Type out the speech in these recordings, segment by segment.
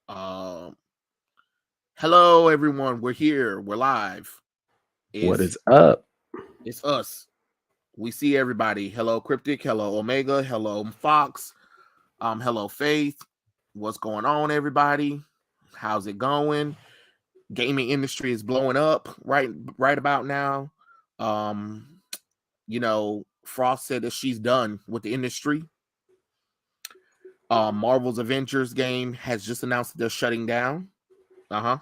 Um, Hello, everyone. We're here. We're live. What It's is up? it's us. We see everybody. Hello, Cryptic. Hello, Omega. Hello, Fox. Hello, Faith. What's going on, everybody? How's it going? Gaming industry is blowing up right about now. Um, Frost said that she's done with the industry. Marvel's Avengers game has just announced that they're shutting down. Uh-huh.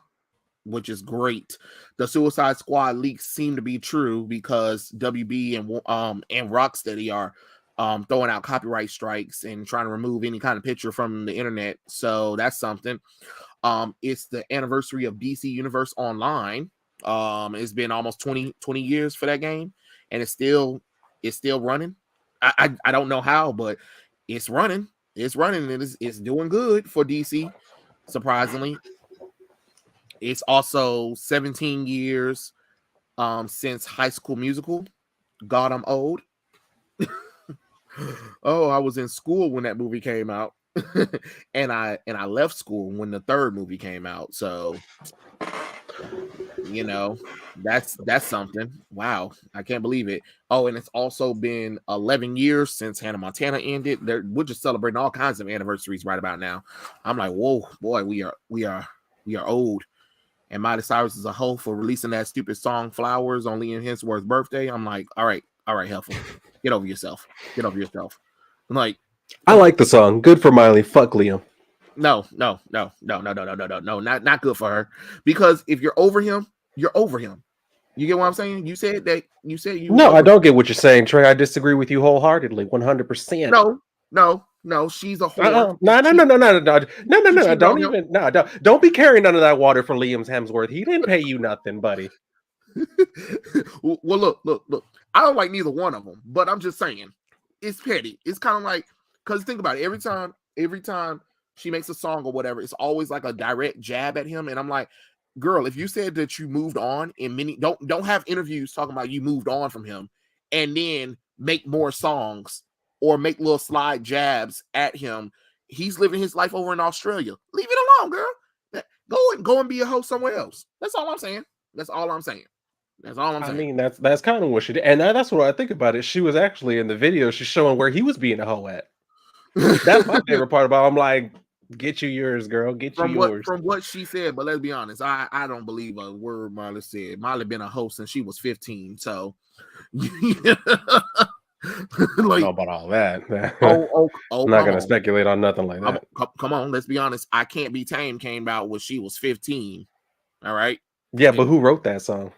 Which is great. The Suicide Squad leaks seem to be true because WB and Rocksteady are throwing out copyright strikes and trying to remove any kind of picture from the internet. So that's something. It's the anniversary of DC Universe Online. It's been almost 20 years for that game, and it's still running. I don't know how, but it's running. It's running and it's doing good for DC, surprisingly. It's also 17 years since High School Musical. God, I'm old. Oh, I was in school when that movie came out. and I left school when the third movie came out. So, you know, that's something. Wow, I can't believe it. Oh, and it's also been 11 years since Hannah Montana ended. We're just celebrating all kinds of anniversaries right about now. I'm like, whoa, boy, we are old. And Miley Cyrus is a hoe for releasing that stupid song "Flowers" on Liam Hemsworth's birthday. I'm like, all right, Helpful, get over yourself. Get over yourself. I'm like, I come on. like the song. Good for Miley. Fuck Liam. No, not good for her. Because if you're over him, you're over him. You get what I'm saying? You said that you said you was No, I over. don't get what you're saying, Trey. I disagree with you wholeheartedly, 100%. No. She's a whore. No, no, She no, no, no, no, no, no, no, she no. cheated on Don't him. even. No, don't be carrying none of that water for Liam's Hemsworth. He didn't pay you nothing, buddy. Well, look. I don't like neither one of them, but I'm just saying it's petty. It's kind of like because think about it. Every time she makes a song or whatever, it's always like a direct jab at him, and I'm like, girl, if you said that you moved on, in many don't have interviews talking about you moved on from him, and then make more songs or make little slide jabs at him. He's living his life over in Australia. Leave it alone, girl. Go and be a host somewhere else. That's all I'm saying. That's all I'm saying. That's all I'm I saying. mean, that's kind of what she did, and that's what I think about it. She was actually in the video. She's showing where he was being a hoe at. That's my favorite part about. I'm like, get you yours, girl. Get you yours. from what she said, but let's be honest, I don't believe a word Miley said. Miley been a host since she was 15, so I don't know like about all that. oh I'm not come gonna on. speculate on nothing like that. Come on, let's be honest. I Can't Be Tamed came out when she was 15. All right. Yeah, but And who wrote that song?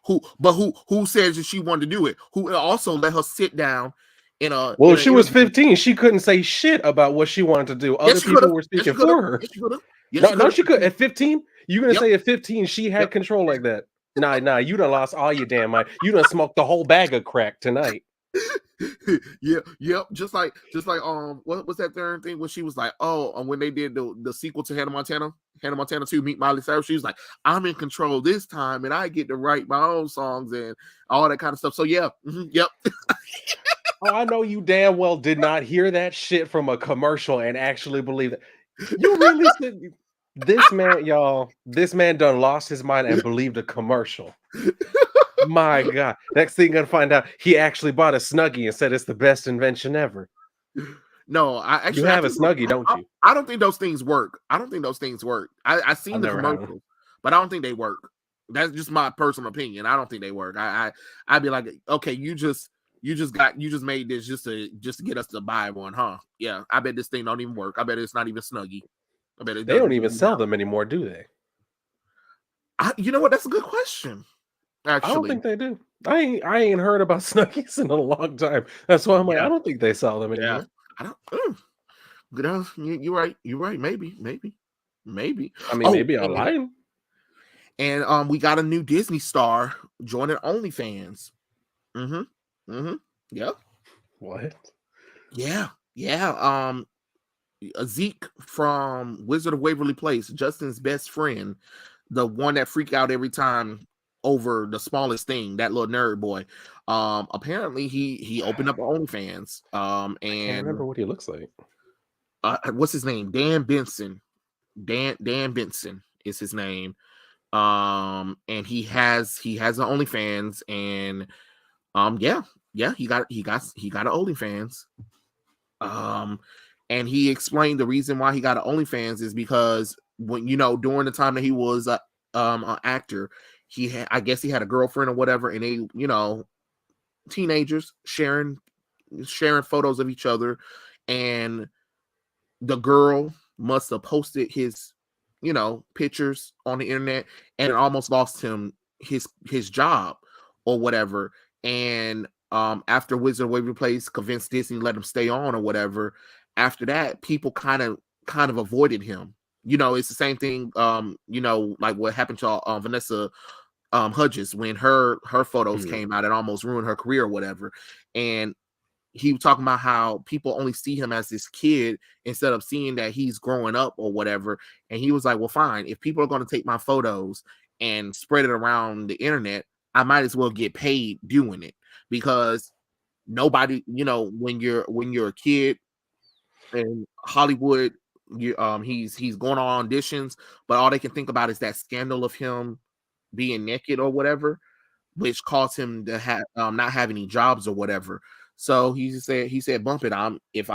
who says that she wanted to do it? Who also let her sit down Well, in if an she was interview? 15, she couldn't say shit about what she wanted to do. Yes, Other she could people have. were Yes, she speaking could have. for her. Yes, she could have. Yes, No, she could no, have. she could. At 15, you gonna Yep. say at 15 she had Yep. control like that? Nah, you done lost all your damn mind. You done smoked the whole bag of crack tonight. Yep. Just like what was that third thing when she was like, oh, when they did the sequel to Hannah Montana 2, Meet Miley Cyrus, she was like, I'm in control this time and I get to write my own songs and all that kind of stuff. So yeah, yep. Oh, I know you damn well did not hear that shit from a commercial and actually believe it. You really said this man, y'all. This man done lost his mind and believed a commercial. My God. Next thing you're gonna find out, he actually bought a Snuggie and said it's the best invention ever. No, You I have a think Snuggie, don't you? I don't think those things work. I don't think those things work. I seen I've the never had one. commercials, but I don't think they work. That's just my personal opinion. I don't think they work. I'd be like, okay, you just made this just to get us to buy one, huh? Yeah, I bet this thing don't even work. I bet it's not even Snuggie. I bet it They don't doesn't even even sell them anymore, do they? you know what? That's a good question. I don't Actually, think they do. I ain't heard about Snuggies in a long time. That's why I'm like, yeah, I don't think they sell them yeah. anymore. I don't. Good. You're right. You're right. Maybe. I mean, Oh, maybe online. and we got a new Disney star joining OnlyFans. Mm-hmm. Mm-hmm. Yep. What? Yeah. Yeah. Zeke from Wizard of Waverly Place, Justin's best friend, the one that freaked out every time over the smallest thing, that little nerd boy. Apparently he opened up OnlyFans. I can't And remember what he looks like. what's his name? Dan Benson. Dan Benson is his name. And he has an OnlyFans, and yeah, he got an OnlyFans. And he explained the reason why he got an OnlyFans is because when during the time that he was an actor, I guess he had a girlfriend or whatever, and they teenagers sharing photos of each other, and the girl must have posted his pictures on the internet, and it almost lost him his job or whatever. And after Wizard of Waverly Place convinced Disney to let him stay on or whatever, after that people kind of avoided him. It's the same thing, like what happened to Vanessa Hudgens when her photos came out. It almost ruined her career or whatever. And he was talking about how people only see him as this kid instead of seeing that he's growing up or whatever. And he was like, well, fine, if people are going to take my photos and spread it around the internet, I might as well get paid doing it, because nobody, when you're a kid in Hollywood, he's going on auditions, but all they can think about is that scandal of him being naked or whatever, which caused him to have not have any jobs or whatever. So he said, bump it. If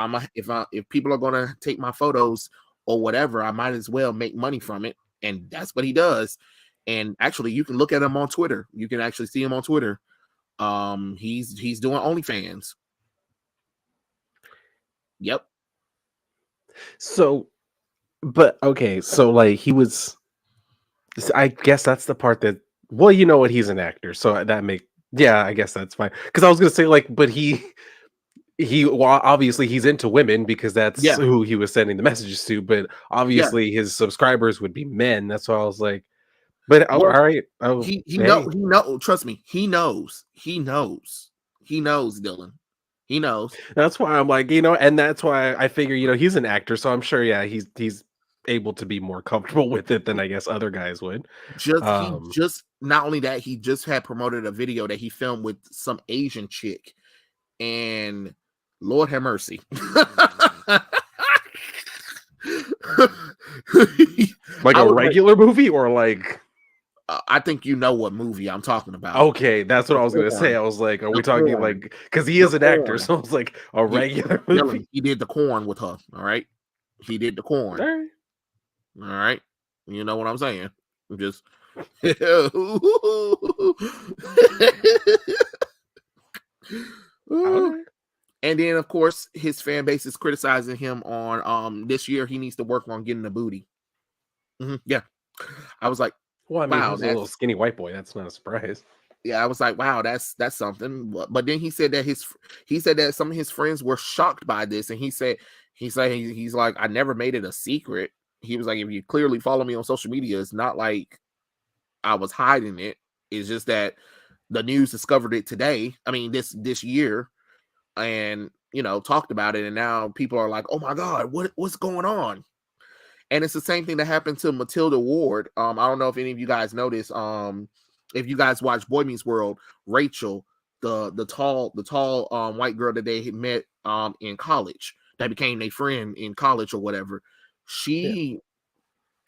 people are gonna take my photos or whatever, I might as well make money from it. And that's what he does. And actually, you can look at him on Twitter. You can actually see him on Twitter. He's doing OnlyFans. Yep. So, but okay, so like he was. I guess that's the part that. Well, you know what? He's an actor, so yeah, I guess that's fine. Because I was gonna say like, but well, obviously he's into women because that's Yeah. who he was sending the messages to. But obviously his subscribers would be men. That's why I was like, but all Well, right, he hey. trust me, he knows, Dylan. He knows. That's why I'm like, and that's why I figure, he's an actor, so I'm sure, yeah, he's able to be more comfortable with it than I guess other guys would. He just not only that, he just had promoted a video that he filmed with some Asian chick, and Lord have mercy. Like a regular movie or like I think you know what movie I'm talking about. Okay, that's what I was gonna say. I was like, are we talking like because he is an actor, so it's like a regular movie. He did the corn with her. All right, he did the corn. All right. You know what I'm saying? I'm just And then of course his fan base is criticizing him on this year he needs to work on getting a booty. Yeah. I was like, well, I mean, wow, he's a little skinny white boy. That's not a surprise. Yeah, I was like, wow, that's something. But then he said that some of his friends were shocked by this, and he's like, I never made it a secret. He was like, if you clearly follow me on social media, it's not like I was hiding it. It's just that the news discovered it today. I mean, this year, and talked about it, and now people are like, oh my god, what's going on? And it's the same thing that happened to Matilda Ward. I don't know if any of you guys noticed. If you guys watch Boy Meets World, Rachel, the tall white girl that they had met in college, that became their friend in college or whatever, she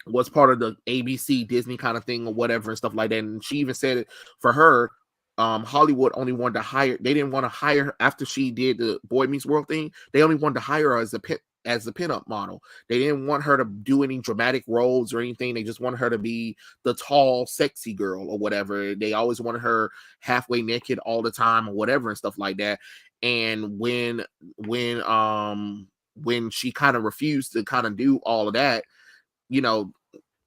was part of the ABC Disney kind of thing or whatever and stuff like that. And she even said it for her. Hollywood only wanted to hire. They didn't want to hire her after she did the Boy Meets World thing. They only wanted to hire her as a pinup model. They didn't want her to do any dramatic roles or anything. They just wanted her to be the tall, sexy girl or whatever. They always wanted her halfway naked all the time or whatever and stuff like that. And when she kind of refused to kind of do all of that,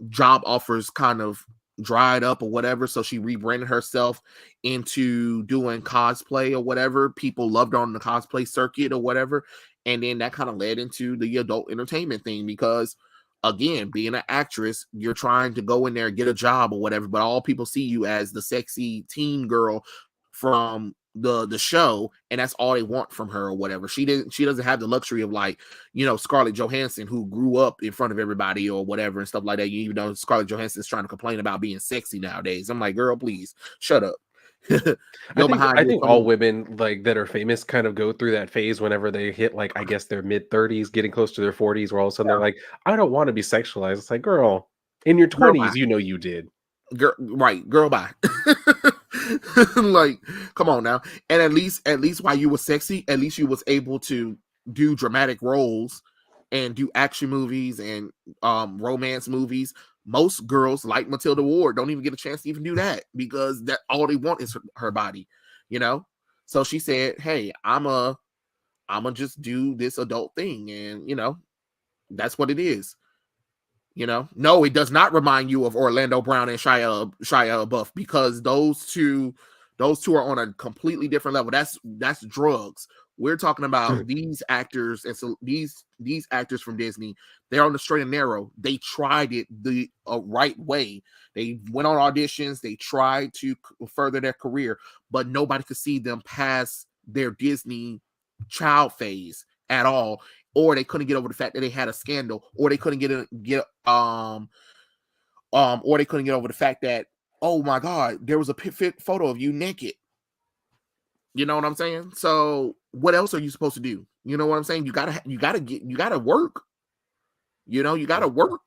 job offers kind of dried up or whatever, so she rebranded herself into doing cosplay or whatever. People loved her on the cosplay circuit or whatever, and then that kind of led into the adult entertainment thing, because again, being an actress, you're trying to go in there and get a job or whatever, but all people see you as the sexy teen girl from the show, and that's all they want from her or whatever. She doesn't have the luxury of like, Scarlett Johansson, who grew up in front of everybody or whatever and stuff like that. Scarlett Johansson is trying to complain about being sexy nowadays. I'm like, girl, please shut up. Your behind I is think all something. women like that are famous kind of go through that phase whenever they hit like I guess their mid 30s, getting close to their 40s, where all of a sudden they're like, I don't want to be sexualized. It's like, girl, in your Girl, bye. 20s, you know you did. Girl, right, girl, bye. Like, come on now. And at least while you were sexy, at least you was able to do dramatic roles and do action movies and romance movies. Most girls like Matilda Ward don't even get a chance to even do that because that all they want is her body, you know. So she said, "Hey, I'm a just do this adult thing," and that's what it is. No, it does not remind you of Orlando Brown and Shia LaBeouf because those two are on a completely different level. That's drugs. We're talking about these actors, and so these actors from Disney. They're on the straight and narrow. They tried it the right way. They went on auditions. They tried to further their career, but nobody could see them past their Disney child phase at all, or they couldn't get over the fact that they had a scandal, or they couldn't or they couldn't get over the fact that, oh my god, there was a photo of you naked. You know what I'm saying? So what else are you supposed to do? You know what I'm saying? You gotta work. You gotta work.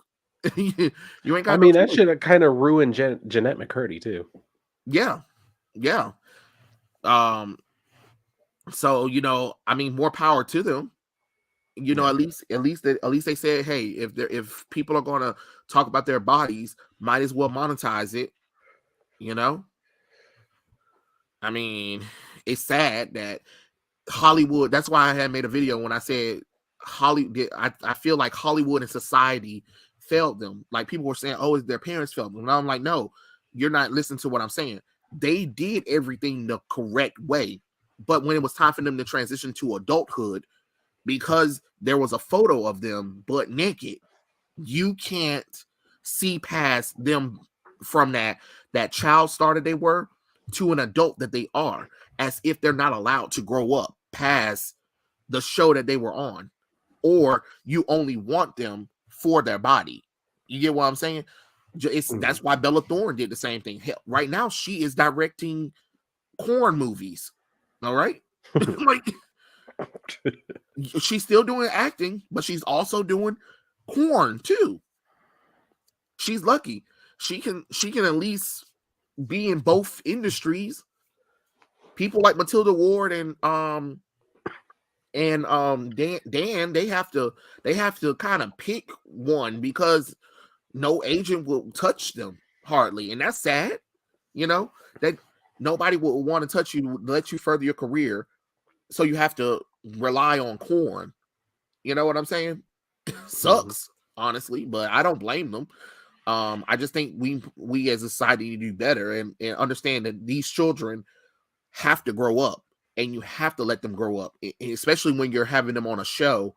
You ain't I got no mean, that choice. should have kind of ruined Jeanette McCurdy too. Yeah, yeah. Um. So I mean, more power to them. Yeah. At least they said, hey, if people are gonna talk about their bodies, might as well monetize it. You know, I mean, it's sad that Hollywood. That's why I had made a video when I said Hollywood. I feel like Hollywood and society failed them. Like people were saying, oh, their parents failed them. And I'm like, no, you're not listening to what I'm saying. They did everything the correct way, but when it was time for them to transition to adulthood, because there was a photo of them butt naked, you can't see past them from that child star that they were to an adult that they are, as if they're not allowed to grow up past the show that they were on, or you only want them for their body. You get what I'm saying? Mhm. That's why Bella Thorne did the same thing. Hell, right now she is directing corn movies. All right. Like, she's still doing acting, but she's also doing corn too. She's lucky. She can at least be in both industries. People like Matilda Ward and Dan, they have to kind of pick one because no agent will touch them hardly, and that's sad. That nobody will want to touch you, let you further your career, so you have to rely on corn. You know what I'm saying? Mhm. Sucks, honestly, but I don't blame them. I just think we as a society need to do better and understand that these children have to grow up, and you have to let them grow up, especially when you're having them on a show.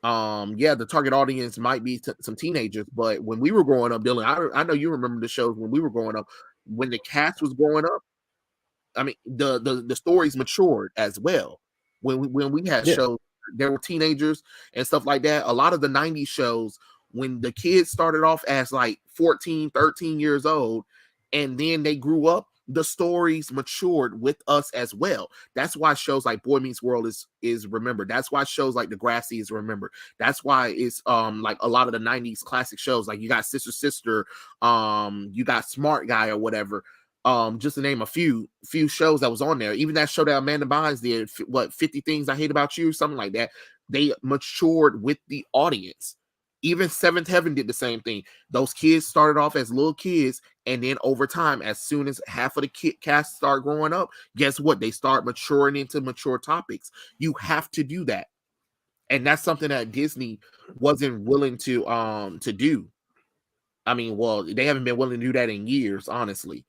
Yeah, the target audience might be some teenagers, but when we were growing up, Dylan, I know you remember the shows when we were growing up, when the cast was growing up. I mean, the stories matured as well. When we had Yeah. shows, there were teenagers and stuff like that. A lot of the 90s shows, when the kids started off as like 14, 13 years old, and then they grew up, the stories matured with us as well. That's why shows like Boy Meets World is remembered. That's why shows like Degrassi is remembered. That's why it's like a lot of the 90s classic shows, like you got Sister Sister, you got Smart Guy or whatever, just to name a few shows that was on there. Even that show that Amanda Bynes did, what, 50 Things I Hate About You, something like that. They matured with the audience. Even Seventh Heaven did the same thing. Those kids started off as little kids, and then over time, as soon as half of the cast start growing up, guess what? They start maturing into mature topics. You have to do that, and that's something that Disney wasn't willing to do. I mean, well, they haven't been willing to do that in years, honestly.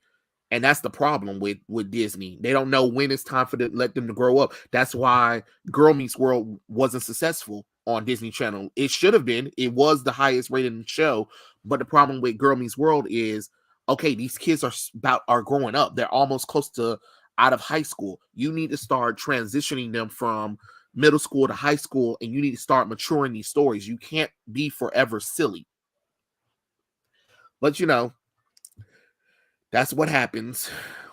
And that's the problem with Disney. They don't know when it's time for them let them to grow up. That's why Girl Meets World wasn't successful on Disney Channel. It should have been. It was the highest rated show, but the problem with Girl Meets World is, okay, these kids are growing up. They're almost close to out of high school. You need to start transitioning them from middle school to high school, and you need to start maturing these stories. You can't be forever silly. But that's what happens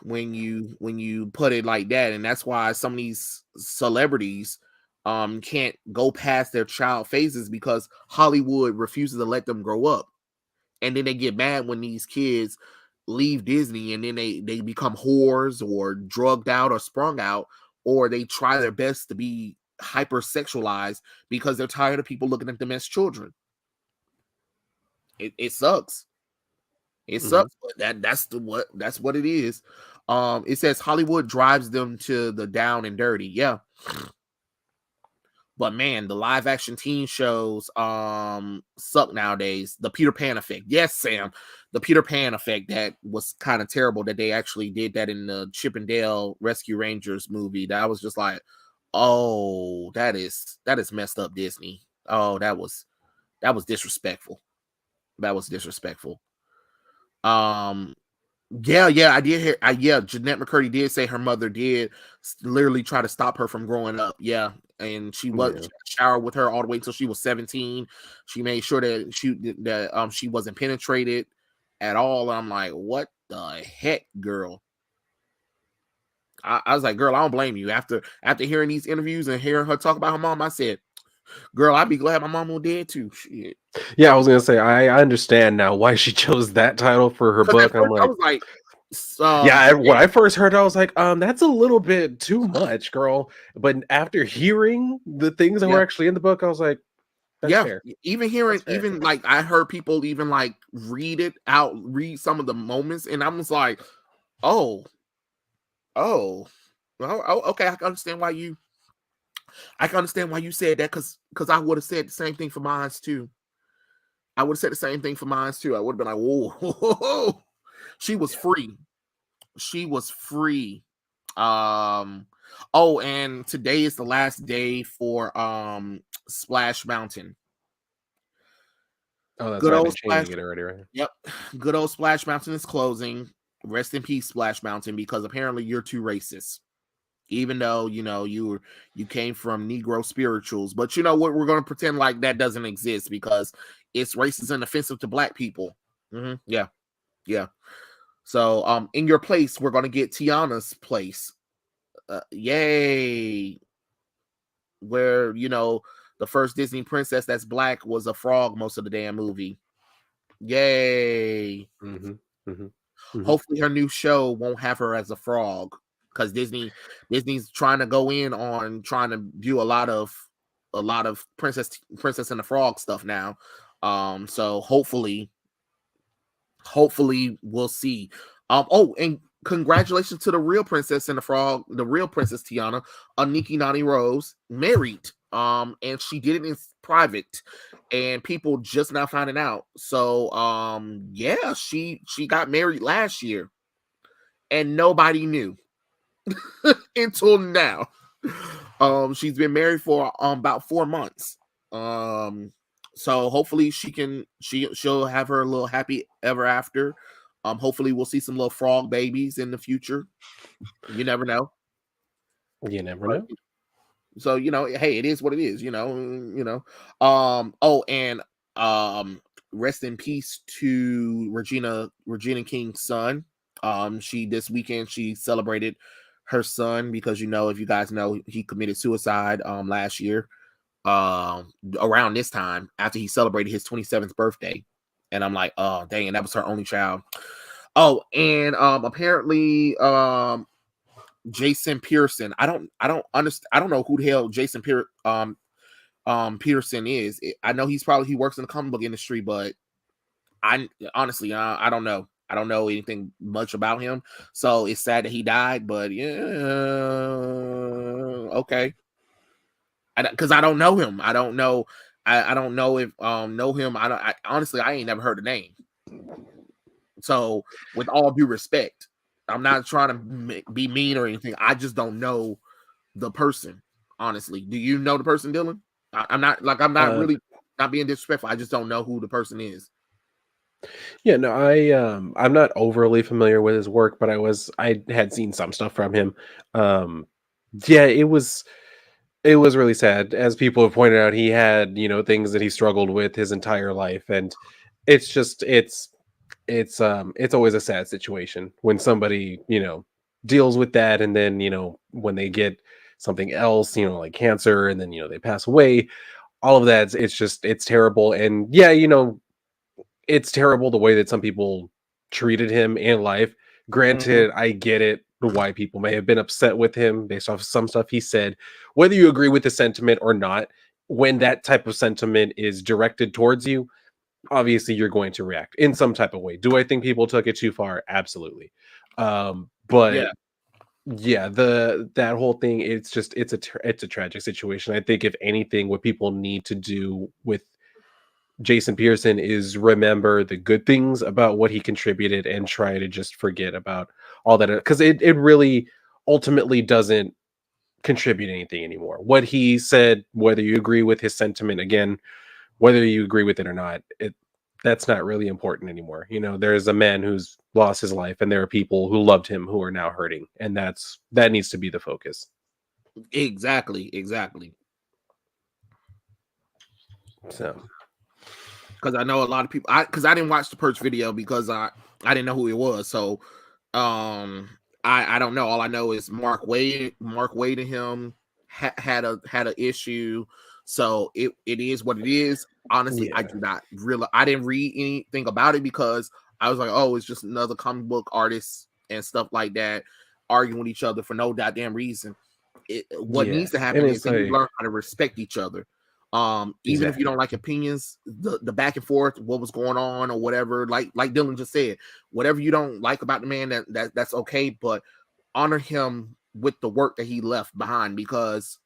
when you put it like that, and that's why some of these celebrities can't go past their child phases because Hollywood refuses to let them grow up, and then they get mad when these kids leave Disney and then they become whores or drugged out or sprung out, or they try their best to be hypersexualized because they're tired of people looking at them as children. It sucks. It sucks, but that's what it is. It says Hollywood drives them to the down and dirty. Yeah. But man, the live action teen shows suck nowadays. The Peter Pan effect. Yes, Sam. The Peter Pan effect, that was kind of terrible that they actually did that in the Chip and Dale Rescue Rangers movie. That was just like, oh, that is messed up, Disney. Oh, that was disrespectful. That was disrespectful. Yeah, I did hear. Yeah, Jeanette McCurdy did say her mother did literally try to stop her from growing up. Yeah, and she showered with her all the way until she was 17. She made sure that she wasn't penetrated at all. I'm like, what the heck, girl? I was like, girl, I don't blame you. After hearing these interviews and hearing her talk about her mom, I said, girl, I'd be glad my mom was dead too. Shit. Yeah, I was gonna say I understand now why she chose that title for her book. I was like, when I first heard it, I was like, that's a little bit too much, girl. But after hearing the things that were actually in the book, I was like, that's fair. Even hearing, even like I heard people even like read some of the moments, and I was like, oh, okay, I can understand why you said that, because I would have said the same thing for mine too. I would have said the same thing for mine too. I would have been like, whoa. She was free. She was free. Oh, and today is the last day for Splash Mountain. Oh, that's right. They're changing it already, right? Yep. Good old Splash Mountain is closing. Rest in peace, Splash Mountain, because apparently you're too racist. Even though you came from Negro spirituals, but you know what? We're gonna pretend like that doesn't exist because it's racist and offensive to black people. Yeah. So, in your place, we're gonna get Tiana's place. Yay! Where the first Disney princess that's black was a frog most of the damn movie. Yay! Hopefully, her new show won't have her as a frog, because Disney's trying to go in on trying to do a lot of Princess and the Frog stuff now. So hopefully we'll see. Oh, and congratulations to the real Princess and the Frog, the real Princess Tiana, Nikki Nani Rose, married. And she did it in private, and people just now finding out. So yeah, she got married last year, and nobody knew until now. She's been married for about 4 months. So hopefully she'll have her little happy ever after. Hopefully we'll see some little frog babies in the future. You never know. You never know. So hey, it is what it is. Oh, and rest in peace to Regina King's son. This weekend she celebrated her son, because if you guys know, he committed suicide last year around this time, after he celebrated his 27th birthday. And I'm like, oh dang, and that was her only child. Oh, and apparently Jason Pearson, I don't understand, I don't know who the hell Jason Pearson is. I know he works in the comic book industry, but I honestly I don't know. I don't know anything much about him, so it's sad that he died. But yeah, okay. Because I don't know him. I don't know. I don't know if know him. Honestly, I ain't never heard the name. So, with all due respect, I'm not trying to be mean or anything. I just don't know the person. Honestly, do you know the person, Dylan? I'm not really not being disrespectful. I just don't know who the person is. Yeah, no, I'm not overly familiar with his work, but I had seen some stuff from him. Yeah, it was really sad. As people have pointed out, he had, things that he struggled with his entire life, and it's just it's always a sad situation when somebody, deals with that, and then when they get something else, like cancer, and then they pass away, all of that, it's terrible. And yeah, it's terrible the way that some people treated him in life. Mhm. Granted, I get it why people may have been upset with him based off some stuff he said. Whether you agree with the sentiment or not, when that type of sentiment is directed towards you, obviously you're going to react in some type of way. Do I think people took it too far? Absolutely. But Yeah, yeah, that whole thing, it's a tragic situation. I think if anything, what people need to do with Jason Pearson is remember the good things about what he contributed and try to just forget about all that, because it really ultimately doesn't contribute anything anymore. What he said, whether you agree with his sentiment, again, whether you agree with it or not, that's not really important anymore. There's a man who's lost his life, and there are people who loved him who are now hurting, and that needs to be the focus. exactly. So Because I know a lot of people. I didn't watch the Perch video because I didn't know who he was. So I don't know. All I know is Mark Wade and him had a issue. So it is what it is. Honestly, I yeah, do not really. I didn't read anything about it because I was like, oh, it's just another comic book artist and stuff like that arguing with each other for no goddamn reason. What yeah, needs to and happen is it's they need to like learn how to respect each other. Even if you exactly, don't like opinions, the back and forth, what was going on or whatever, like Dylan just said, whatever you don't like about the man, that's okay, but honor him with the work that he left behind. Because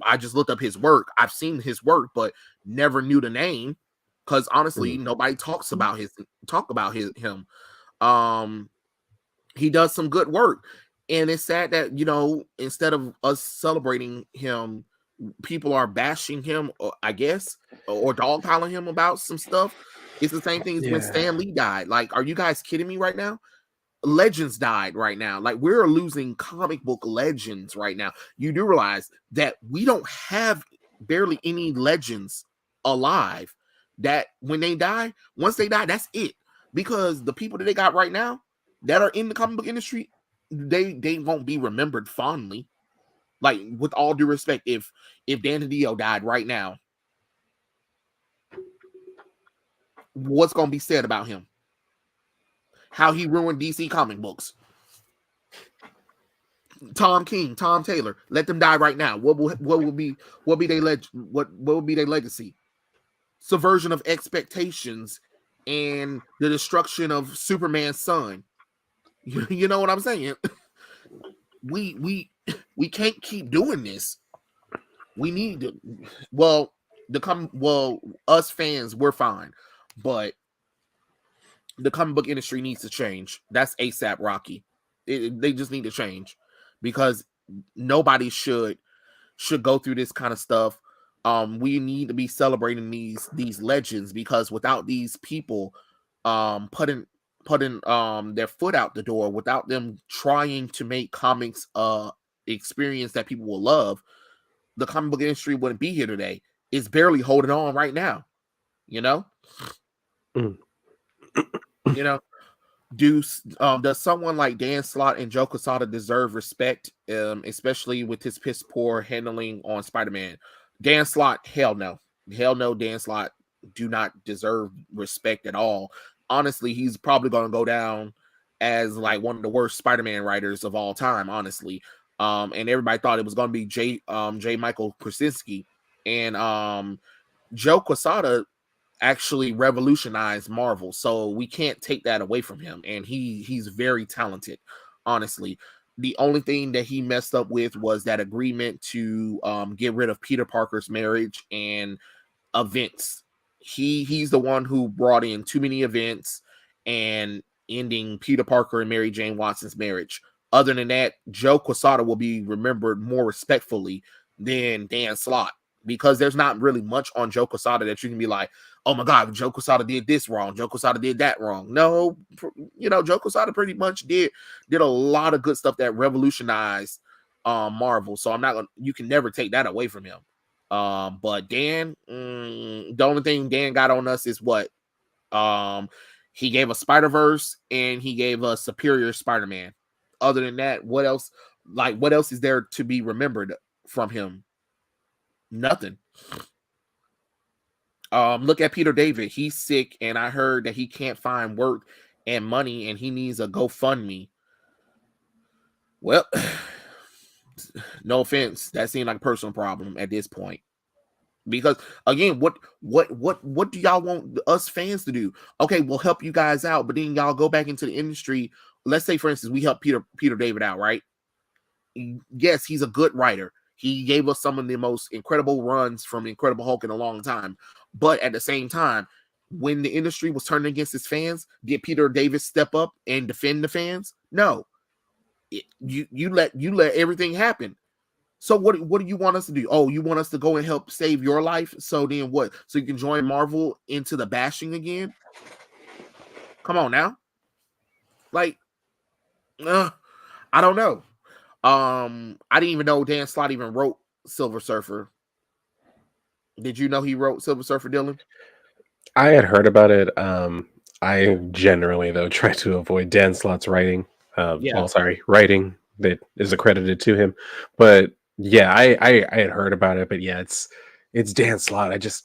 I just looked up his work. I've seen his work, but never knew the name because honestly, Mhm. nobody talk about him. Um, he does some good work, and it's sad that instead of us celebrating him, people are bashing him, or I guess, or dogpiling him about some stuff. It's the same thing as when Yeah, Stan Lee died. Like, are you guys kidding me right now? Legends died right now. Like, we're losing comic book legends right now. You do realize that we don't have barely any legends alive. That when they die, once they die, that's it. Because the people that they got right now that are in the comic book industry, they won't be remembered fondly. Like, with all due respect, if Dan DiDio died right now, what's gonna be said about him? How he ruined DC comic books. Tom King, Tom Taylor, let them die right now. What will be their what will be their legacy? Subversion of expectations and the destruction of Superman's son. You know what I'm saying? We we we can't keep doing this. We need to. Well, us fans, we're fine, but the comic book industry needs to change. That's ASAP Rocky. They just need to change because nobody should go through this kind of stuff. We need to be celebrating these legends because without these people putting their foot out the door, without them trying to make comics experience that people will love, the comic book industry wouldn't be here today. It's barely holding on right now, you know? mm, You know, does someone like Dan Slott and Joe Quesada deserve respect, especially with his piss poor handling on Spider-Man? Dan Slott, hell no. Dan Slott do not deserve respect at all. Honestly, he's probably going to go down as like one of the worst Spider-Man writers of all time. Honestly, and everybody thought it was going to be J. Michael Krasinski, and Joe Quesada actually revolutionized Marvel. So we can't take that away from him. And he's very talented, honestly. The only thing that he messed up with was that agreement to get rid of Peter Parker's marriage and events. He's the one who brought in too many events and ending Peter Parker and Mary Jane Watson's marriage. Other than that, Joe Quesada will be remembered more respectfully than Dan Slott because there's not really much on Joe Quesada that you can be like, oh my God, Joe Quesada did this wrong. Joe Quesada did that wrong. No, Joe Quesada pretty much did a lot of good stuff that revolutionized Marvel. So you can never take that away from him. But Dan, the only thing Dan got on us is what? He gave us Spider-Verse and he gave us Superior Spider-Man. other than that, what else? Like, what else is there to be remembered from him? Nothing. Look at Peter David. He's sick, and I heard that he can't find work and money, and he needs a GoFundMe. Well, no offense, that seemed like a personal problem at this point. Because again, what do y'all want us fans to do? Okay, we'll help you guys out, but then y'all go back into the industry. Let's say, for instance, we help Peter David out, right? Yes, he's a good writer. He gave us some of the most incredible runs from Incredible Hulk in a long time. But at the same time, when the industry was turning against his fans, did Peter David step up and defend the fans? No. You let everything happen. So what do you want us to do? Oh, you want us to go and help save your life? So then what? So you can join Marvel into the bashing again? Come on now. Like, I don't know. I didn't even know Dan Slott even wrote Silver Surfer. Did you know he wrote Silver Surfer, Dylan? I had heard about it. I generally though try to avoid Dan Slott's writing. Yeah, Writing that is accredited to him. But yeah, I had heard about it. But yeah, it's Dan Slott. I that's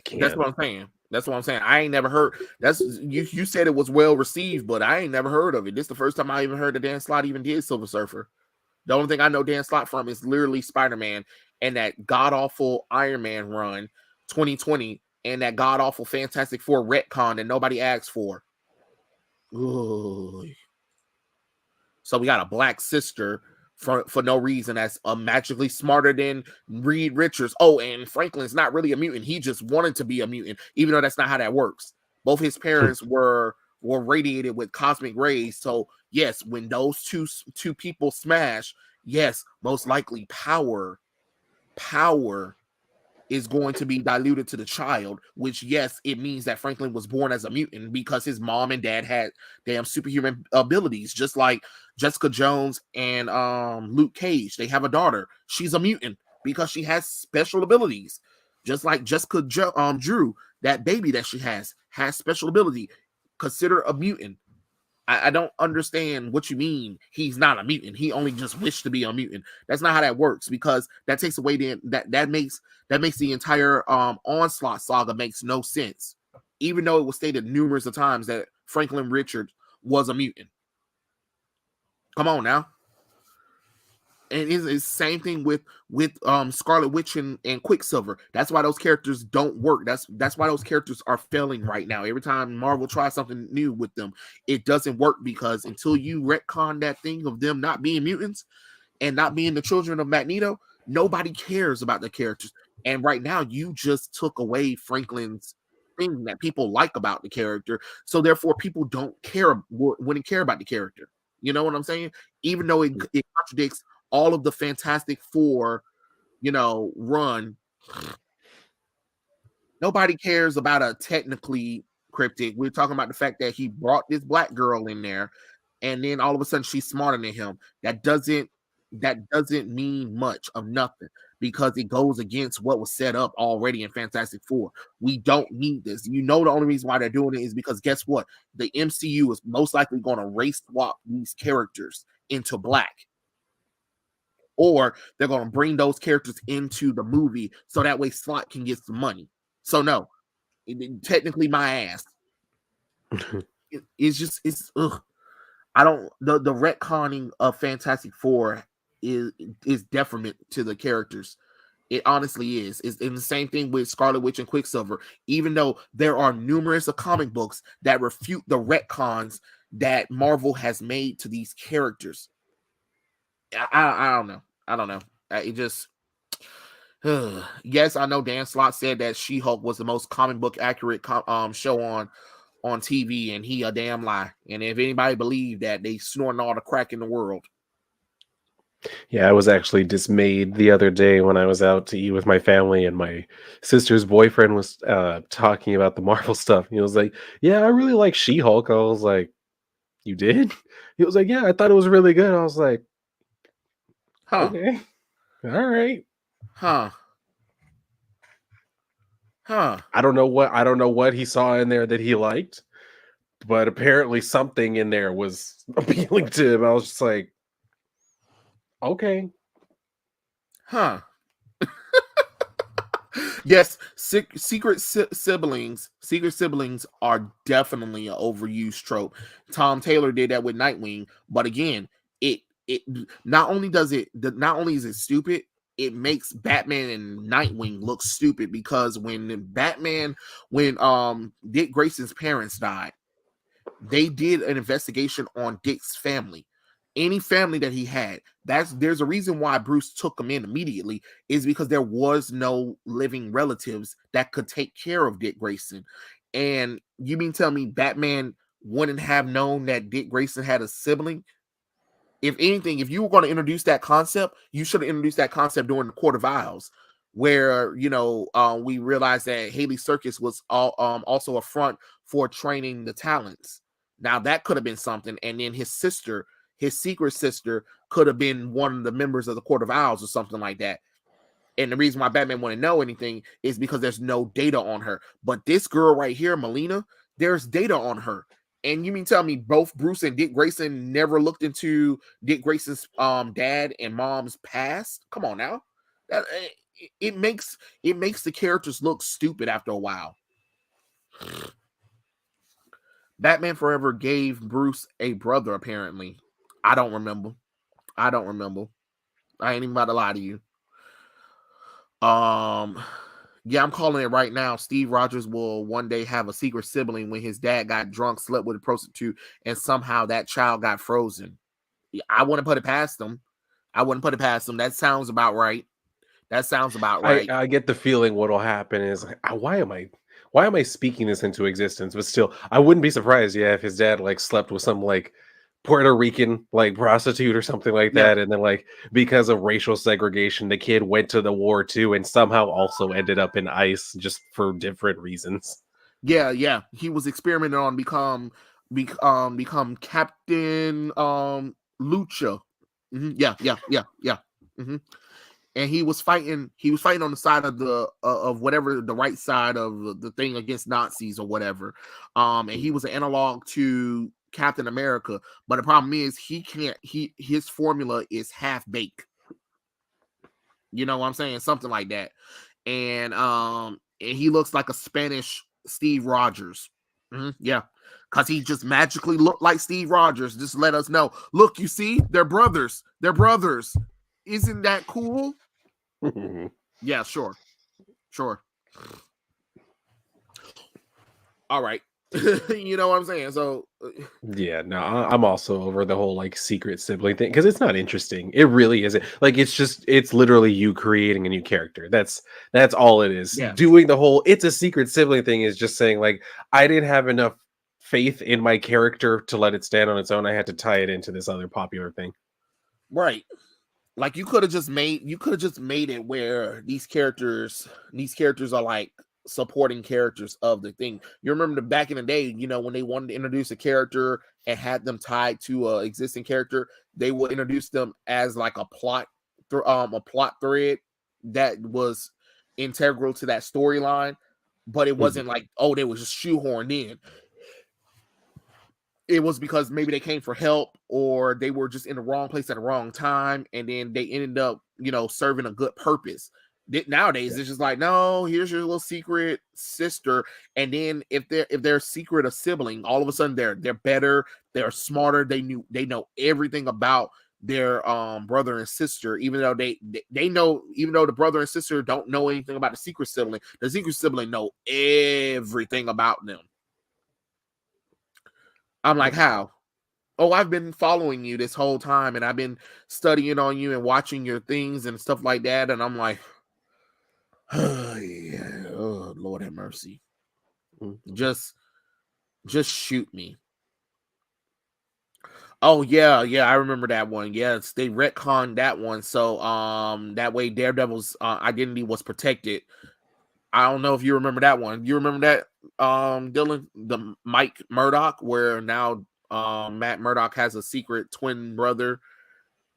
can't. what I'm saying. That's what I'm saying. I ain't never heard. That's you said it was well received, but I ain't never heard of it. This is the first time I even heard that Dan Slott even did Silver Surfer. The only thing I know Dan Slott from is literally Spider-Man and that god awful Iron Man run 2020 and that god awful Fantastic Four retcon that nobody asked for. Ooh. So we got a black sister for no reason that's magically smarter than Reed Richards. Oh, and Franklin's not really a mutant. He just wanted to be a mutant, even though that's not how that works. Both his parents were radiated with cosmic rays. So yes, when those two people smash, yes, most likely power is going to be diluted to the child, which yes, it means that Franklin was born as a mutant because his mom and dad had damn superhuman abilities, just like Jessica Jones and Luke Cage. They have a daughter. She's a mutant because she has special abilities. Just like Jessica Drew, that baby that she has special ability. Consider a mutant. I don't understand what you mean. He's not a mutant. He only just wished to be a mutant. That's not how that works because that takes away that makes the entire Onslaught saga makes no sense. Even though it was stated numerous of times that Franklin Richards was a mutant. Come on now. And it's the same thing with Scarlet Witch and Quicksilver. That's why those characters don't work. That's why those characters are failing right now. Every time Marvel tries something new with them, it doesn't work because until you retcon that thing of them not being mutants and not being the children of Magneto, nobody cares about the characters. And right now, you just took away Franklin's thing that people like about the character. So therefore, people wouldn't care about the character. You know what I'm saying? Even though it contradicts all of the Fantastic Four, run. Nobody cares about a technically cryptic. We're talking about the fact that he brought this black girl in there, and then all of a sudden she's smarter than him. That doesn't mean much of nothing because it goes against what was set up already in Fantastic Four. We don't need this. The only reason why they're doing it is because guess what? The MCU is most likely going to race swap these characters into black. Or they're going to bring those characters into the movie so that way Slott can get some money. So no, technically my ass. It's ugh. I don't the retconning of Fantastic Four is detriment to the characters. It honestly is. It's in the same thing with Scarlet Witch and Quicksilver. Even though there are numerous comic books that refute the retcons that Marvel has made to these characters. I don't know. I don't know. It just yes, I know Dan Slott said that She-Hulk was the most comic book accurate show on TV, and he a damn lie. And if anybody believed that, they snorting all the crack in the world. Yeah, I was actually dismayed the other day when I was out to eat with my family, and my sister's boyfriend was talking about the Marvel stuff. He was like, "Yeah, I really like She-Hulk." I was like, "You did?" He was like, "Yeah, I thought it was really good." I was like, Huh? "Okay, all right." Huh? Huh? I don't know what he saw in there that he liked, but apparently something in there was appealing to him. I was just like, okay. Huh. Yes, secret siblings are definitely an overused trope. Tom Taylor did that with Nightwing, but again, it not only is it stupid, it makes Batman and Nightwing look stupid because when Dick Grayson's parents died, they did an investigation on Dick's family. Any family that he had, there's a reason why Bruce took him in immediately, is because there was no living relatives that could take care of Dick Grayson. And you mean tell me Batman wouldn't have known that Dick Grayson had a sibling? If anything, if you were going to introduce that concept, you should have introduced that concept during the Court of Owls, where we realized that Haley Circus was also a front for training the talents. Now that could have been something, and then his sister, his secret sister, could have been one of the members of the Court of Owls or something like that. And the reason why Batman wouldn't know anything is because there's no data on her. But this girl right here, Melina, there's data on her. And you mean tell me both Bruce and Dick Grayson never looked into Dick Grayson's dad and mom's past? Come on now. That it makes the characters look stupid after a while. Batman Forever gave Bruce a brother, apparently. I don't remember. I ain't even about to lie to you. Yeah, I'm calling it right now. Steve Rogers will one day have a secret sibling when his dad got drunk, slept with a prostitute, and somehow that child got frozen. I wouldn't put it past them. That sounds about right. I get the feeling what'll happen is like, why am I speaking this into existence? But still, I wouldn't be surprised, yeah, if his dad like slept with some like Puerto Rican like prostitute or something like Yeah. that, and then like because of racial segregation, the kid went to the war too, and somehow also ended up in ICE just for different reasons. Yeah. He was experimenting on become Captain Lucha. Yeah. Mm-hmm. And he was fighting on the side of the of whatever, the right side of the thing against Nazis or whatever. And he was an analog to Captain America, but the problem is his formula is half baked. You know what I'm saying? Something like that. And he looks like a Spanish Steve Rogers. Yeah. Because he just magically looked like Steve Rogers. Just let us know. Look, you see, they're brothers. Isn't that cool? Yeah, sure. All right. You know what I'm saying? So Yeah, no, I'm also over the whole like secret sibling thing because it's not interesting. It really isn't. Like it's literally you creating a new character. That's all it is. yeah. Doing the whole it's a secret sibling thing is just saying like I didn't have enough faith in my character to let it stand on its own. I had to tie it into this other popular thing. Right. Like you could have just made it where these characters are like supporting characters of the thing. You remember back in the day, when they wanted to introduce a character and had them tied to a existing character, they would introduce them as like a plot thread that was integral to that storyline, but it wasn't like, oh, they was just shoehorned in. It was because maybe they came for help or they were just in the wrong place at the wrong time, and then they ended up, serving a good purpose. Nowadays, it's just like, no, here's your little secret sister, and then if they're secret a sibling, all of a sudden they're better, they're smarter, they know everything about their brother and sister, even though they know, even though the brother and sister don't know anything about the secret sibling know everything about them. I'm like, how? Oh, I've been following you this whole time and I've been studying on you and watching your things and stuff like that. And I'm like, oh, yeah. Oh, Lord have mercy. Just shoot me. Oh, yeah. I remember that one. Yes, they retconned that one. So that way Daredevil's identity was protected. I don't know if you remember that one. You remember that, Dylan? The Mike Murdock, where now Matt Murdock has a secret twin brother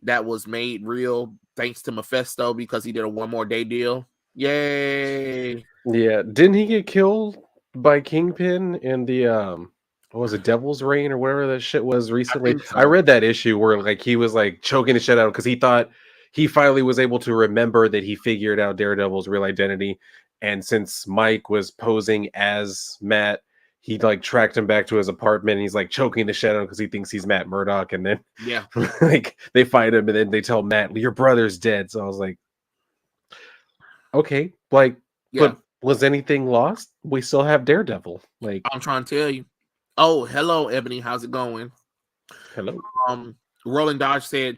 that was made real thanks to Mephisto because he did a One More Day deal. Yay! Yeah, didn't he get killed by Kingpin in the what was it, Devil's Reign or whatever that shit was I recently? think I so. read that issue where like he was like choking the shit out because he thought he finally was able to remember that he figured out Daredevil's real identity. And since Mike was posing as Matt, he like tracked him back to his apartment and he's like choking the shit out because he thinks he's Matt Murdock. And then Yeah, like they fight him and then they tell Matt, your brother's dead. So I was like, okay, like, yeah. but was anything lost? We still have Daredevil. Like, I'm trying to tell you. Oh, hello, Ebony. How's it going? hello. Um, Rolling Dodge said,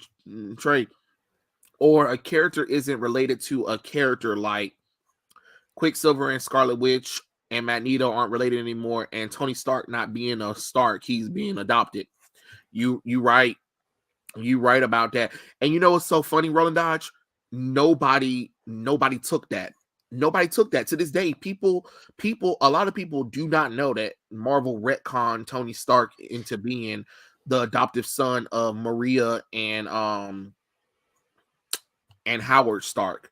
Trey, or a character isn't related to a character like Quicksilver and Scarlet Witch and Magneto aren't related anymore, and Tony Stark not being a Stark, he's being adopted. You right. You right about that. And you know what's so funny, Rolling Dodge? Nobody took that. Nobody took that to this day. A lot of people do not know that Marvel retconned Tony Stark into being the adoptive son of Maria and Howard Stark.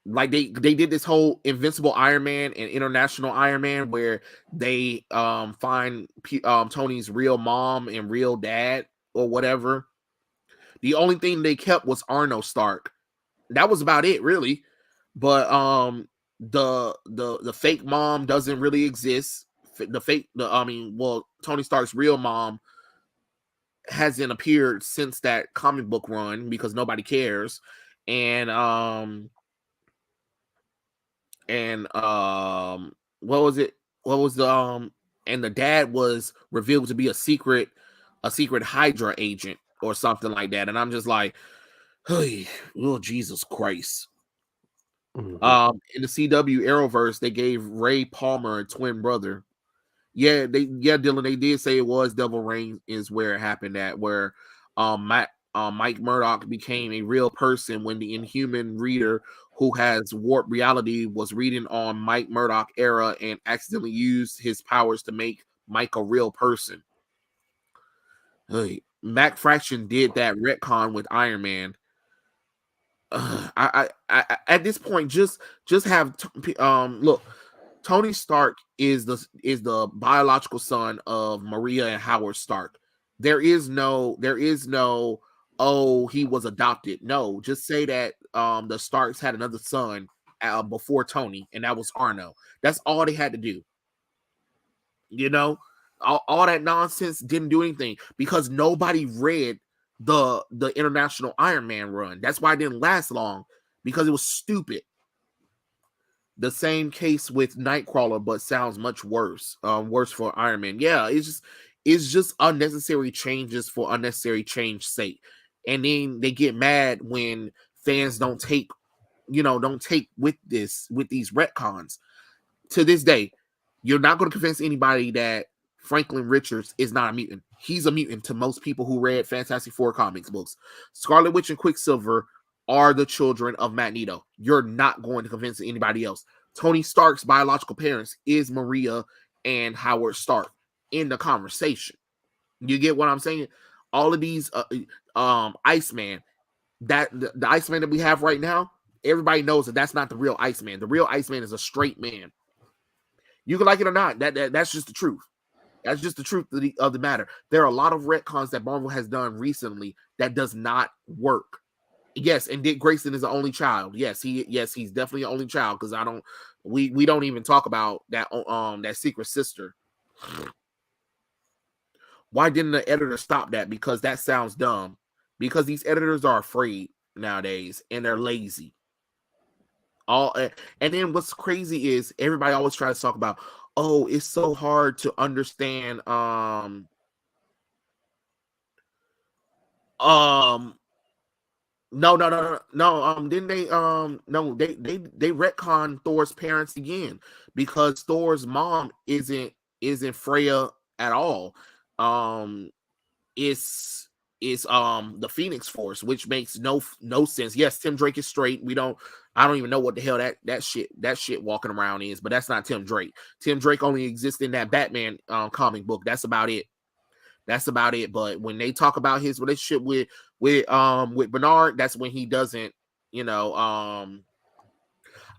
Like they did this whole Invincible Iron Man and International Iron Man where they find Tony's real mom and real dad or whatever. The only thing they kept was Arno Stark. That was about it, really. But the fake mom doesn't really exist. Tony Stark's real mom hasn't appeared since that comic book run because nobody cares. And what was it? What was the and the dad was revealed to be a secret Hydra agent or something like that. And I'm just like, hey, oh Jesus Christ. Mhm. In the CW Arrowverse, they gave Ray Palmer a twin brother. Dylan, they did say it was Devil Reign is where it happened at, where Mike Murdock became a real person when the Inhuman reader who has warped reality was reading on Mike Murdock era and accidentally used his powers to make Mike a real person. Hey, Mac Fraction did that retcon with Iron Man. I at this point just have look. Tony Stark is the biological son of Maria and Howard Stark. There is no oh he was adopted. No, just say that the Starks had another son before Tony, and that was Arno. That's all they had to do. You know, all that nonsense didn't do anything because nobody read the International Iron Man run. That's why it didn't last long because it was stupid. The same case with Nightcrawler, but sounds much worse. Worse for Iron Man. Yeah, it's just unnecessary changes for unnecessary change sake. And then they get mad when fans don't take with these retcons. To this day, you're not going to convince anybody that Franklin Richards is not a mutant. He's a mutant to most people who read Fantastic Four comics books. Scarlet Witch and Quicksilver are the children of Magneto. You're not going to convince anybody else. Tony Stark's biological parents is Maria and Howard Stark in the conversation. You get what I'm saying? All of these Iceman, the Iceman that we have right now, everybody knows that that's not the real Iceman. The real Iceman is a straight man. You can like it or not. That's just the truth. That's just the truth of the matter. There are a lot of retcons that Marvel has done recently that does not work. Yes, and Dick Grayson is the only child. He's definitely the only child because we don't even talk about that secret sister. Why didn't the editor stop that? Because that sounds dumb. Because these editors are afraid nowadays and they're lazy. And then what's crazy is everybody always tries to talk about, oh, it's so hard to understand um no. Didn't they no they retcon Thor's parents again because Thor's mom isn't Freya at all. Um is the Phoenix Force, which makes no sense. Yes, Tim Drake is straight. I don't even know what the hell that shit walking around is, but that's not Tim Drake. Tim Drake only exists in that Batman comic book. That's about it. That's about it. But when they talk about his relationship with Bernard, that's when he doesn't, you know,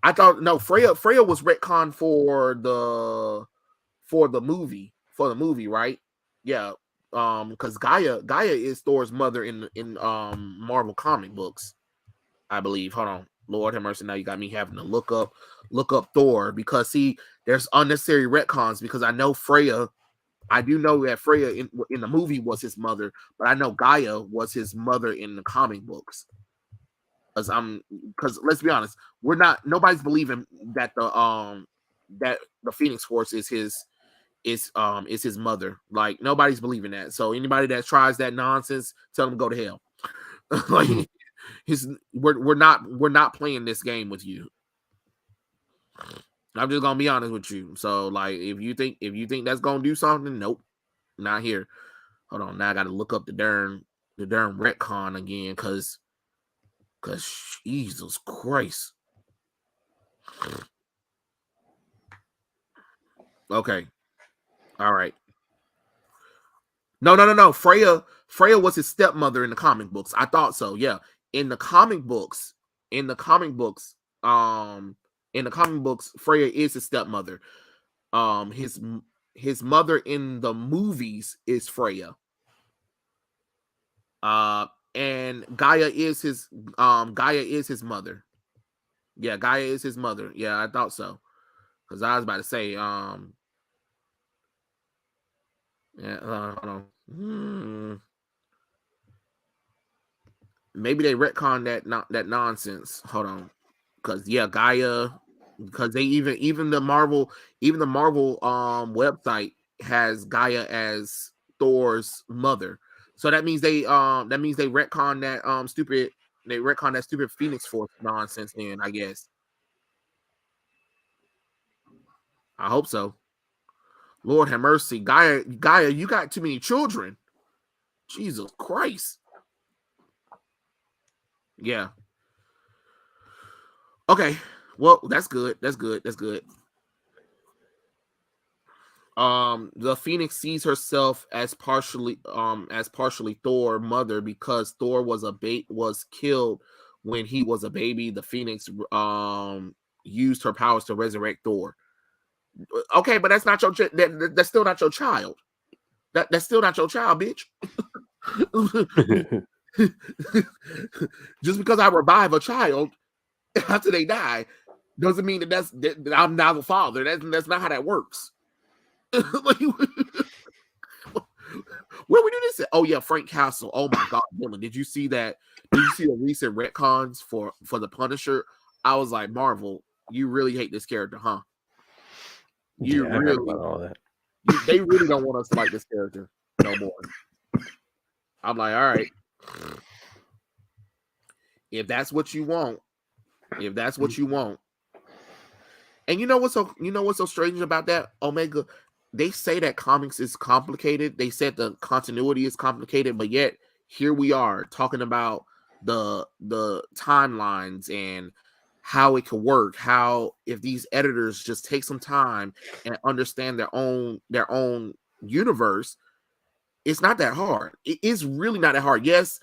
I thought no, Freya was retcon for the movie, right? Yeah. Because Gaia is Thor's mother in Marvel comic books, I believe. Hold on. Lord have mercy. Now you got me having to look up Thor, because see, there's unnecessary retcons, because I know Freya. I do know that Freya in the movie was his mother, but I know Gaia was his mother in the comic books. Because let's be honest, nobody's believing that the Phoenix Force is his mother. Like, nobody's believing that. So anybody that tries that nonsense, tell them to go to hell. Like, we're not playing this game with you. I'm just gonna be honest with you. So, like, if you think that's gonna do something, nope, not here. Hold on, now I gotta look up the darn retcon again, cause Jesus Christ. Okay, all right. No. Freya was his stepmother in the comic books. I thought so. Yeah, in the comic books, in the comic books, Freya is his stepmother. His mother in the movies is Freya. And Gaia is his mother. Yeah, Gaia is his mother. Yeah, I thought so. Because I was about to say, yeah, hold on. Maybe they retcon that nonsense. Hold on. Because yeah, Gaia, because they even the Marvel website has Gaia as Thor's mother. So that means they retcon that stupid Phoenix Force nonsense then, I guess. I hope so. Lord have mercy. Gaia, you got too many children. Jesus Christ. Yeah. Okay. Well, that's good. The Phoenix sees herself as partially Thor mother, because Thor was killed when he was a baby. The Phoenix used her powers to resurrect Thor. Okay, but that's not that's still not your child. That's still not your child, bitch. Just because I revive a child after they die doesn't mean that I'm now the father. That's not how that works. Where we do this at? Oh yeah, Frank Castle. Oh my God, Dylan, did you see that? Did you see the recent retcons for the Punisher? I was like, Marvel, you really hate this character, huh? You I heard about all that. They really don't want us to like this character no more. I'm like, all right, if that's what you want, And you know what's so strange about that, Omega? They say that comics is complicated. They said the continuity is complicated, but yet here we are talking about the timelines and how it could work. How, if these editors just take some time and understand their own universe, it's not that hard. It is really not that hard. Yes,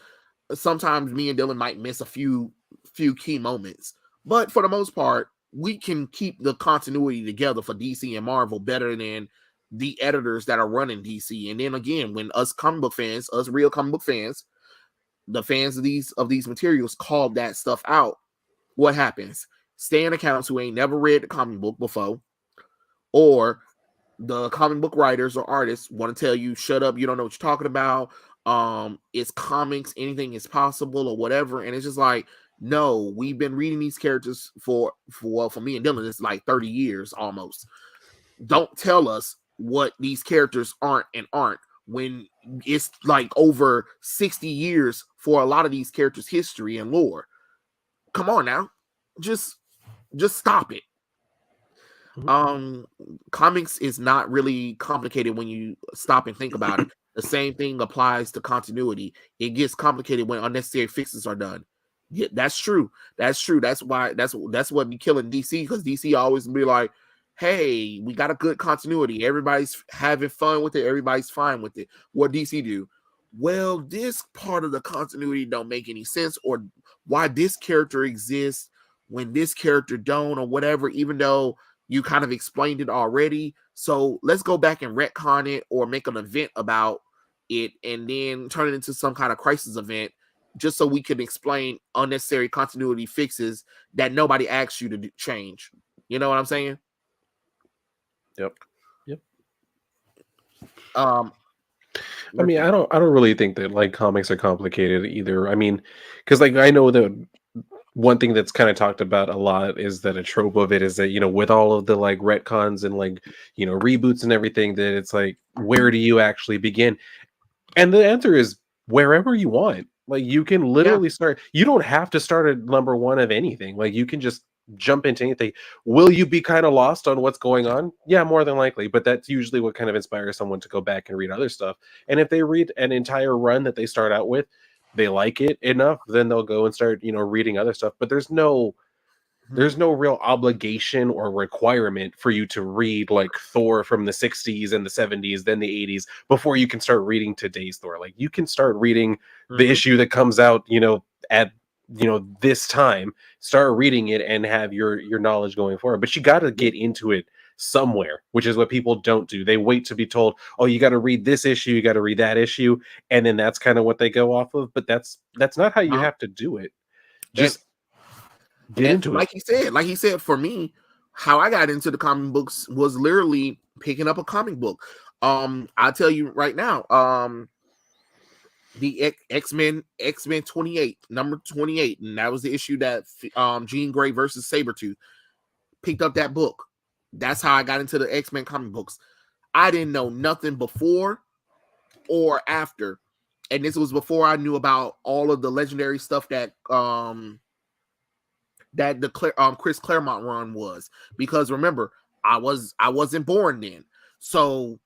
sometimes me and Dylan might miss a few key moments, but for the most part, we can keep the continuity together for DC and Marvel better than the editors that are running DC. And then again, when us real comic book fans, the fans of these materials call that stuff out, what happens? Stan accounts who ain't never read the comic book before, or the comic book writers or artists want to tell you, shut up, you don't know what you're talking about. It's comics, anything is possible, or whatever. And it's just like, no, we've been reading these characters for me and Dylan, it's like 30 years almost. Don't tell us what these characters aren't when it's like over 60 years for a lot of these characters' history and lore. Come on now. Just stop it. Comics is not really complicated when you stop and think about it. The same thing applies to continuity. It gets complicated when unnecessary fixes are done. Yeah, that's true. That's why that's what be killing DC, because DC always be like, hey, we got a good continuity. Everybody's having fun with it. Everybody's fine with it. What DC do? Well, this part of the continuity don't make any sense, or why this character exists when this character don't, or whatever, even though You kind of explained it already. So let's go back and retcon it or make an event about it and then turn it into some kind of crisis event just so we can explain unnecessary continuity fixes that nobody asks you to change. You know what I'm saying? Yep. Yep. I mean, I don't really think that like comics are complicated either. I mean, because like I know that one thing that's kind of talked about a lot is that a trope of it is that, with all of the like retcons and like, reboots and everything, that it's like, where do you actually begin? And the answer is wherever you want. Like you can Yeah. literally start. You don't have to start at number one of anything. Like you can just jump into anything. Will you be kind of lost on what's going on? Yeah, more than likely. But that's usually what kind of inspires someone to go back and read other stuff. And if they read an entire run that they start out with, they like it enough, then they'll go and start, reading other stuff. But there's no real obligation or requirement for you to read like Thor from the 60s and the 70s, then the 80s before you can start reading today's Thor. Like you can start reading the issue that comes out, at this time, start reading it and have your knowledge going forward. But you got to get into it somewhere, which is what people don't do. They wait to be told, "Oh, you got to read this issue, you got to read that issue," and then that's kind of what they go off of. But that's not how you have to do it. Just get into it. Like he said, for me, how I got into the comic books was literally picking up a comic book. I'll tell you right now, the X-Men 28, number 28, and that was the issue that Jean Grey versus Sabretooth. Picked up that book. That's how I got into the X-Men comic books. I didn't know nothing before or after. And this was before I knew about all of the legendary stuff that the Chris Claremont run was, because remember, I wasn't born then, so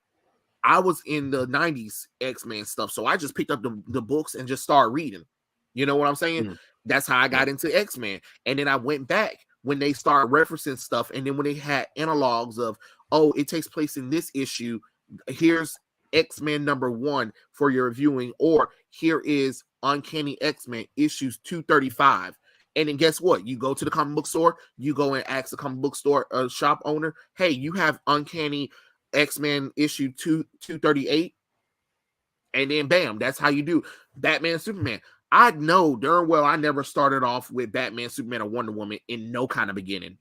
I was in the 90s X-Men stuff, so I just picked up the books and just started reading. You know what I'm saying? That's how I got into X-Men. And then I went back when they started referencing stuff, and then when they had analogs of, oh, it takes place in this issue, here's X-Men number 1 for your viewing, or here is Uncanny X-Men issues 235. And then guess what? You go to the comic book store, you go and ask the comic book store shop owner, hey, you have Uncanny X-Men issue 238, and then bam, that's how you do Batman, Superman. I know darn well I never started off with Batman, Superman, or Wonder Woman in no kind of beginning.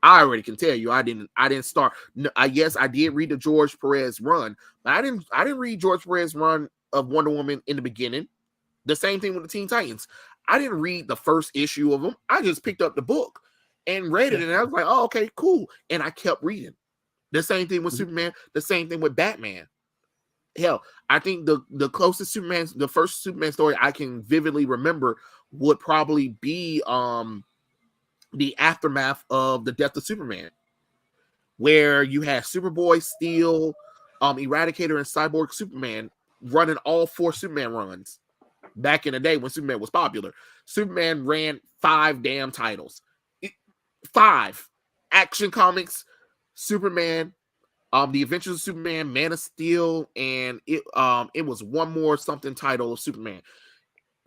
I already can tell you I didn't start. Yes, I did read the George Perez run, but I didn't read George Perez run of Wonder Woman in the beginning. The same thing with the Teen Titans. I didn't read the first issue of them. I just picked up the book and read it, and I was like, oh, okay, cool. And I kept reading. The same thing with Superman. The same thing with Batman. Hell, I think the closest Superman, the first Superman story I can vividly remember would probably be the aftermath of the death of Superman, where you had Superboy, Steel, Eradicator, and Cyborg Superman running all 4 Superman runs. Back in the day when Superman was popular, Superman ran 5 damn titles. 5 Action Comics, Superman, the Adventures of Superman, Man of Steel, and it was one more something title of Superman.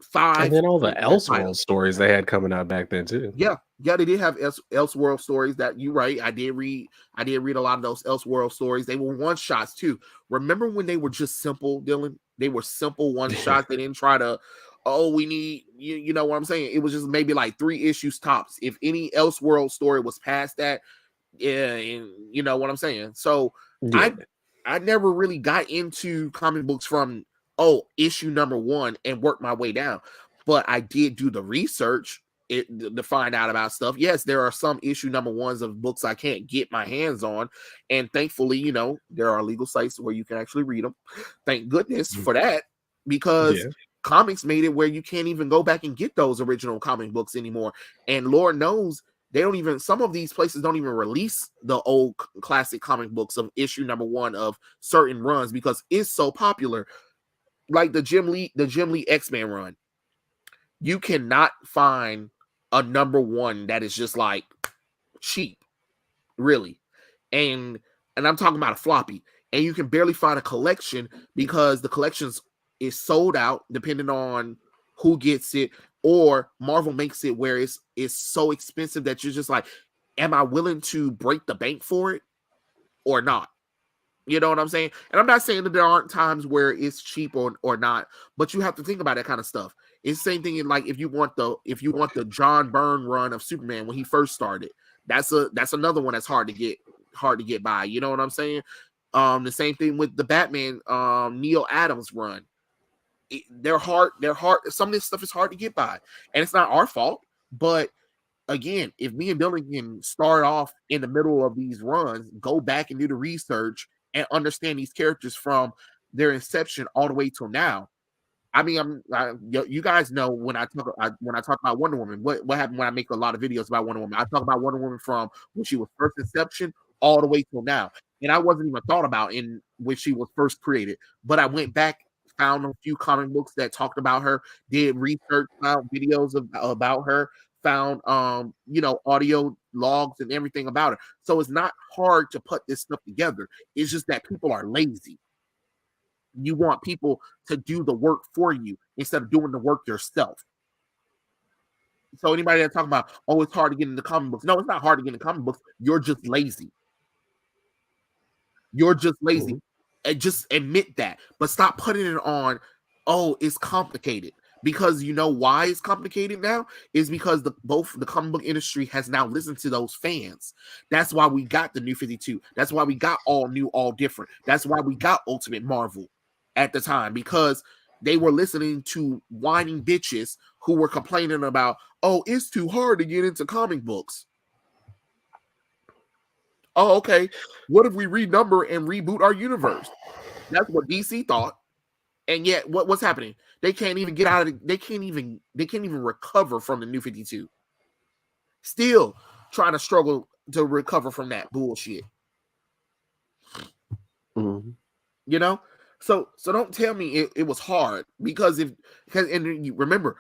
5. And then all the Elseworld stories they had coming out back then too. Yeah, they did have Elseworld stories. That you right. I did read a lot of those Elseworld stories. They were one shots too. Remember when they were just simple, Dylan? They were simple one shots. They didn't try to, oh, we need you know what I'm saying? It was just maybe like 3 issues tops. If any Elseworld story was past that, yeah, and you know what I'm saying. So I never really got into comic books from issue number 1 and worked my way down, but I did do the research to find out about stuff. Yes, there are some issue number 1s of books I can't get my hands on, and thankfully, there are legal sites where you can actually read them. Thank goodness for that, because comics made it where you can't even go back and get those original comic books anymore. And Lord knows they don't even, some of these places don't even release the old classic comic books of issue number 1 of certain runs because it's so popular. Like the Jim Lee X-Men run, you cannot find a number 1 that is just like cheap, really. And I'm talking about a floppy. And you can barely find a collection because the collections is sold out depending on who gets it, or Marvel makes it where it's so expensive that you're just like, am I willing to break the bank for it or not? You know what I'm saying? And I'm not saying that there aren't times where it's cheap or not, but you have to think about that kind of stuff. It's the same thing in like if you want the John Byrne run of Superman when he first started, that's another one that's hard to get by. You know what I'm saying? The same thing with the Batman Neil Adams run. They're hard. Some of this stuff is hard to get by, and it's not our fault. But again, if me and Dylan can start off in the middle of these runs, go back and do the research and understand these characters from their inception all the way till now. I mean, you guys know when I talk about Wonder Woman, what happened when I make a lot of videos about Wonder Woman. I talk about Wonder Woman from when she was first inception all the way till now, and I wasn't even thought about in when she was first created. But I went back, found a few comic books that talked about her, did research, found videos about her, found audio logs and everything about her. So it's not hard to put this stuff together. It's just that people are lazy. You want people to do the work for you instead of doing the work yourself. So anybody that's talking about, oh, it's hard to get into comic books. No, it's not hard to get into comic books. You're just lazy. You're just lazy. And just admit that. But stop putting it on, oh, it's complicated. Because you know why it's complicated now? Is because both the comic book industry has now listened to those fans. That's why we got the New 52. That's why we got All New, All Different. That's why we got Ultimate Marvel at the time, because they were listening to whining bitches who were complaining about, oh, it's too hard to get into comic books. Oh, okay. What if we renumber and reboot our universe? That's what DC thought. And yet, what's happening? They can't even get out of it. They can't even recover from the New 52. Still trying to struggle to recover from that bullshit. Mm-hmm. You know? So don't tell me it was hard, because and you remember,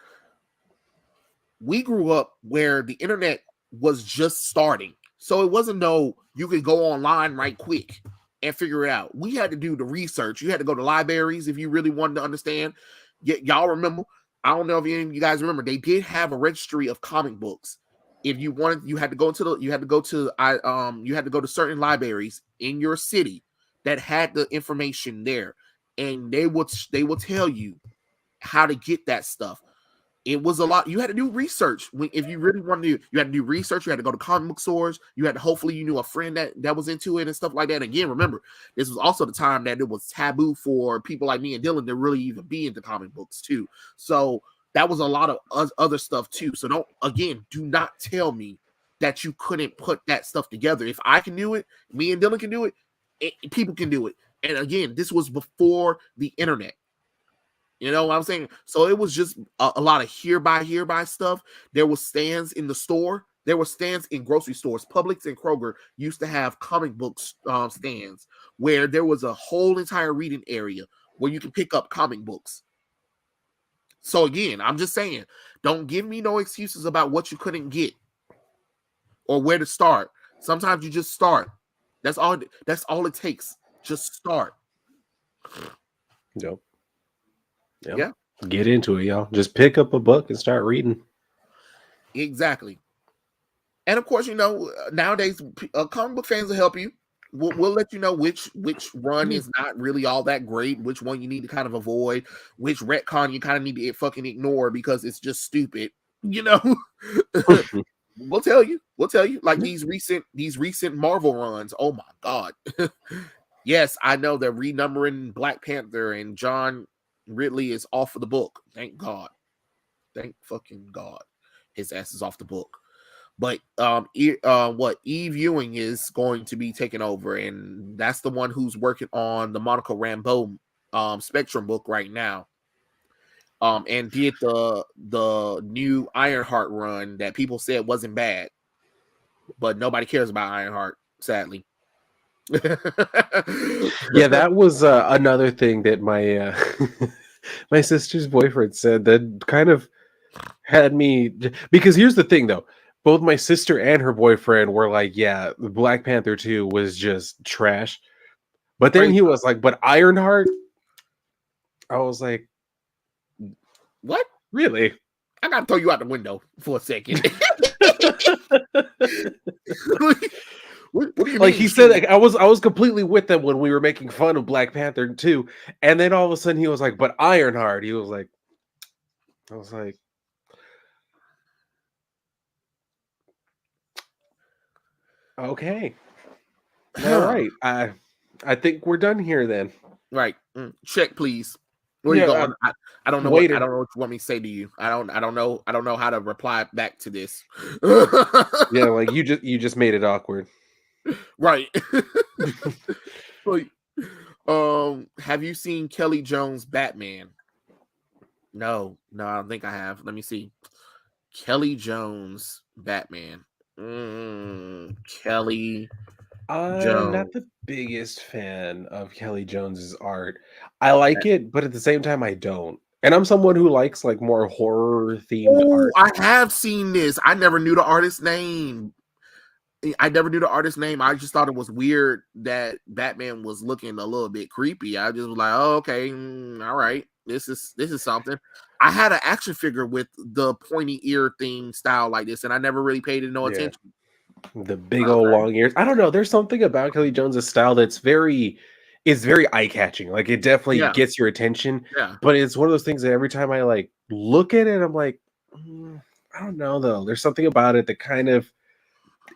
we grew up where the internet was just starting. So it wasn't you could go online right quick and figure it out. We had to do the research. You had to go to libraries if you really wanted to understand. Y'all remember? I don't know if any of you guys remember. They did have a registry of comic books. If you wanted, you had to go to certain libraries in your city that had the information there, and they would tell you how to get that stuff. It was a lot. You had to do research. If you really wanted to, you had to do research. You had to go to comic book stores. You had to, hopefully you knew a friend that was into it and stuff like that. And again, remember, this was also the time that it was taboo for people like me and Dylan to really even be into comic books too. So that was a lot of other stuff too. So do not tell me that you couldn't put that stuff together. If I can do it, me and Dylan can do it, people can do it. And again, this was before the internet. You know what I'm saying? So it was just a lot of hereby stuff. There was stands in the store. There were stands in grocery stores. Publix and Kroger used to have comic book stands where there was a whole entire reading area where you can pick up comic books. So again, I'm just saying, don't give me no excuses about what you couldn't get or where to start. Sometimes you just start. That's all it takes. Just start. Yep. Yeah. Get into it, y'all. Just pick up a book and start reading. Exactly. And of course, nowadays comic book fans will help you. We'll let you know which run is not really all that great, which one you need to kind of avoid, which retcon you kind of need to fucking ignore because it's just stupid. We'll tell you. Like these recent Marvel runs. Oh my god. Yes, I know they're renumbering Black Panther and John Ridley is off of the book. Thank God. Thank fucking God. His ass is off the book. But Eve Ewing is going to be taking over, and that's the one who's working on the Monica Rambeau Spectrum book right now. And did the new Ironheart run that people said wasn't bad, but nobody cares about Ironheart, sadly. Yeah, that was another thing that my my sister's boyfriend said that kind of had me, because here's the thing though, both my sister and her boyfriend were like, yeah, Black Panther 2 was just trash. But then he was like, but Ironheart, I was like, what? Really? I gotta throw you out the window for a second. What do you Like mean? he said, like, I was completely with them when we were making fun of Black Panther 2, and then all of a sudden he was like, "But Ironheart," he was like, I was like, okay, all right, I think we're done here then. Right. Check, please. Where you Yeah, going? I don't know what waiter. what you want me to say to you. I don't know how to reply back to this. Yeah, like you just made it awkward. Right. Like, have you seen Kelly Jones Batman? No, I don't think I have. Let me see. Kelly Jones Batman. Kelly I'm not Jones. the biggest fan of Kelly Jones's art. I like it, but at the same time, I don't. And I'm someone who likes like more horror themed Oh, art. I have seen this. I never knew the artist's name. I never knew the artist's name. I just thought it was weird that Batman was looking a little bit creepy. I just was like, oh, okay, all right. This is something. I had an action figure with the pointy ear thing style like this, and I never really paid it no Yeah, attention. the big old Okay. long ears. I don't know. There's something about Kelly Jones's style that's very eye catching. Like it definitely Yeah, gets your attention. yeah. But it's one of those things that every time I like look at it, I'm like, I don't know though. There's something about it that kind of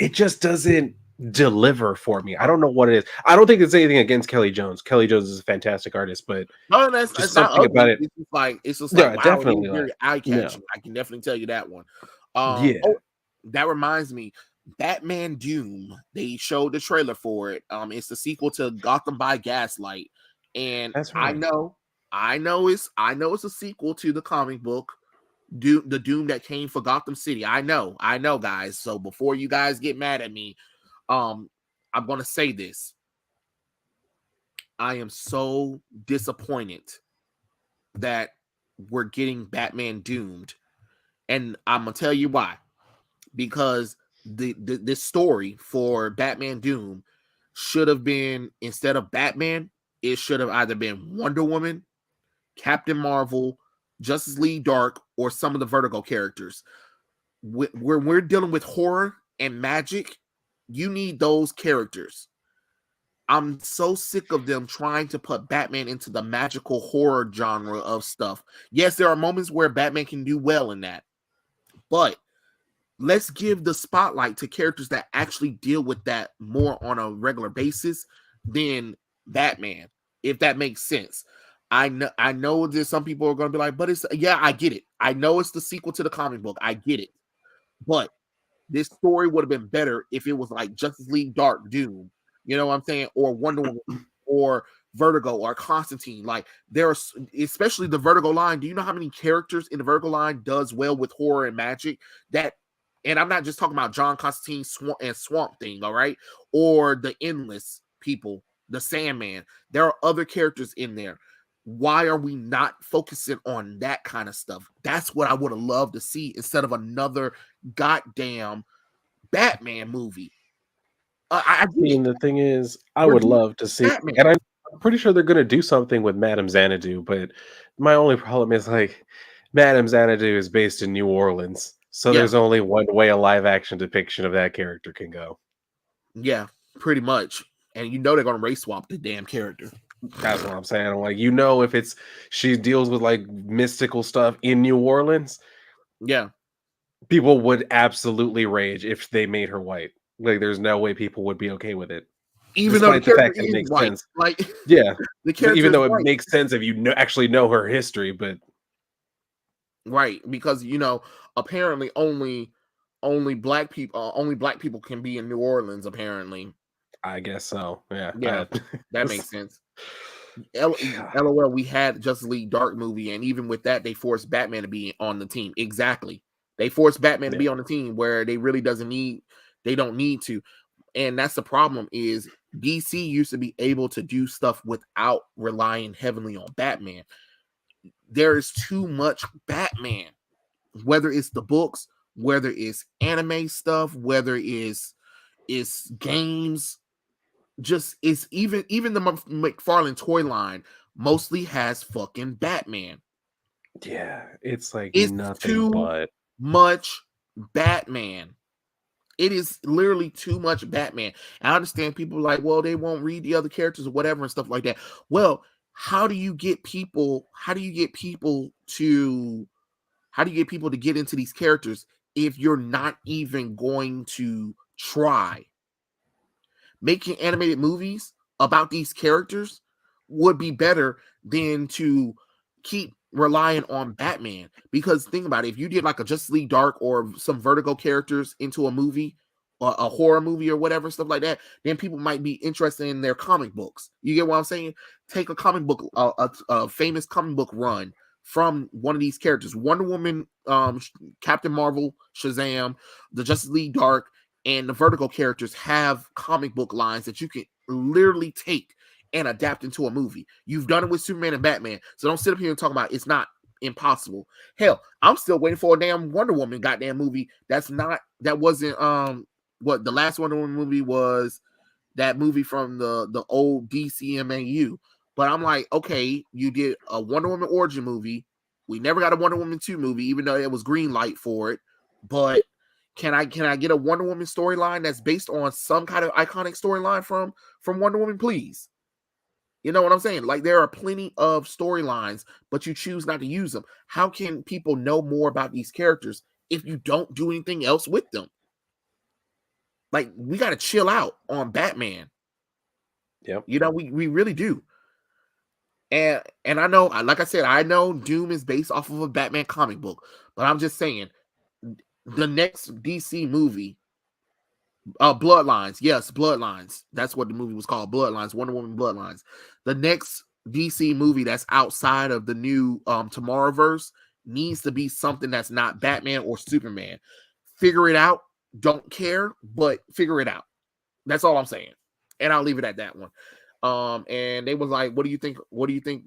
it just doesn't deliver for me. I don't know what it is. I don't think it's anything against Kelly Jones. Kelly Jones is a fantastic artist, but No, that's just it's not something about ugly. it. It's just like Yeah, wow, it is definitely not. very eye No. catching. I can definitely tell you that one. Yeah, Oh, that reminds me, Batman Doom. They showed the trailer for it. It's the sequel to Gotham by Gaslight, and that's I right. know, I know it's a sequel to the comic book Doom, the Doom that came for Gotham City. I know, guys. So before you guys get mad at me, um, I'm gonna say this. I am so disappointed that we're getting Batman doomed. And I'm gonna tell you why. Because this story for Batman Doom should have been, instead of Batman, it should have either been Wonder Woman, Captain Marvel, Justice League Dark, or some of the Vertigo characters. When we're dealing with horror and magic, you need those characters. I'm so sick of them trying to put Batman into the magical horror genre of stuff. Yes, there are moments where Batman can do well in that, but let's give the spotlight to characters that actually deal with that more on a regular basis than Batman, if that makes sense. I know there's some people are going to be like, but it's, yeah, I get it. I know it's the sequel to the comic book. I get it. But this story would have been better if it was like Justice League Dark Doom, you know what I'm saying? Or Wonder Woman or Vertigo or Constantine. Like there's, especially the Vertigo line. Do you know how many characters in the Vertigo line does well with horror and magic? That, and I'm not just talking about John Constantine and Swamp Thing, all right? Or the Endless people, the Sandman. There are other characters in there. Why are we not focusing on that kind of stuff? That's what I would have loved to see instead of another goddamn Batman movie. I I get it. mean, the thing is, I We're would doing love to see, Batman. and I'm pretty sure they're gonna do something with Madame Xanadu, but my only problem is, like, Madame Xanadu is based in New Orleans, so Yeah, there's only one way a live action depiction of that character can go. yeah, pretty much. And you know they're gonna race swap the damn character. That's what I'm saying. I'm like, if it's she deals with, like, mystical stuff in New Orleans, Yeah. people would absolutely rage if they made her white. Like, there's no way people would be okay with it, Even though the despite the character fact that it is makes white. sense. Like Yeah. the So character even is though it white. makes sense if you actually know her history, but Right. Because apparently only black people can be in New Orleans, apparently. I guess so. Yeah. Yeah, that makes sense. God, LOL, we had Justice League Dark movie, and even with that, they forced Batman to be on the team. Exactly. They forced Batman to yeah. be on the team where they don't need to. And that's the problem is DC used to be able to do stuff without relying heavily on Batman. There is too much Batman, whether it's the books, whether it's anime stuff, whether it's games, just it's even the McFarlane toy line mostly has fucking Batman. Yeah, it's like It's nothing too but much Batman. It is literally too much Batman. I understand people like, well, they won't read the other characters or whatever and stuff like that. Well, how do you get people? How do you get people to? How do you get people to get into these characters if you're not even going to try? Making animated movies about these characters would be better than to keep relying on Batman. Because think about it, if you did like a Justice League Dark or some Vertigo characters into a movie, or a horror movie or whatever, stuff like that, then people might be interested in their comic books. You get what I'm saying? Take a comic book, a famous comic book run from one of these characters: Wonder Woman, Captain Marvel, Shazam, the Justice League Dark, and the Vertigo characters have comic book lines that you can literally take and adapt into a movie. You've done it with Superman and Batman, so don't sit up here and talk about it's not impossible. Hell, I'm still waiting for a damn Wonder Woman goddamn movie. That wasn't what the last Wonder Woman movie was, that movie from the old DCMAU. But I'm like, okay, you did a Wonder Woman origin movie. We never got a Wonder Woman 2 movie, even though it was green light for it. But can I get a Wonder Woman storyline that's based on some kind of iconic storyline from Wonder Woman, please? You know what I'm saying? Like, there are plenty of storylines, but you choose not to use them. How can people know more about these characters if you don't do anything else with them? Like, we got to chill out on Batman. yep. You know, we really do. And I know, like I said, I know Doom is based off of a Batman comic book, but I'm just saying the next DC movie, Bloodlines, yes, Bloodlines. That's what the movie was called, Bloodlines, Wonder Woman Bloodlines. The next DC movie that's outside of the new Tomorrowverse needs to be something that's not Batman or Superman. Figure it out. Don't care, but figure it out. That's all I'm saying. And I'll leave it at that one. And they was like, what do you think? What do you think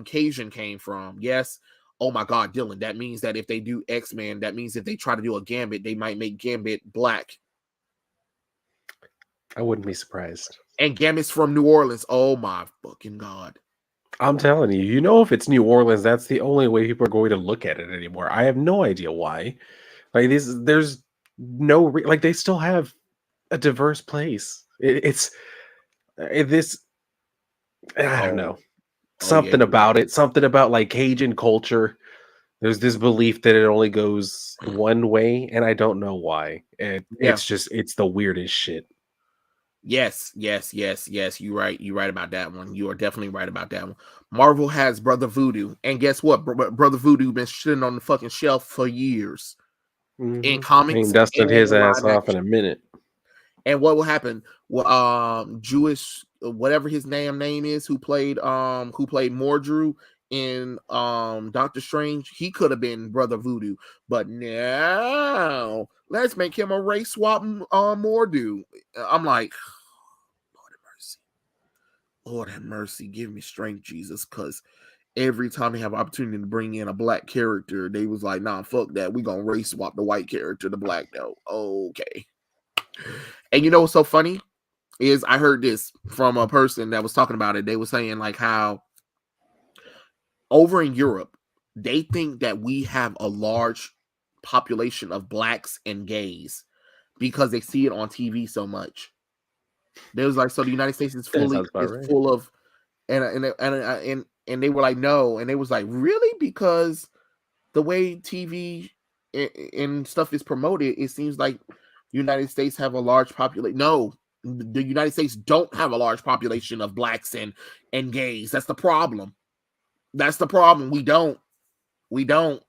Cajun came from? Yes. Oh my God, Dylan. That means that if they do X-Men, that means if they try to do a Gambit, they might make Gambit black. I wouldn't be surprised. And Gambit's from New Orleans. Oh my fucking God. I'm telling you, you know, if it's New Orleans, that's the only way people are going to look at it anymore. I have no idea why. Like there's no like they still have a diverse place. It's this. I don't Oh, know, oh yeah, something you're right. about it. Something about like Cajun culture. There's this belief that it only goes one way, and I don't know why. Yeah. It's the weirdest shit. Yes, yes, yes, yes. You're right. You're right about that one. You are definitely right about that one. Marvel has Brother Voodoo. And guess what? Brother Voodoo been sitting on the fucking shelf for years in Ain't comics dusted and in his ass live off in action. a minute. And what will happen? Well, Jewish, whatever his name is, who played Mordru in Doctor Strange, he could have been Brother Voodoo, but now let's make him a race swap Mordu. I'm like, Lord have mercy, Lord have mercy, give me strength, Jesus, because every time they have opportunity to bring in a black character, they was like, nah, fuck that, we gonna race swap the white character to black though. Okay. And you know what's so funny is I heard this from a person that was talking about it. They were saying like how over in Europe, they think that we have a large population of blacks and gays because they see it on TV so much. They was like, so the United States is That sounds about right. full of, and they were like, no, and they was like, really? Because the way TV and stuff is promoted, it seems like United States have a large population. No, the United States don't have a large population of blacks and gays. That's the problem. That's the problem. We don't. We don't.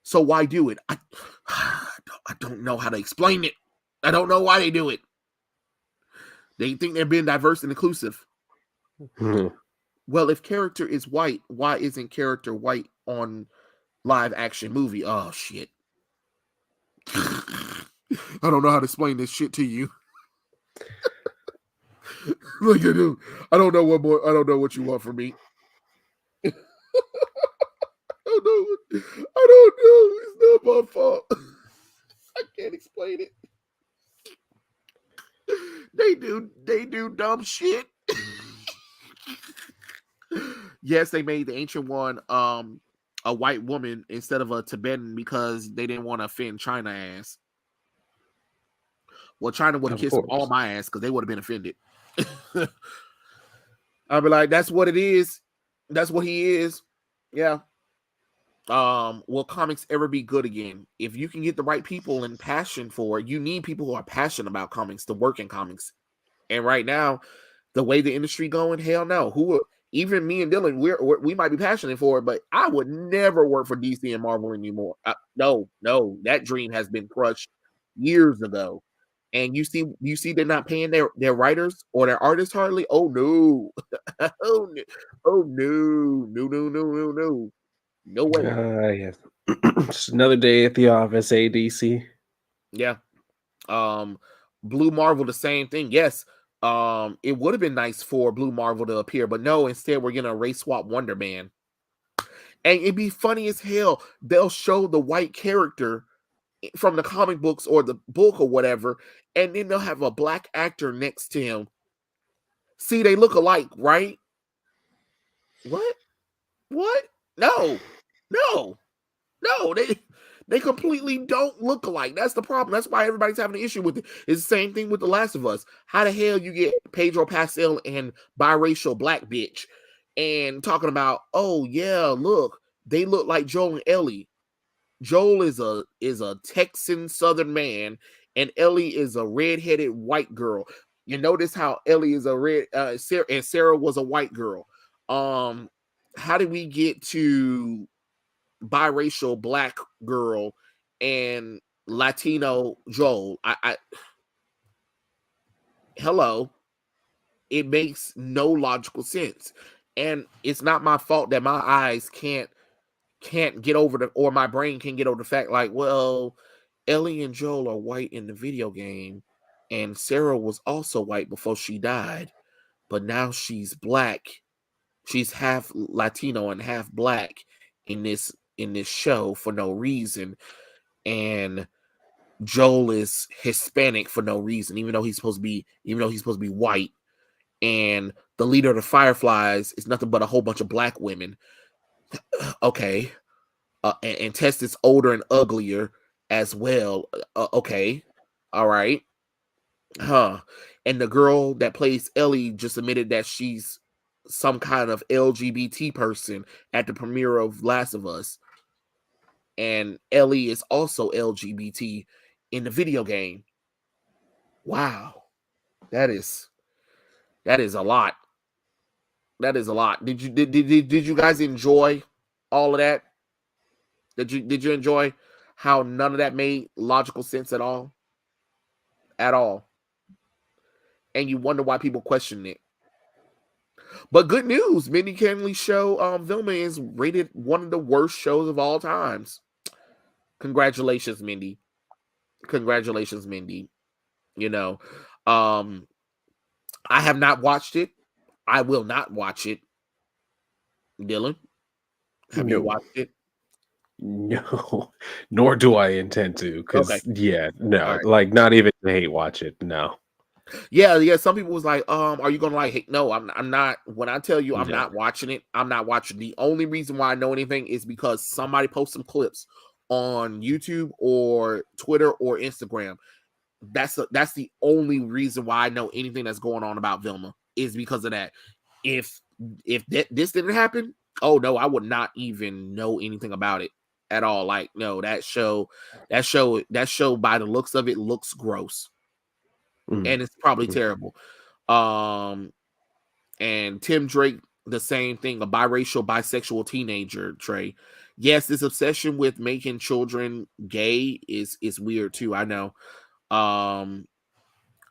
So why do it? I don't know how to explain it. I don't know why they do it. They think they're being diverse and inclusive. Well, if character is white, why isn't character white on live action movie? Oh shit. I don't know how to explain this shit to you. Like I do. I don't know what more. I don't know what you want from me. I don't know. I don't know. It's not my fault. I can't explain it. They do dumb shit. Yes, they made the ancient one a white woman instead of a Tibetan because they didn't want to offend China ass. Well, China would have Of kissed all course. my ass because they would have been offended. I'd be like, that's what it is. That's what he is. Yeah. Will comics ever be good again? If you can get the right people and passion for it, you need people who are passionate about comics to work in comics. And right now, the way the industry going, hell no. Even me and Dylan, we might be passionate for it, but I would never work for DC and Marvel anymore. No, that dream has been crushed years ago. And you see, they're not paying their writers or their artists hardly. Oh no, oh no, oh no, no, no, no, no, no, no way. Yes. Just another day at the office, ADC. Yeah. Blue Marvel, the same thing. Yes. It would have been nice for Blue Marvel to appear, but no, instead we're gonna race swap Wonder Man. And it'd be funny as hell. They'll show the white character from the comic books or the book or whatever, and then they'll have a black actor next to him. See, they look alike, right? What? What? No, no, no. They completely don't look alike. That's the problem. That's why everybody's having an issue with it. It's the same thing with The Last of Us. How the hell you get Pedro Pascal and biracial black bitch and talking about, oh yeah, look, they look like Joel and Ellie. Joel is a Texan Southern man, and Ellie is a redheaded white girl. You notice how Ellie is a red, Sarah, and Sarah was a white girl. How did we get to biracial black girl and Latino Joel? I hello, it makes no logical sense, and it's not my fault that my eyes can't get over or my brain can't get over the fact, like, well, Ellie and Joel are white in the video game, and Sarah was also white before she died, but now she's black. She's half Latino and half black in this show for no reason, and Joel is Hispanic for no reason, even though he's supposed to be white, and the leader of the Fireflies is nothing but a whole bunch of black women. Okay. And Test is older and uglier as well. Okay, all right, huh? And the girl that plays Ellie just admitted that she's some kind of LGBT person at the premiere of Last of Us, and Ellie is also LGBT in the video game. Wow, that is a lot. That is a lot. Did you guys enjoy all of that? Did you enjoy how none of that made logical sense at all? At all. And you wonder why people question it. But good news, Mindy Kanley's show, Vilma, is rated one of the worst shows of all times. Congratulations, Mindy. Congratulations, Mindy. You know, I have not watched it. I will not watch it. Dylan, have you No, watched it? no, nor do I intend to. Okay. Because yeah, All no, right. like not even to hate watch it. No, Yeah. Some people was like, are you gonna like hey, no, I'm not. When I tell you I'm no. not watching it, I'm not watching. The only reason why I know anything is because somebody posts some clips on YouTube or Twitter or Instagram. That's the only reason why I know anything that's going on about Vilma is because of that. If this didn't happen, oh no, I would not even know anything about it at all. Like, no, that show by the looks of it looks gross. Mm, And it's probably mm. terrible. And Tim Drake, the same thing, a bisexual teenager, Trey. Yes, this obsession with making children gay is weird too. I know. I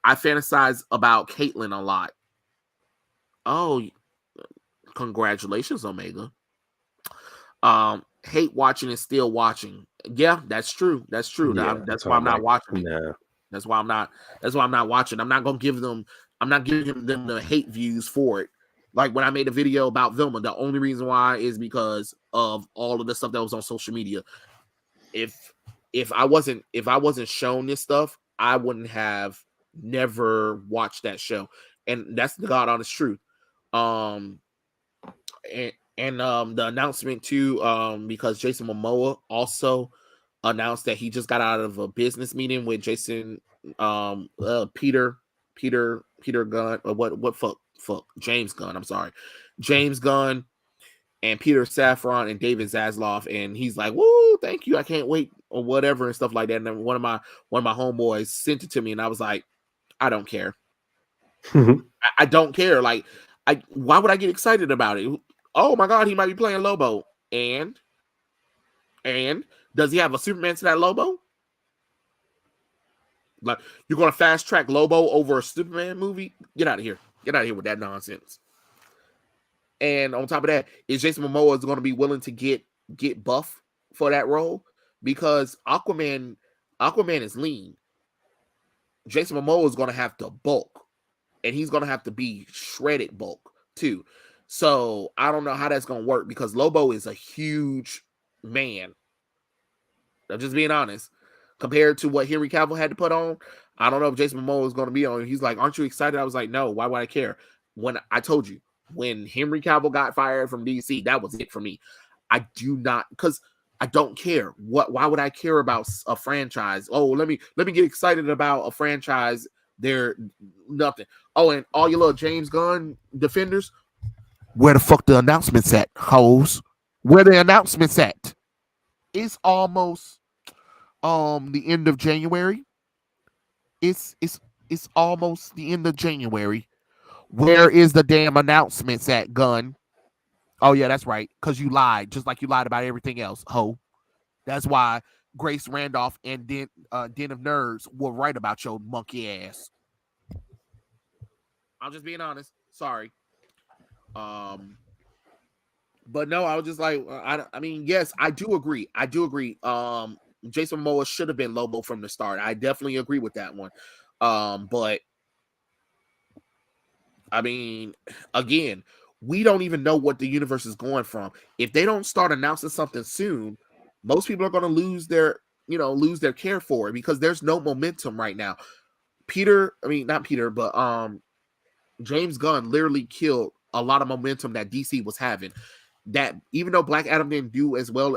fantasize about Caitlyn a lot. Oh, congratulations, Omega. Hate watching and still watching. Yeah, that's true. That's true. Yeah, That's that's why why I'm I'm not like, watching it. no. That's why I'm not. That's why I'm not watching. I'm not gonna give them. I'm not giving them the hate views for it. Like when I made a video about Vilma, the only reason why is because of all of the stuff that was on social media. If I wasn't shown this stuff, I wouldn't have never watched that show. And that's the God honest truth. Um, and And the announcement too, because Jason Momoa also announced that he just got out of a business meeting with Peter Gunn, or what James Gunn, I'm sorry, James Gunn, and Peter Safran and David Zasloff, and he's like, "Woo, thank you, I can't wait," or whatever and stuff like that. And then one of my homeboys sent it to me, and I was like, "I don't care. I don't care. Like, why would I get excited about it? Oh my god, he might be playing Lobo, and does he have a Superman to that Lobo? Like, you're gonna fast track Lobo over a Superman movie? Get out of here! Get out of here with that nonsense." And on top of that, is Jason Momoa is going to be willing to get buff for that role? Because Aquaman is lean. Jason Momoa is going to have to bulk, and he's going to have to be shredded bulk too. So I don't know how that's going to work, because Lobo is a huge man. I'm just being honest. Compared to what Henry Cavill had to put on, I don't know if Jason Momoa is going to be on. He's like, "Aren't you excited?" I was like, "No. Why would I care?" When I told you, when Henry Cavill got fired from DC, that was it for me. I do not, because I don't care. Why would I care about a franchise? Oh, let me get excited about a franchise. They're nothing. Oh, and all your little James Gunn defenders, where the fuck the announcements at, hoes? Where the announcements at? It's almost the end of January. It's almost the end of January. Where is the damn announcements at, Gun? Oh yeah, that's right. Because you lied, just like you lied about everything else, ho. That's why Grace Randolph and Den of Nerds were right about your monkey ass. I'm just being honest. Sorry. Um, but no, I was just like, I mean, yes, I do agree. I do agree. Jason Momoa should have been Lobo from the start. I definitely agree with that one. But I mean, again, we don't even know what the universe is going from. If they don't start announcing something soon, most people are going to lose their care for it, because there's no momentum right now. Not Peter, but James Gunn literally killed a lot of momentum that DC was having. That even though Black Adam didn't do as well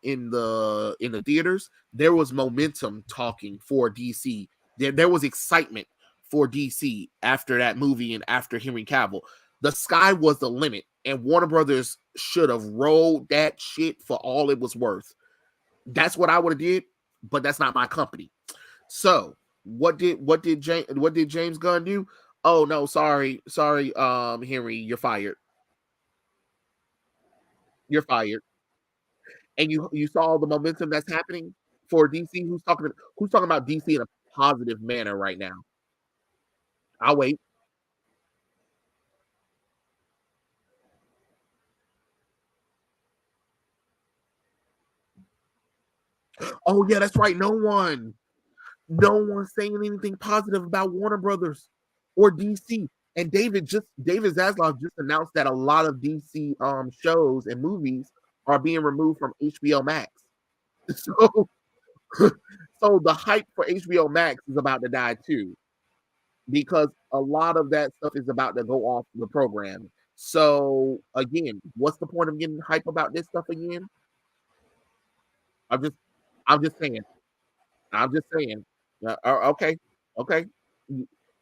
in the theaters, there was momentum talking for DC. There was excitement for DC after that movie and after Henry Cavill. The sky was the limit, and Warner Brothers should have rolled that shit for all it was worth. That's what I would have did, but that's not my company. So what did James Gunn do? Oh no, sorry, Henry, you're fired. You're fired. And you saw the momentum that's happening for DC. Who's talking about DC in a positive manner right now? I'll wait. Oh yeah, that's right. No one's saying anything positive about Warner Brothers or DC. And David Zaslav just announced that a lot of DC shows and movies are being removed from HBO Max. So so the hype for HBO Max is about to die too, because a lot of that stuff is about to go off the program. So again, what's the point of getting hype about this stuff again? I'm just I'm just saying. I'm just saying. Okay, okay.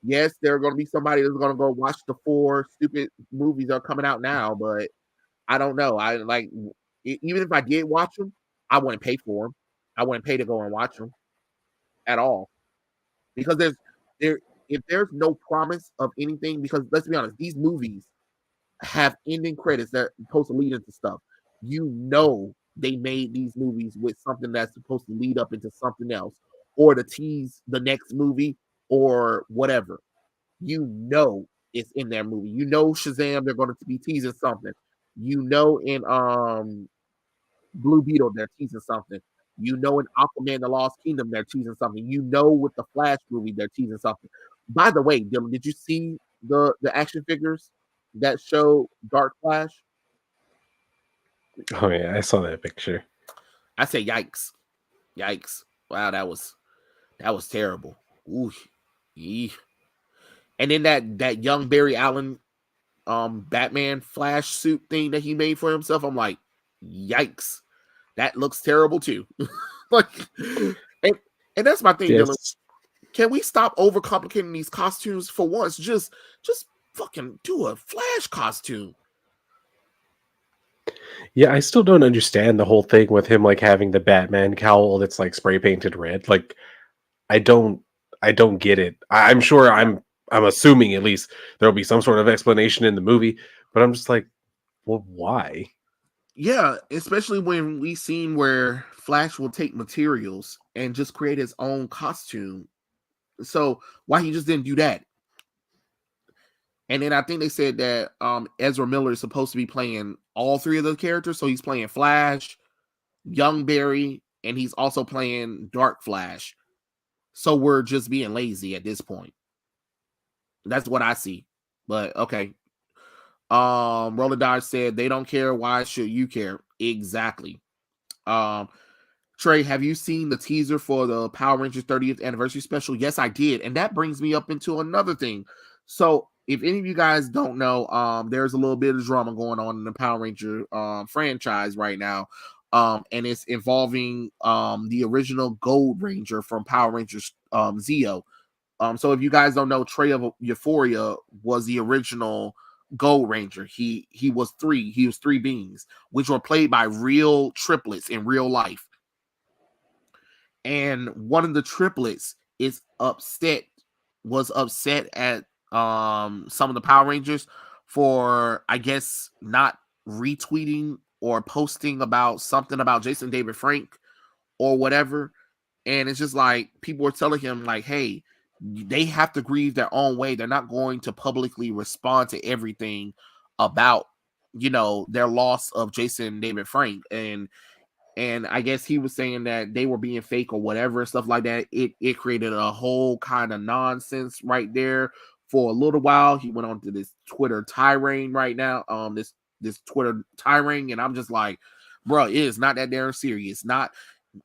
Yes, there are going to be somebody that's going to go watch the 4 stupid movies that are coming out now, but I don't know. I like, even if I did watch them, I wouldn't pay for them. I wouldn't pay to go and watch them at all, because there if there's no promise of anything. Because let's be honest, these movies have ending credits that are supposed to lead into stuff. They made these movies with something that's supposed to lead up into something else, or to tease the next movie, or whatever. It's in their movie. Shazam, they're going to be teasing something. In Blue Beetle, they're teasing something. In Aquaman: The Lost Kingdom, they're teasing something. With the Flash movie, they're teasing something. By the way, Dylan, did you see the action figures that show Dark Flash? Oh yeah, I saw that picture. I say, yikes, yikes! Wow, that was terrible. Ooh, yee. And then that young Barry Allen Batman Flash suit thing that he made for himself. I'm like, yikes, that looks terrible too. Like, and that's my thing, Dylan. Yes. Can we stop overcomplicating these costumes for once? Just fucking do a Flash costume. Yeah, I still don't understand the whole thing with him like having the Batman cowl that's like spray painted red. Like I don't I don't get it. I'm sure I'm assuming at least there'll be some sort of explanation in the movie, but I'm just like, well, why? Yeah, especially when we seen where Flash will take materials and just create his own costume. So why he just didn't do that? And then I think they said that Ezra Miller is supposed to be playing all three of the characters. So he's playing Flash, Young Barry, and he's also playing Dark Flash. So we're just being lazy at this point. That's what I see. But okay. Roller Dodge said they don't care. Why should you care? Exactly. Um, Trey, have you seen the teaser for the Power Rangers 30th anniversary special? Yes, I did. And that brings me up into another thing. So if any of you guys don't know, there's a little bit of drama going on in the Power Ranger franchise right now. And it's involving the original Gold Ranger from Power Rangers Zeo. So if you guys don't know, Trey of Euphoria was the original Gold Ranger. He was three. He was three beings, which were played by real triplets in real life. And one of the triplets was upset at some of the Power Rangers for, I guess, not retweeting or posting about something about Jason David Frank or whatever. And it's just like people are telling him, like, hey, they have to grieve their own way. They're not going to publicly respond to everything about, their loss of Jason David Frank. And I guess he was saying that they were being fake or whatever and stuff like that. It created a whole kind of nonsense right there for a little while. He went on to this Twitter tirade right now. This Twitter tirade, and I'm just like, bro, it is not that damn serious. Not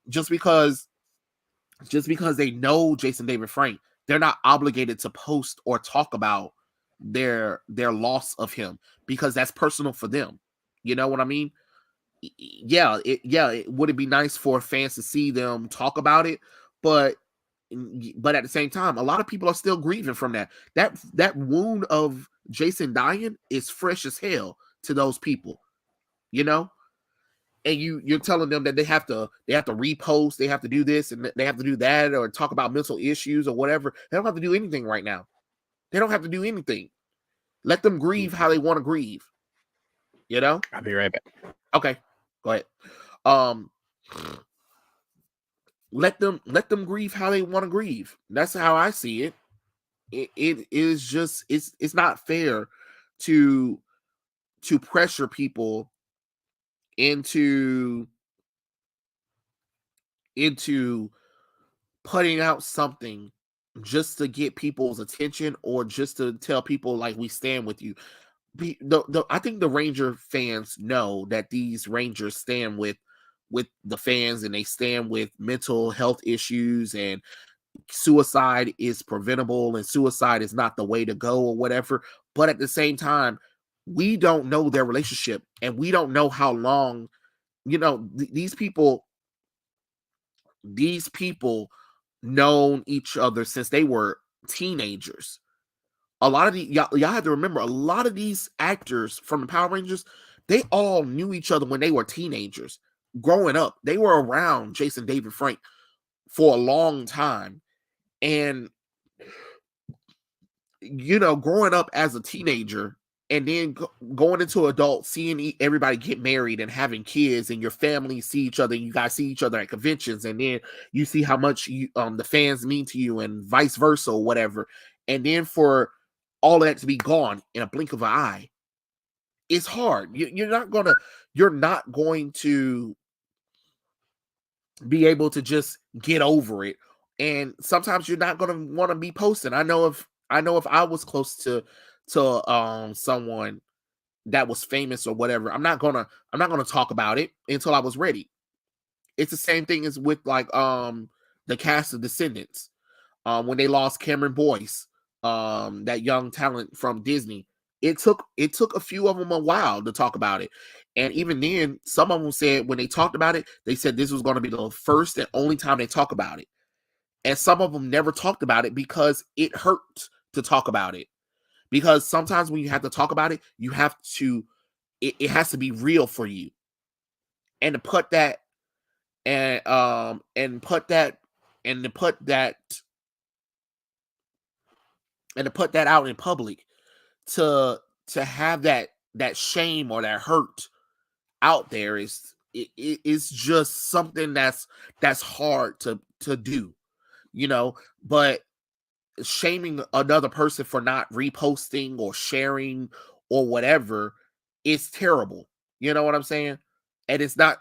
just because they know Jason David Frank, they're not obligated to post or talk about their loss of him because that's personal for them. You know what I mean? It would it be nice for fans to see them talk about it, but at the same time, a lot of people are still grieving from that. That wound of Jason dying is fresh as hell to those people, you know. And you're telling them that they have to repost, they have to do this and they have to do that, or talk about mental issues or whatever. They don't have to do anything right now. They don't have to do anything. Let them grieve how they want to grieve. You know. I'll be right back. Okay, go ahead. Um, let them grieve how they want to grieve. That's how I see it. It is just it's not fair to pressure people into putting out something just to get people's attention or just to tell people like we stand with you. I think the Ranger fans know that these Rangers stand with the fans, and they stand with mental health issues, and suicide is preventable and suicide is not the way to go or whatever. But at the same time, we don't know their relationship, and we don't know how long, these people known each other since they were teenagers. A lot of y'all have to remember, a lot of these actors from the Power Rangers, they all knew each other when they were teenagers. Growing up, they were around Jason David Frank for a long time. And, growing up as a teenager and then going into adult, seeing everybody get married and having kids, and your family see each other, and you guys see each other at conventions, and then you see how much the fans mean to you, and vice versa or whatever. And then for all of that to be gone in a blink of an eye, it's hard. You're not going to be able to just get over it. And sometimes you're not going to want to be posting. I know if I was close to someone that was famous or whatever, I'm not gonna talk about it until I was ready. It's the same thing as with like the cast of Descendants. When they lost Cameron Boyce, that young talent from Disney, it took a few of them a while to talk about it. And even then, some of them said when they talked about it, they said this was going to be the first and only time they talk about it. And some of them never talked about it because it hurt to talk about it. Because sometimes when you have to talk about it, you have to, it has to be real for you. And to put that, and put that, and to put that, and to put that out in public, to have that shame or that hurt out there it's just something that's hard to do, you know. But shaming another person for not reposting or sharing or whatever is terrible. You know what I'm saying? And it's not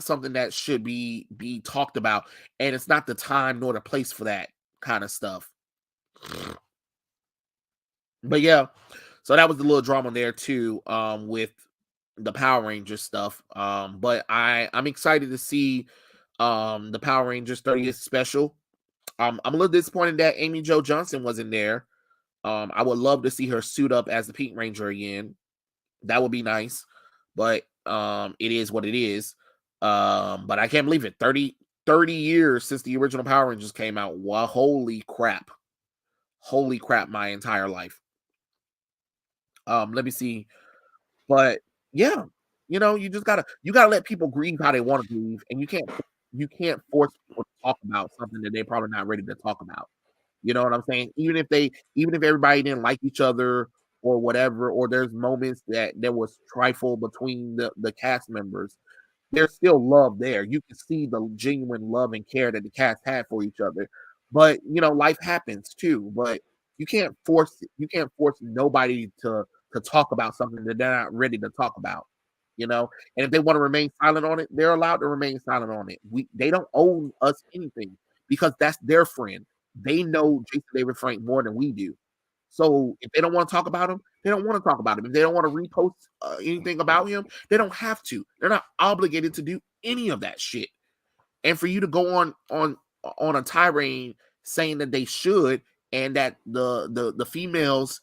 something that should be talked about, and it's not the time nor the place for that kind of stuff. But yeah, so that was the little drama there too, with the Power Rangers stuff. But I'm excited to see the Power Rangers 30th special. I'm a little disappointed that Amy Jo Johnson wasn't there. I would love to see her suit up as the Pink Ranger again. That would be nice. But it is what it is. But I can't believe it. 30 years since the original Power Rangers came out. Wow, holy crap. Holy crap, my entire life. Let me see. But yeah, you gotta let people grieve how they want to grieve, and you can't force people to talk about something that they're probably not ready to talk about. You know what I'm saying? Even if everybody didn't like each other or whatever, or there's moments that there was trifle between the cast members, there's still love there. You can see the genuine love and care that the cast had for each other. But life happens too. But you can't force nobody to talk about something that they're not ready to talk about. And if they want to remain silent on it, they're allowed to remain silent on it. They don't owe us anything because that's their friend. They know Jason David Frank more than we do. So if they don't want to talk about him, they don't want to talk about him. If they don't want to repost anything about him, they don't have to. They're not obligated to do any of that shit. And for you to go on a tirade saying that they should, and that the females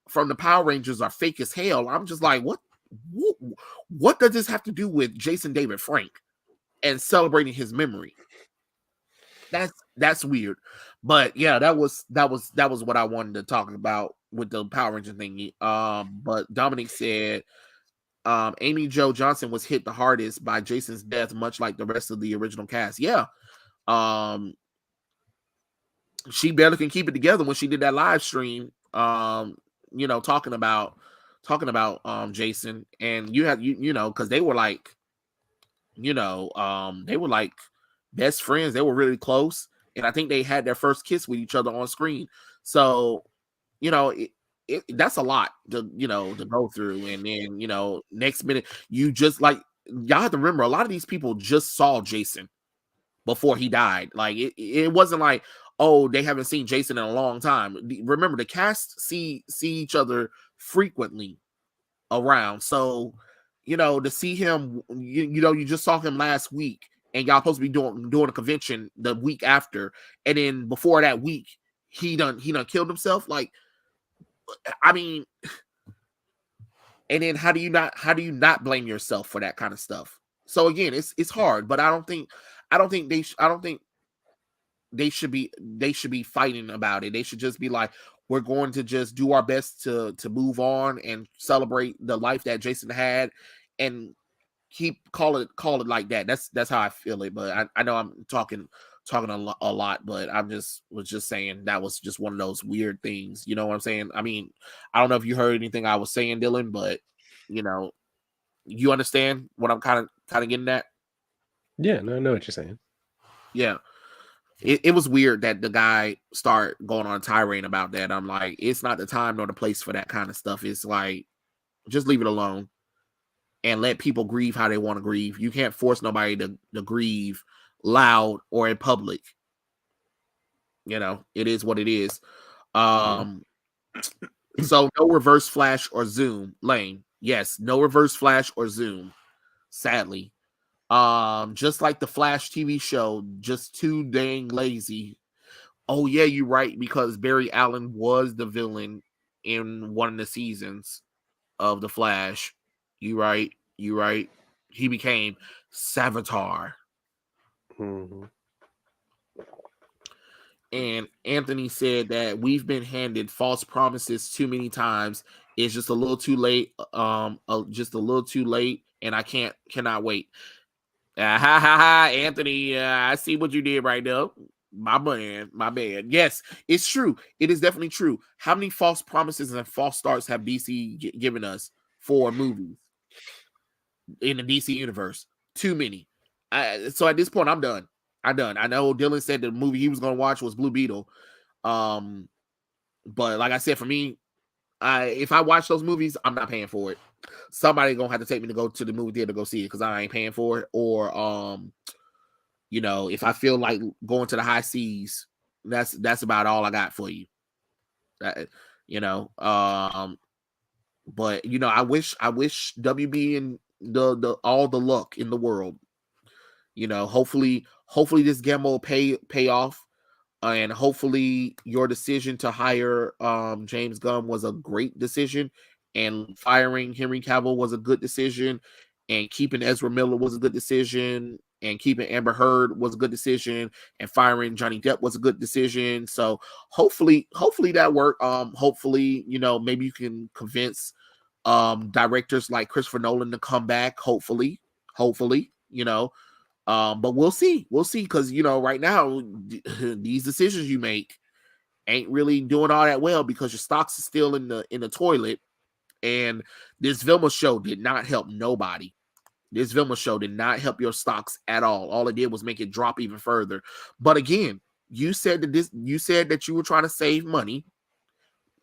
from the Power Rangers are fake as hell, I'm just like, what does this have to do with Jason David Frank and celebrating his memory? That's weird. But yeah, that was what I wanted to talk about with the Power Ranger thingy. But Dominic said Amy Jo Johnson was hit the hardest by Jason's death, much like the rest of the original cast. Yeah. She barely can keep it together when she did that live stream, talking about Jason. And you had because they were like, they were like best friends. They were really close, and I think they had their first kiss with each other on screen. So, that's a lot to go through. And then next minute you just like, y'all have to remember, a lot of these people just saw Jason before he died. Like it wasn't like, oh, they haven't seen Jason in a long time. Remember, the cast see each other frequently around. So, to see him, you just saw him last week, and y'all supposed to be doing a convention the week after, and then before that week, he done killed himself. Like, I mean, and then how do you not blame yourself for that kind of stuff? So again, it's hard, but I don't think they should be fighting about it. They should just be like, we're going to just do our best to move on and celebrate the life that Jason had, and call it like that. That's how I feel it. But I know I'm talking a lot, but was just saying that was just one of those weird things. You know what I'm saying? I mean, I don't know if you heard anything I was saying, Dylan, but you understand what I'm kind of getting at. Yeah, no, I know what you're saying. Yeah. It was weird that the guy start going on a tirade about that. I'm like, it's not the time nor the place for that kind of stuff. It's like, just leave it alone and let people grieve how they want to grieve. You can't force nobody to grieve loud or in public. It is what it is. So no reverse flash or zoom. Lane, yes, no reverse flash or zoom. Sadly. Just like the Flash TV show, just too dang lazy. Oh yeah, you're right, because Barry Allen was the villain in one of the seasons of the Flash. You right. He became Savitar. Mm-hmm. And Anthony said that we've been handed false promises too many times. It's just a little too late. Just a little too late, and I cannot wait. Anthony. I see what you did right there. My man. Yes, it's true. It is definitely true. How many false promises and false starts have DC given us for movies in the DC universe? Too many. So at this point, I'm done. I know Dylan said the movie he was going to watch was Blue Beetle. But like I said, for me, if I watch those movies, I'm not paying for it. Somebody gonna have to take me to go to the movie theater to go see it because I ain't paying for it. Or if I feel like going to the high seas, that's about all I got for you. That, but I wish WB and the all the luck in the world. Hopefully this gamble will pay off. And hopefully your decision to hire James Gunn was a great decision, and firing Henry Cavill was a good decision, and keeping Ezra Miller was a good decision, and keeping Amber Heard was a good decision, and firing Johnny Depp was a good decision. So hopefully that worked. Hopefully, maybe you can convince directors like Christopher Nolan to come back. Hopefully, but we'll see because right now these decisions you make ain't really doing all that well because your stocks are still in the toilet, and this Vilma show did not help nobody. This Vilma show did not help your stocks at all it did was make it drop even further. But again, you said that you were trying to save money,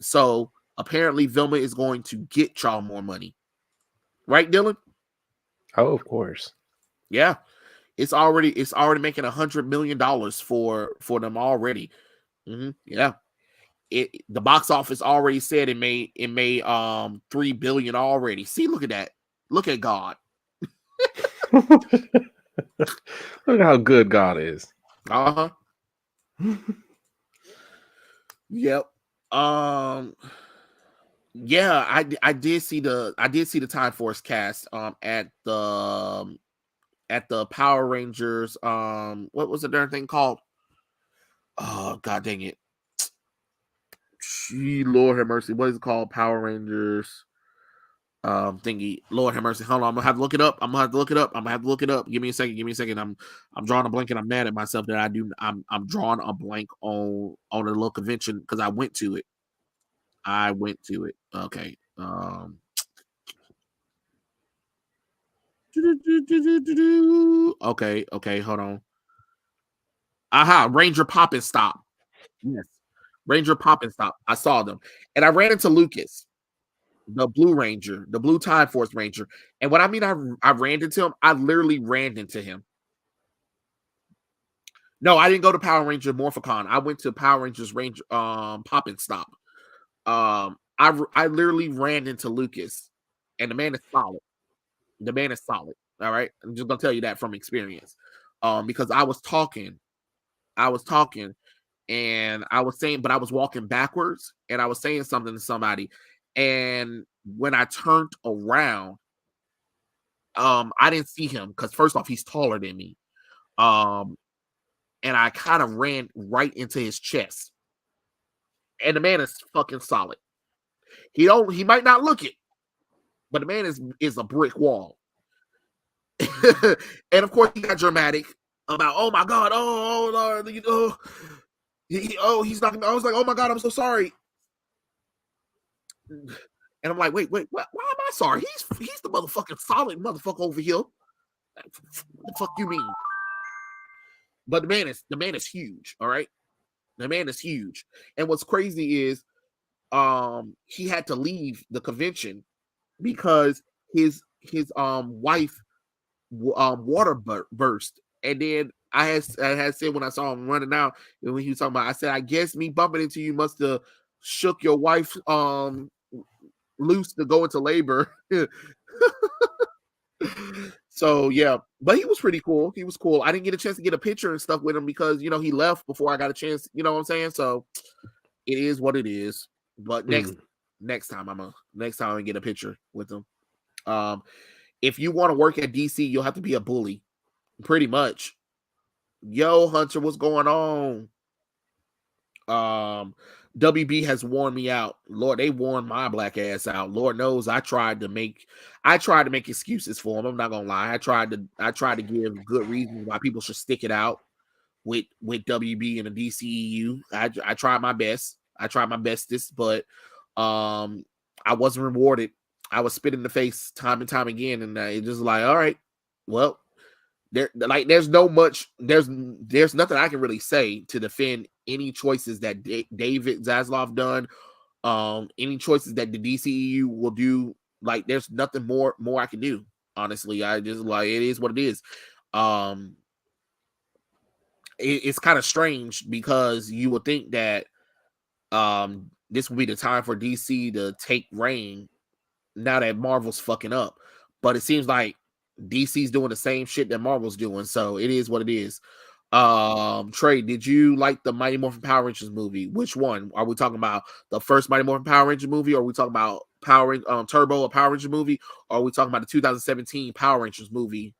so apparently Vilma is going to get y'all more money, right, Dylan? Oh, of course. Yeah. It's already making $100 million for them already. Yeah, the box office already said it made $3 billion already. See, look at that. Look at God. Look at how good God is. Yep. Yeah, I did see the Time Force cast at the Power Rangers what was the darn thing called? Oh, god dang it. Lord have mercy. What is it called? Power Rangers thingy. Lord have mercy. Hold on, I'm gonna have to look it up. Give me a second. I'm drawing a blank and I'm mad at myself that I'm drawing a blank on a little convention because I went to it. Okay. Okay, hold on. Ranger Pop and Stop. Yes. Ranger Pop and Stop. I saw them. And I ran into Lucas, the Blue Ranger, the Blue Time Force Ranger. And what I mean, I ran into him. I literally ran into him. No, I didn't go to Power Ranger Morphicon. I went to Power Rangers Ranger Pop and Stop. I literally ran into Lucas, and the man is solid. All right. I'm just gonna tell you that from experience. Because I was talking, and I was saying, but I was walking backwards, and I was saying something to somebody, and when I turned around, I didn't see him because first off, he's taller than me, and I kind of ran right into his chest, and the man is fucking solid. He might not look it, but the man is a brick wall. And of course, he got dramatic about, oh my god, oh Lord, he's not. I was like, oh my god, I'm so sorry. And I'm like, wait, why am I sorry? He's the motherfucking solid motherfucker over here. What the fuck you mean? But the man is huge. All right, the man is huge. And what's crazy is, he had to leave the convention because his wife water burst, and then I had said when I saw him running out, and when he was talking about, I said, I guess me bumping into you must have shook your wife loose to go into labor. So yeah, but he was pretty cool. He was cool. I didn't get a chance to get a picture and stuff with him because he left before I got a chance. You know what I'm saying? So it is what it is. But next Next time I get a picture with them. If you want to work at DC, you'll have to be a bully, pretty much. Yo, Hunter, what's going on? WB has worn me out. Lord, they worn my black ass out. Lord knows I tried to make excuses for them. I'm not gonna lie. I tried to give good reasons why people should stick it out with WB and the DCEU. I tried my best. I tried my bestest, but I wasn't rewarded. I was spit in the face time and time again, and it just like, all right, well, there's nothing I can really say to defend any choices that David Zaslav done, any choices that the DCEU will do. Like, there's nothing more I can do. Honestly, I just like, it is what it is. It's kind of strange because you would think that this would be the time for DC to take reign now that Marvel's fucking up, but it seems like DC's doing the same shit that Marvel's doing, so it is what it is. Trey, did you like the Mighty Morphin Power Rangers movie? Which one are we talking about? The first Mighty Morphin Power Rangers movie, or are we talking about Turbo, a Power Rangers movie, or are we talking about the 2017 Power Rangers movie?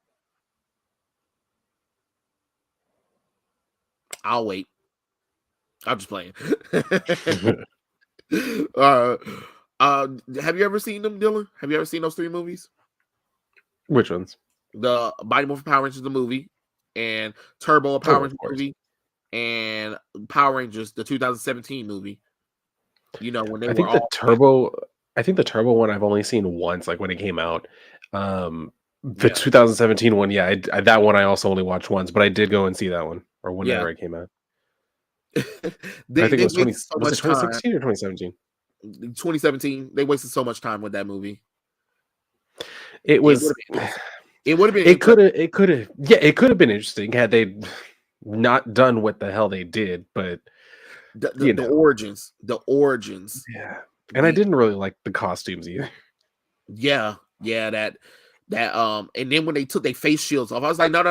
I'll wait. I'm just playing. Have you ever seen them, Dylan? Have you ever seen those three movies? Which ones? The Mighty Morphin Power Rangers, the movie, and Turbo, a Power Rangers movie, and Power Rangers, the 2017 movie. You know, when they were all Turbo. I think the Turbo one I've only seen once, like when it came out. The 2017 one, yeah, that one I also only watched once, but I did go and see that one, or whenever it came out. I think it was 2016 or 2017? 2017. They wasted so much time with that movie. It would have been. It could have been interesting had they not done what the hell they did, but the origins. Yeah, and I didn't really like the costumes either. Yeah, that and then when they took their face shields off, I was like, no.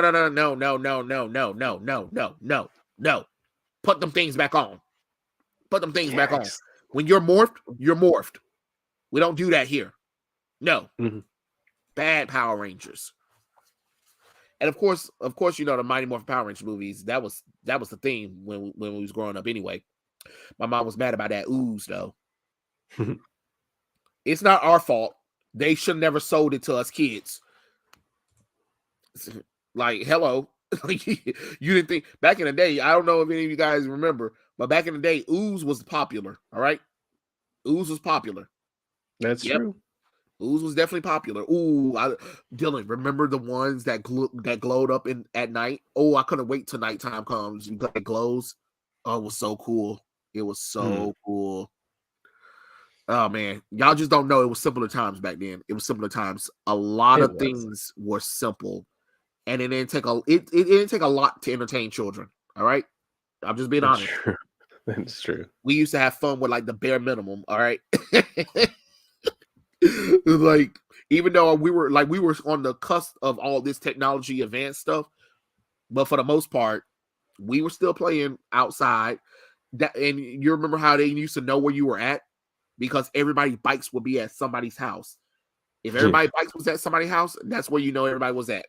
Put them things back on. Back on. When you're morphed, you're morphed. We don't do that here. No. Mm-hmm. Bad Power Rangers. And of course, you know, the Mighty Morphin Power Rangers movies, that was the theme when we was growing up anyway. My mom was mad about that ooze, though. It's not our fault. They should have never sold it to us kids. Like, hello. Like, you didn't think back in the day, I don't know if any of you guys remember, but back in the day, ooze was popular. All right. Ooze was popular. That's true. Ooze was definitely popular. Ooh, Dylan, remember the ones that glowed up at night? Oh, I couldn't wait till nighttime comes because it glows. Oh, it was so cool. It was so cool. Oh man, y'all just don't know. It was simpler times back then. It was simpler times. A lot of things were simple, and it didn't take it didn't take a lot to entertain children. All right, I'm just being honest. True. That's true. We used to have fun with like the bare minimum. All right. Like, even though we were on the cusp of all this technology advanced stuff, but for the most part, we were still playing outside. And you remember how they used to know where you were at because everybody's bikes would be at somebody's house. If everybody's bikes was at somebody's house, that's where you know everybody was at.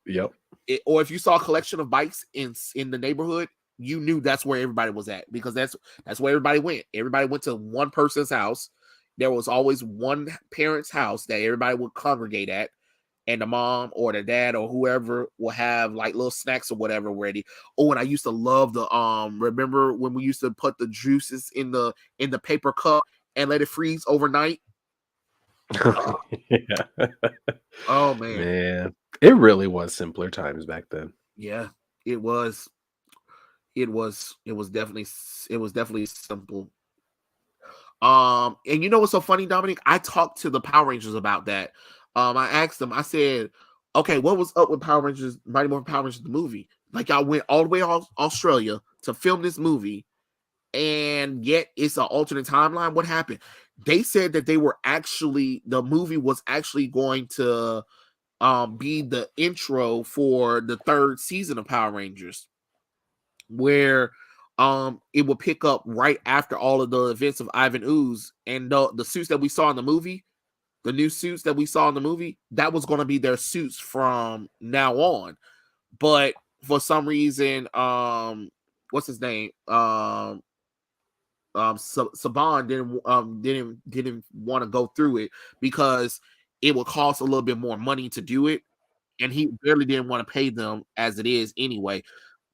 Yep. Or if you saw a collection of bikes in the neighborhood, you knew that's where everybody was at because that's where everybody went. Everybody went to one person's house. There was always one parent's house that everybody would congregate at, and the mom or the dad or whoever will have like little snacks or whatever ready. Oh, and I used to love the remember when we used to put the juices in the paper cup and let it freeze overnight? Yeah. Oh man, it really was simpler times back then. Yeah, it was. It was definitely simple. And you know what's so funny, Dominic? I talked to the Power Rangers about that. I asked them, I said, okay, what was up with Power Rangers, Mighty Morphin Power Rangers, the movie? Like, I went all the way to Australia to film this movie, and yet it's an alternate timeline. What happened? They said that the movie was actually going to be the intro for the third season of Power Rangers, where it would pick up right after all of the events of Ivan Ooze, and the suits that we saw in the movie, the new suits that we saw in the movie, that was going to be their suits from now on. But for some reason, what's his name? Saban didn't want to go through it because it would cost a little bit more money to do it, and he barely didn't want to pay them as it is anyway.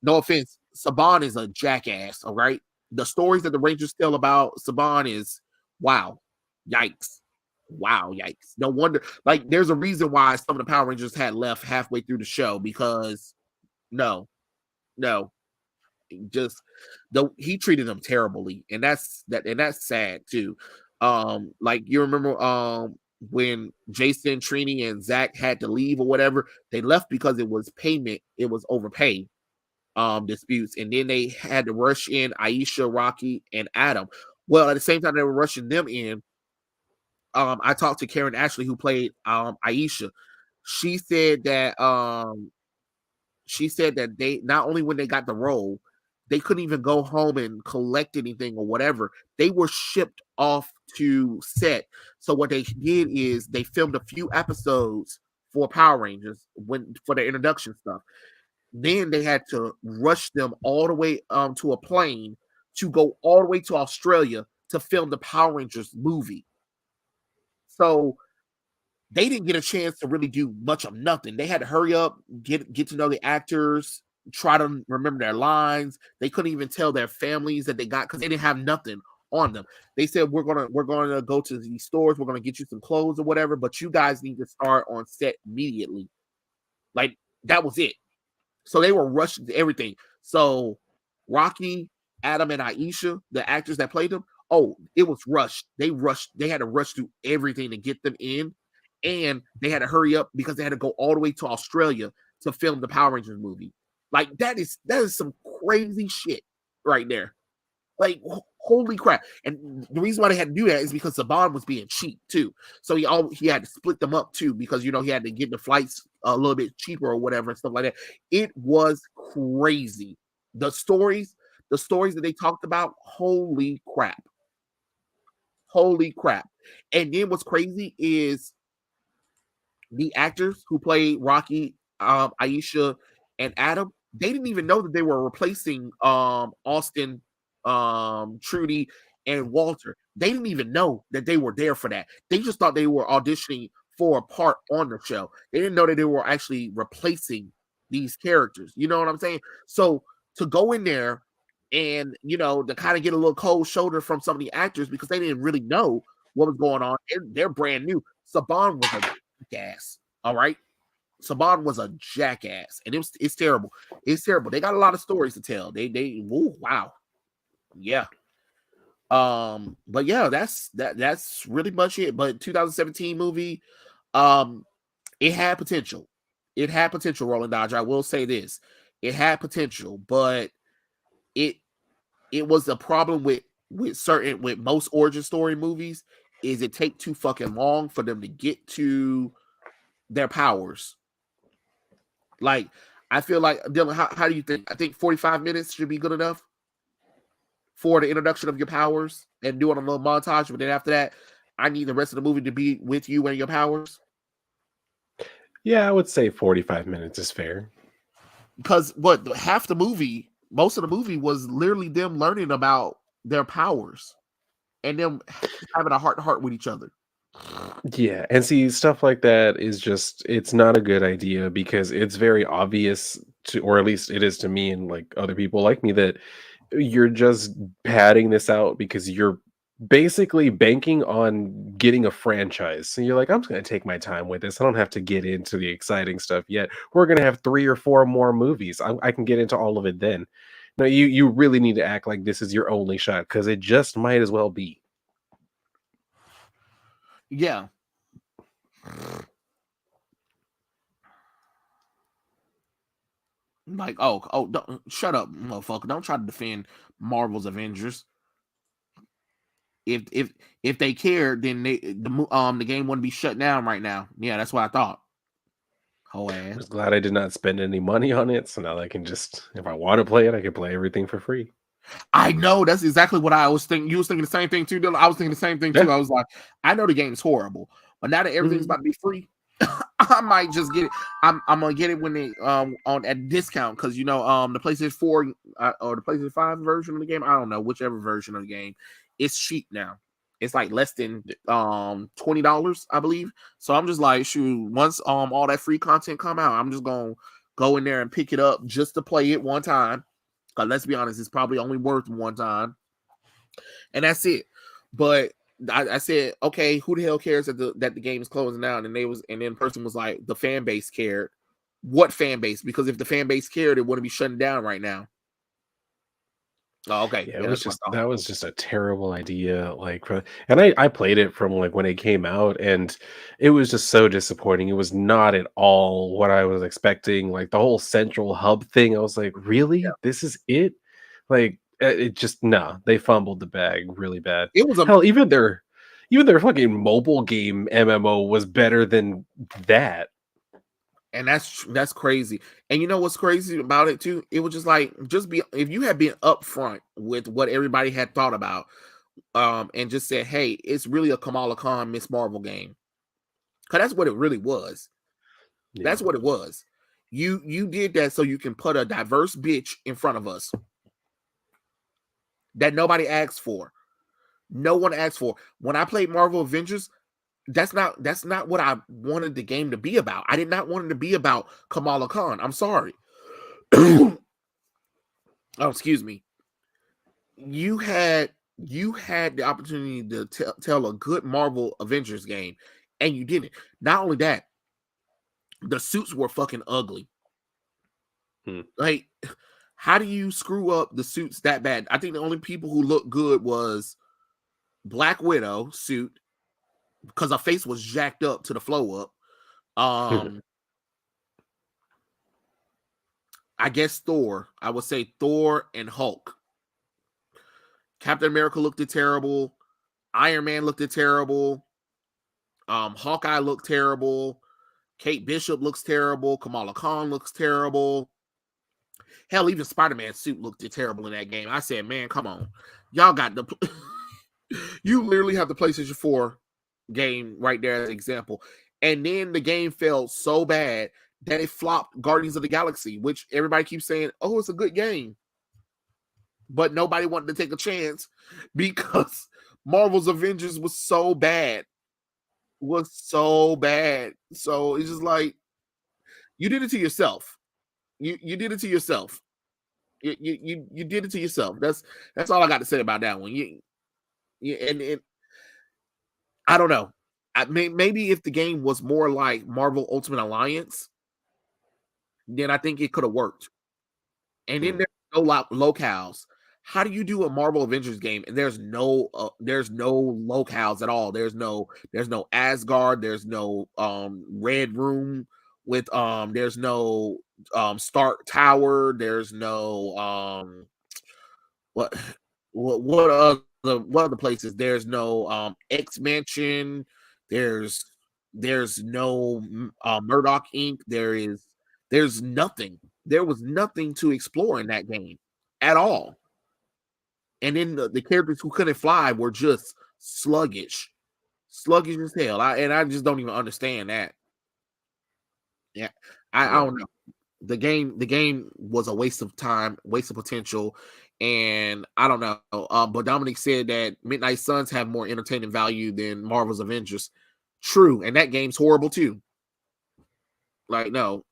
No offense, Saban is a jackass. All right, the stories that the Rangers tell about Saban is wow, yikes, wow, yikes. No wonder, like, there's a reason why some of the Power Rangers had left halfway through the show because no, no, just though he treated them terribly, and that's sad too. Like, you remember when Jason, Trini, and Zach had to leave or whatever, they left because it was payment, it was overpay disputes, and then they had to rush in Aisha, Rocky, and Adam. Well, at the same time they were rushing them in, I talked to Karen Ashley, who played Aisha. She said that they, not only when they got the role, they couldn't even go home and collect anything or whatever. They were shipped off to set. So what they did is they filmed a few episodes for Power Rangers for the introduction stuff. Then they had to rush them all the way to a plane to go all the way to Australia to film the Power Rangers movie. So they didn't get a chance to really do much of nothing. They had to hurry up, get to know the actors, try to remember their lines. They couldn't even tell their families that they got because they didn't have nothing on them. They said, we're gonna go to these stores, we're gonna get you some clothes or whatever, but you guys need to start on set immediately. Like, that was it. So they were rushing to everything. So Rocky, Adam, and Aisha, the actors that played them, oh, it was rushed. They rushed. They had to rush through everything to get them in, and they had to hurry up because they had to go all the way to Australia to film the Power Rangers movie. Like, that is some crazy shit right there. Like, holy crap! And the reason why they had to do that is because Saban was being cheap too. So he had to split them up too, because he had to get the flights a little bit cheaper or whatever and stuff like that. It was crazy. The stories that they talked about, holy crap. Holy crap. And then what's crazy is the actors who played Rocky, Aisha, and Adam, they didn't even know that they were replacing Austin, Trudy, and Walter. They didn't even know that they were there for that. They just thought they were auditioning for a part on the show. They didn't know that they were actually replacing these characters. You know what I'm saying? So to go in there and, to kind of get a little cold shoulder from some of the actors because they didn't really know what was going on. They're brand new. Saban was a jackass. All right. Saban was a jackass, and it's terrible. It's terrible. They got a lot of stories to tell. Wow. Yeah. But yeah, that's really much it. But 2017 movie, it had potential. It had potential, Roland Dodger. I will say this. It had potential, but it was a problem with most origin story movies is it take too fucking long for them to get to their powers. Like, I feel like, Dylan, how do you think? I think 45 minutes should be good enough for the introduction of your powers and doing a little montage. But then after that, I need the rest of the movie to be with you and your powers. Yeah, I would say 45 minutes is fair. Because half the movie, most of the movie was literally them learning about their powers and them having a heart-to-heart with each other. Yeah, and see, stuff like that is just, it's not a good idea because it's very obvious to, or at least it is to me and like other people like me, that you're just padding this out because you're basically banking on getting a franchise. So you're like, I'm just going to take my time with this. I don't have to get into the exciting stuff yet. We're going to have 3 or 4 more movies. I can get into all of it then. No, you really need to act like this is your only shot because it just might as well be. Yeah. Like, don't, shut up, motherfucker. Don't try to defend Marvel's Avengers. If they cared, then the game wouldn't be shut down right now. Yeah, that's what I thought. Whole I'm ass. just glad I did not spend any money on it. So now I can just, if I want to play it, I can play everything for free. I know that's exactly what I was thinking. You was thinking the same thing too, Dylan. I was thinking the same thing too. Yeah. I was like, I know the game's horrible, but now that everything's Mhm. about to be free, I might just get it. I'm gonna get it when they on at discount because the PlayStation 4 or the PlayStation 5 version of the game. I don't know whichever version of the game. It's cheap now. It's like less than $20, I believe. So I'm just like, shoot, once all that free content come out, I'm just gonna go in there and pick it up just to play it one time. Cause let's be honest, it's probably only worth one time, and that's it. But I said, okay, who the hell cares that the game is closing down? And then the person was like, the fan base cared. What fan base? Because if the fan base cared, it wouldn't be shutting down right now. Oh, okay, Yeah, yeah, that's what I thought. that was just a terrible idea. Like, and I played it from like when it came out, and it was just so disappointing. It was not at all what I was expecting. Like the whole central hub thing, I was like, really, this is it? Like, it just nah. They fumbled the bag really bad. It was a Hell, even their fucking mobile game MMO was better than that. and that's crazy. And you know what's crazy about it too? It was just like if you had been upfront with what everybody had thought about, and just said, hey, it's really a Kamala Khan Miss Marvel game. Cause that's what it really was. Yeah. That's what it was. You did that so you can put a diverse bitch in front of us that nobody asked for. No one asked for. When I played Marvel Avengers, that's not what I wanted the game to be about. I did not want it to be about Kamala Khan. I'm sorry. Oh, excuse me. You had the opportunity to tell a good Marvel Avengers game, and you didn't. Not only that, the suits were fucking ugly. Hmm. Like, how do you screw up the suits that bad? I think the only people who looked good was Black Widow suit because her face was jacked up to the flow up. I guess Thor. I would say Thor and Hulk. Captain America looked terrible. Iron Man looked terrible. Hawkeye looked terrible. Kate Bishop looks terrible. Kamala Khan looks terrible. Hell, even Spider-Man's suit looked terrible in that game. I said, man, come on. Y'all got the you literally have the PlayStation 4 game right there as an example. And then the game felt so bad that it flopped Guardians of the Galaxy, which everybody keeps saying, oh, it's a good game. But nobody wanted to take a chance because Marvel's Avengers was so bad. Was so bad. So it's just like you did it to yourself. You did it to yourself. You did it to yourself. That's all I got to say about that one. And I don't know. Maybe if the game was more like Marvel Ultimate Alliance, then I think it could have worked. And then Hmm. there's no locales. How do you do a Marvel Avengers game and there's no locales at all? There's no Asgard. There's no Red Room with there's no Stark Tower. There's no what what other places? There's no X Mansion. There's there's no Murdoch Inc. There's nothing. There was nothing to explore in that game at all. And then the characters who couldn't fly were just sluggish as hell. I just don't even understand that. Yeah, I Yeah. don't know. The game was a waste of time, waste of potential, and I don't know. But Dominic said that Midnight Suns have more entertaining value than Marvel's Avengers. True, and that game's horrible too. Like, no.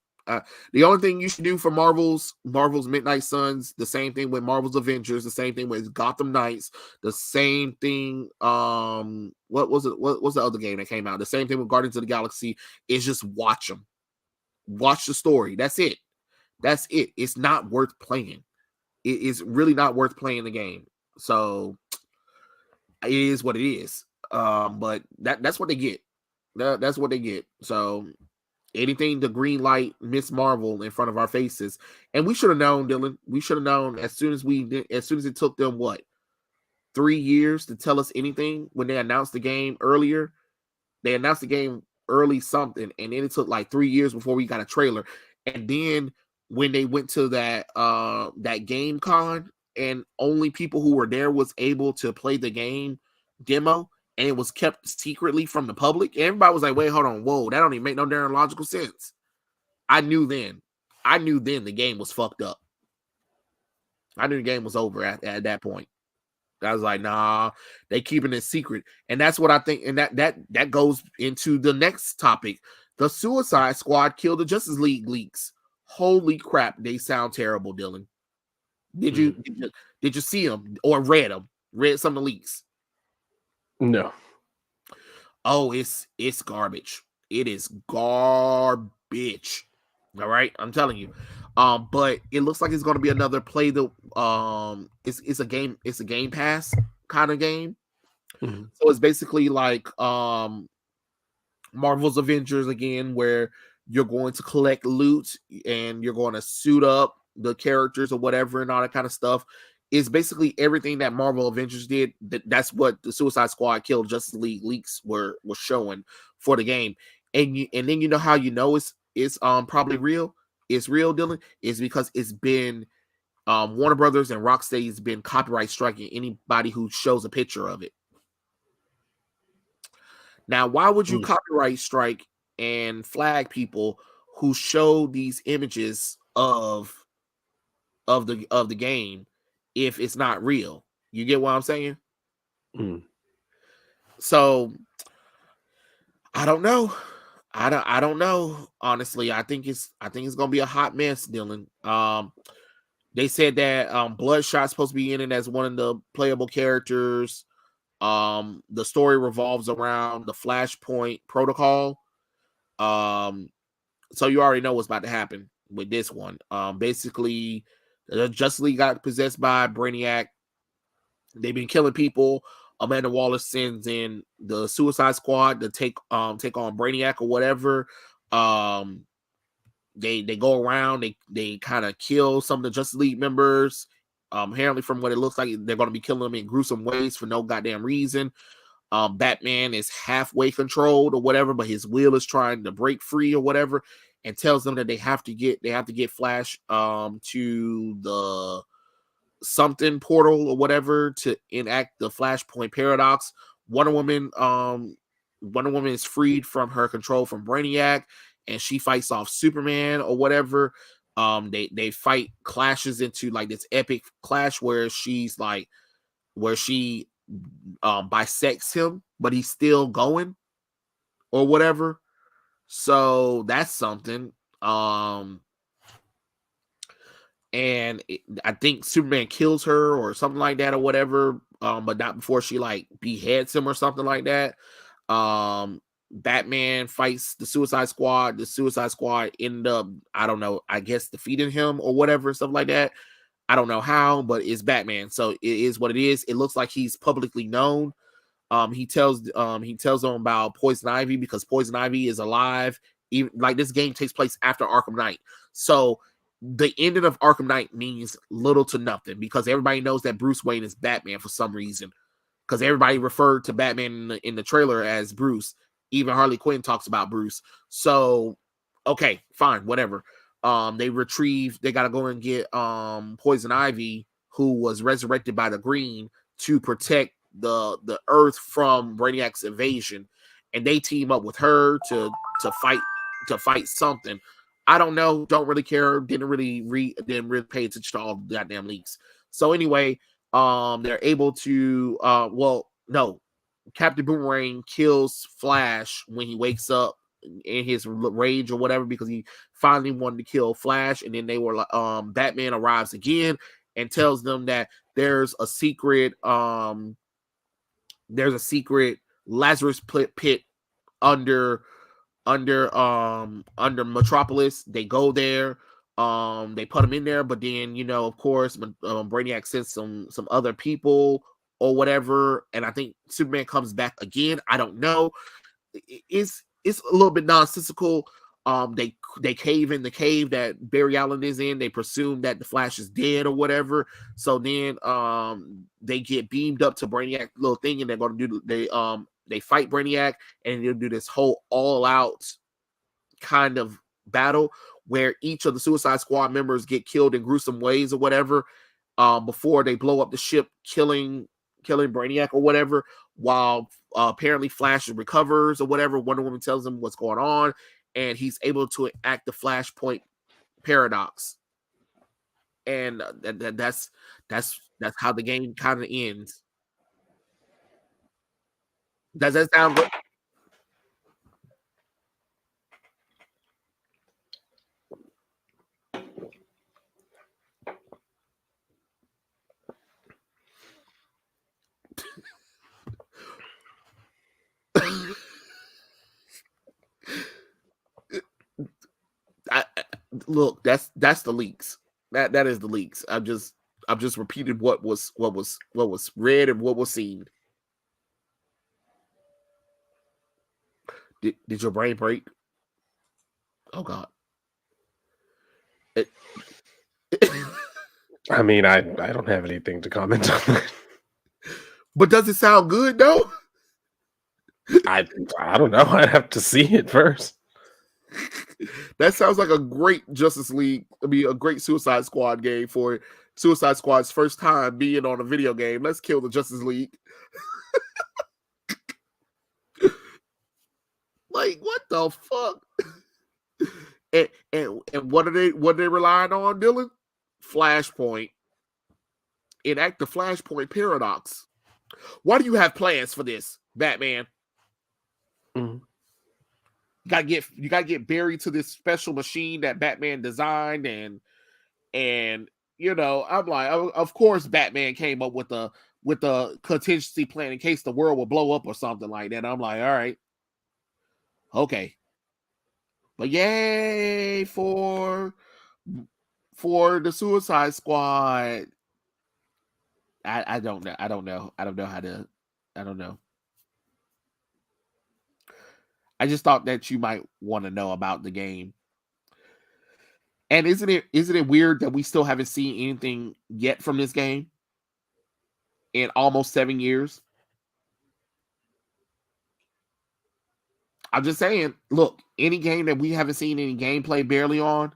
The only thing you should do for Marvel's Midnight Suns, the same thing with Marvel's Avengers, the same thing with Gotham Knights, the same thing. What was it? What was the other game that came out? The same thing with Guardians of the Galaxy is just watch them, watch the story. That's it. That's it. It's not worth playing. It is really not worth playing the game. So it is what it is. But that's what they get. That's what they get. So anything to green light Miss Marvel in front of our faces. And we should have known, Dylan. We should have known as soon as it took them 3 years to tell us anything when they announced the game earlier. They announced the game early something, and then it took like 3 years before we got a trailer. And then when they went to that game con, and only people who were there was able to play the game demo, and it was kept secretly from the public. And everybody was like, "Wait, hold on, whoa, that don't even make no damn logical sense." I knew then. I knew then the game was fucked up. I knew the game was over at that point. I was like, nah, they keeping it secret. And that's what I think. And that goes into the next topic. The Suicide Squad killed the Justice League leaks. Holy crap, they sound terrible, Dylan. Did you did you see them or read them? Read some of the leaks? No. Oh, it's garbage. It is garbage. All right, I'm telling you. But it looks like it's going to be another play. It's a game pass kind of game. Mm-hmm. So it's basically like Marvel's Avengers again, where you're going to collect loot and you're going to suit up the characters or whatever and all that kind of stuff. It's basically everything that Marvel Avengers did. That's what the Suicide Squad killed Justice League leaks were showing for the game. And then you know how you know it's probably real. It's real, Dylan. Is because it's been Warner Brothers and Rocksteady has been copyright striking anybody who shows a picture of it. Now, why would you copyright strike and flag people who show these images of the game if it's not real? You get what I'm saying? So I don't know. I don't know. Honestly, I think it's gonna be a hot mess, Dylan. They said that Bloodshot's supposed to be in it as one of the playable characters. The story revolves around the Flashpoint protocol. So you already know what's about to happen with this one. Basically, the Justice League got possessed by Brainiac. They've been killing people. Amanda Waller sends in the Suicide Squad to take on Brainiac or whatever. They go around. They kind of kill some of the Justice League members. Apparently, from what it looks like, they're going to be killing them in gruesome ways for no goddamn reason. Batman is halfway controlled or whatever, but his will is trying to break free or whatever, and tells them that they have to get Flash to the something portal or whatever to enact the Flashpoint paradox. Wonder Woman is freed from her control from Brainiac, and she fights off Superman or whatever. They fight, clashes into like this epic clash where she bisects him, but he's still going or whatever. So that's something. And I think Superman kills her or something like that or whatever, but not before she like beheads him or something like that. Batman fights the Suicide Squad. The Suicide Squad end up, I don't know, I guess defeating him or whatever, stuff like that. I don't know how, but it's Batman, so it is what it is. It looks like he's publicly known. He tells them about Poison Ivy because Poison Ivy is alive. Even like this game takes place after Arkham Knight, so the ending of Arkham Knight means little to nothing because everybody knows that Bruce Wayne is Batman for some reason. Because everybody referred to Batman in the trailer as Bruce. Even Harley Quinn talks about Bruce. So, okay, fine, whatever. They got to go and get Poison Ivy, who was resurrected by the Green to protect the Earth from Brainiac's invasion, and they team up with her to fight something. I don't know. Don't really care. Didn't really pay attention to all the goddamn leaks. So anyway, they're able to. No, Captain Boomerang kills Flash when he wakes up in his rage or whatever because he finally wanted to kill Flash, and then they were like, Batman arrives again and tells them that there's a secret Lazarus pit under Metropolis. They go there, they put him in there, but then of course Brainiac sends some other people or whatever, and I think Superman comes back again. I don't know. It's a little bit nonsensical. They cave in the cave that Barry Allen is in. They presume that the Flash is dead or whatever. So then they get beamed up to Brainiac little thing, and they're going to do they fight Brainiac, and they'll do this whole all-out kind of battle where each of the Suicide Squad members get killed in gruesome ways or whatever. before they blow up the ship, killing Brainiac or whatever, while apparently Flash recovers or whatever. Wonder Woman tells him what's going on, and he's able to enact the Flashpoint paradox. And that's how the game kind of ends. Does that sound good? Look, that's the leaks. That is the leaks. I'm just repeating what was read and what was seen. Did your brain break? Oh God. I mean, I don't have anything to comment on that. But does it sound good though? I don't know. I'd have to see it first. That sounds like a great Justice League. I mean, a great Suicide Squad game for Suicide Squad's first time being on a video game. Let's kill the Justice League. Like, what the fuck? And what are they relying on, Dylan? Flashpoint. Enact the Flashpoint paradox. Why do you have plans for this, Batman? Mm-hmm. You gotta get buried to this special machine that Batman designed, and you know, I'm like, of course Batman came up with a contingency plan in case the world will blow up or something like that. I'm like, all right, okay, but yay for the Suicide Squad. I don't know. I don't know how to. I don't know. I just thought that you might want to know about the game. And isn't it weird that we still haven't seen anything yet from this game in almost 7 years? I'm just saying, look, any game that we haven't seen any gameplay barely on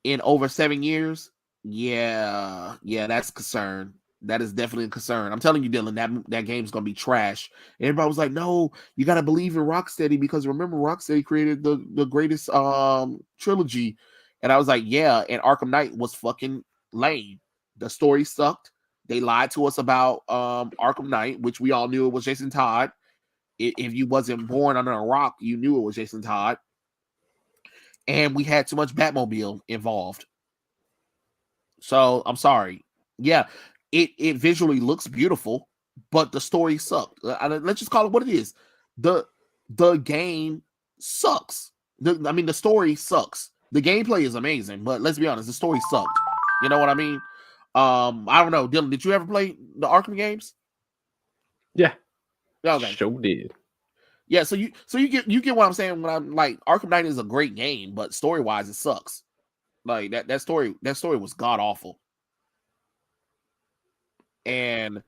in over 7 years, yeah, that's a concern. That is definitely a concern. I'm telling you, Dylan, that game's gonna be trash. Everybody was like, "No, you gotta believe in Rocksteady because remember, Rocksteady created the greatest trilogy." And I was like, "Yeah." And Arkham Knight was fucking lame. The story sucked. They lied to us about Arkham Knight, which we all knew it was Jason Todd. If you wasn't born under a rock, you knew it was Jason Todd. And we had too much Batmobile involved. So I'm sorry. Yeah, it visually looks beautiful, but the story sucked. Let's just call it what it is. The game sucks. The story sucks. The gameplay is amazing, but let's be honest, the story sucked. You know what I mean? I don't know, Dylan. Did you ever play the Arkham games? Yeah. Okay. Sure did. Yeah, so you get what I'm saying when I'm like Arkham Knight is a great game, but story wise it sucks. Like that story was god awful. And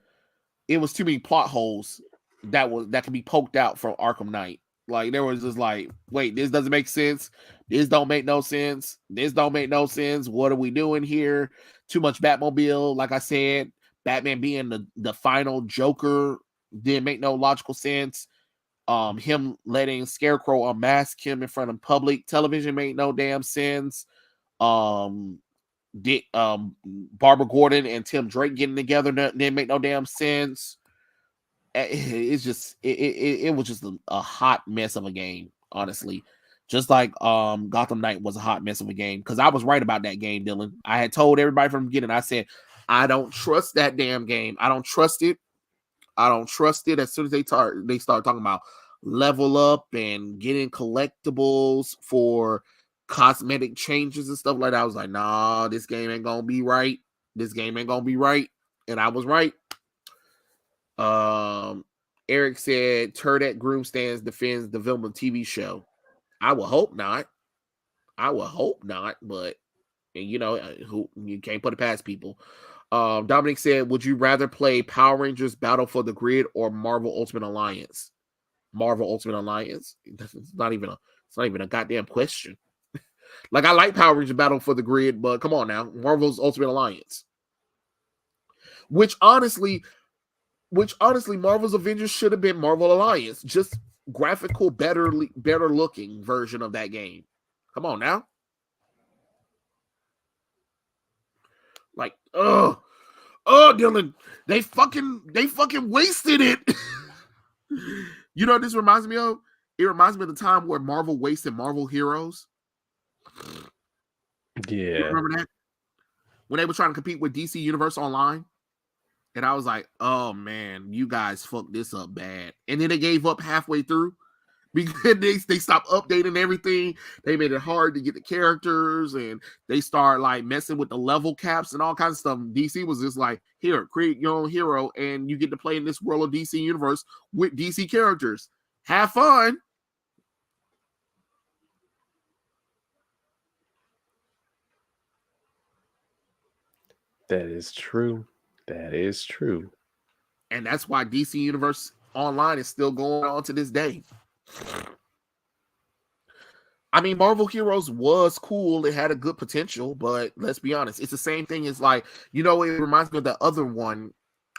it was too many plot holes that can be poked out from Arkham Knight. Like there was just like, wait, this doesn't make sense. This don't make no sense. This don't make no sense. What are we doing here? Too much Batmobile. Like I said, Batman being the final Joker didn't make no logical sense. Him letting Scarecrow unmask him in front of public television made no damn sense. Barbara Gordon and Tim Drake getting together didn't make no damn sense. It's just it was just a hot mess of a game, honestly. Just like Gotham Knight was a hot mess of a game, because I was right about that game, Dylan. I had told everybody from the beginning. I said I don't trust that damn game. I don't trust it. I don't trust it. As soon as they start talking about level up and getting collectibles for cosmetic changes and stuff like that, I was like, nah, this game ain't gonna be right. This game ain't gonna be right. And I was right. Eric said Turdette Groomstands defends the Vilma TV show. I would hope not. But you know, who you can't put it past people. Dominic said, would you rather play Power Rangers Battle for the Grid or Marvel Ultimate Alliance? Marvel Ultimate Alliance? It's not even a goddamn question. Like, I like Power Rangers Battle for the Grid, but come on now. Marvel's Ultimate Alliance. Which honestly, Marvel's Avengers should have been Marvel Alliance, just graphical, better looking version of that game. Come on now. Like, Dylan, they fucking wasted it. You know what this reminds me of? It reminds me of the time where Marvel wasted Marvel Heroes. Yeah. You remember that? When they were trying to compete with DC Universe Online. And I was like, oh man, you guys fucked this up bad. And then they gave up halfway through because they stopped updating everything. They made it hard to get the characters, and they start like messing with the level caps and all kinds of stuff. DC was just like, here, create your own hero, and you get to play in this world of DC Universe with DC characters. Have fun. That is true. That is true. And that's why DC Universe Online is still going on to this day. I mean, Marvel Heroes was cool. It had a good potential, but let's be honest, it's the same thing as like, it reminds me of the other one.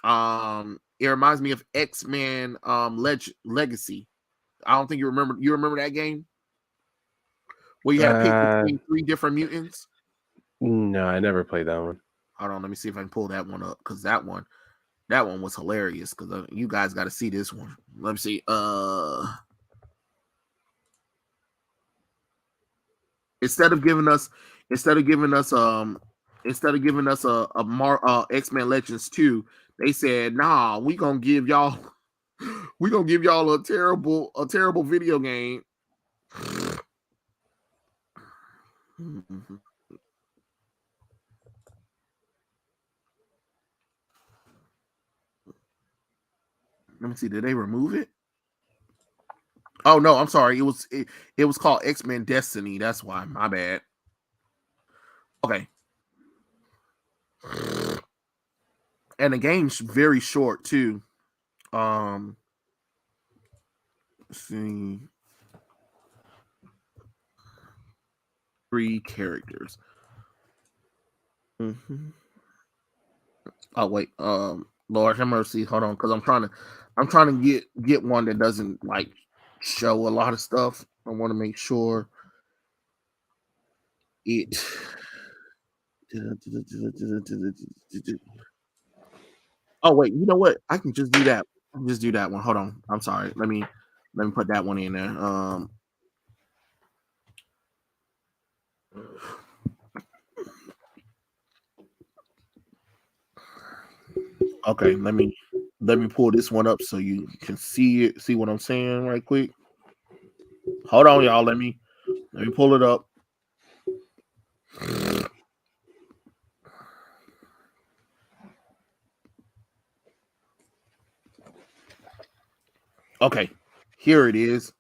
It reminds me of X-Men Legacy. I don't think you remember. You remember that game where you had to pick between 3 different mutants? No, I never played that one. Hold on, let me see if I can pull that one up, because that one was hilarious. Because you guys got to see this one. Let me see. Instead of giving us a X-Men Legends 2, they said, nah, we gonna give y'all a terrible video game. Let me see, did they remove it? Oh no, I'm sorry. It was called X-Men Destiny. That's why. My bad. Okay. And the game's very short too. Let's see. 3 characters. Mm-hmm. Oh wait, Lord have mercy. Hold on, because I'm trying to get one that doesn't like show a lot of stuff. I want to make sure it. Oh wait, you know what? I can just do that. I can just do that one. Hold on. I'm sorry. Let me put that one in there. Okay, let me pull this one up so you can see it. See what I'm saying, right quick. Hold on, y'all. Let me pull it up. Okay, here it is.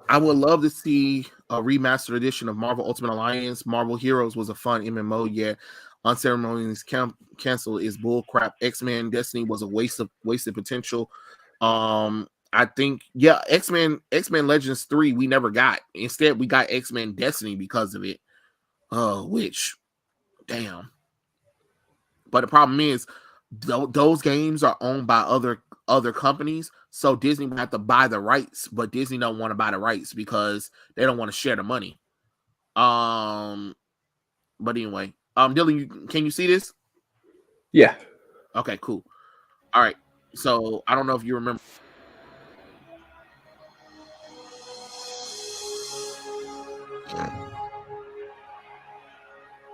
I would love to see a remastered edition of Marvel Ultimate Alliance. Marvel Heroes was a fun MMO, yet unceremoniously canceled is bullcrap. X-Men Destiny was a wasted potential. I think X-Men Legends 3 we never got. Instead, we got X-Men Destiny because of it. Which damn. But the problem is those games are owned by other companies, so Disney would have to buy the rights, but Disney don't want to buy the rights because they don't want to share the money. But anyway, Dylan, can you see this? Yeah. Okay, cool. All right. So I don't know if you remember.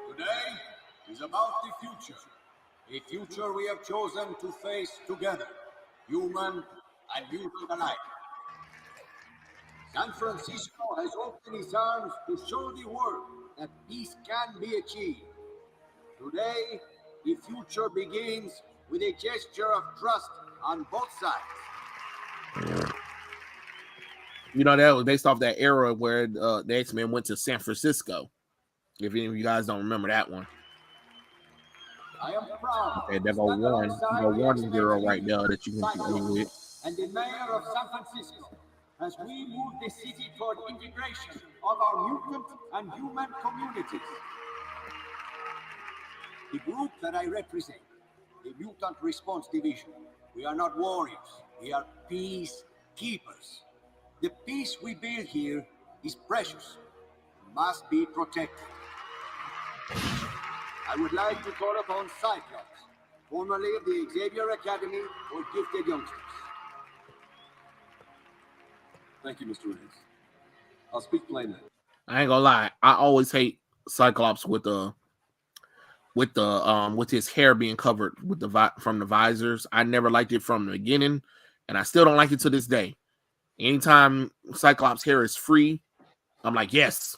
Today is about the future. A future we have chosen to face together, human and mutant alike. San Francisco has opened its arms to show the world that peace can be achieved. Today, the future begins with a gesture of trust on both sides. You know, that was based off that era where the X-Men went to San Francisco. If any of you guys don't remember that one. I am proud. Okay, there go one hero right there that you can play with. And the mayor of San Francisco, as we move the city toward integration of our mutant and human communities. The group that I represent, the Mutant Response Division, we are not warriors, we are peacekeepers. The peace we build here is precious, must be protected. I would like to call upon Cyclops, formerly of the Xavier Academy for Gifted Youngsters. Thank you, Mr. Reyes. I'll speak plainly. I ain't gonna lie. I always hate Cyclops with his hair being covered with from the visors. I never liked it from the beginning, and I still don't like it to this day. Anytime Cyclops' hair is free, I'm like, yes.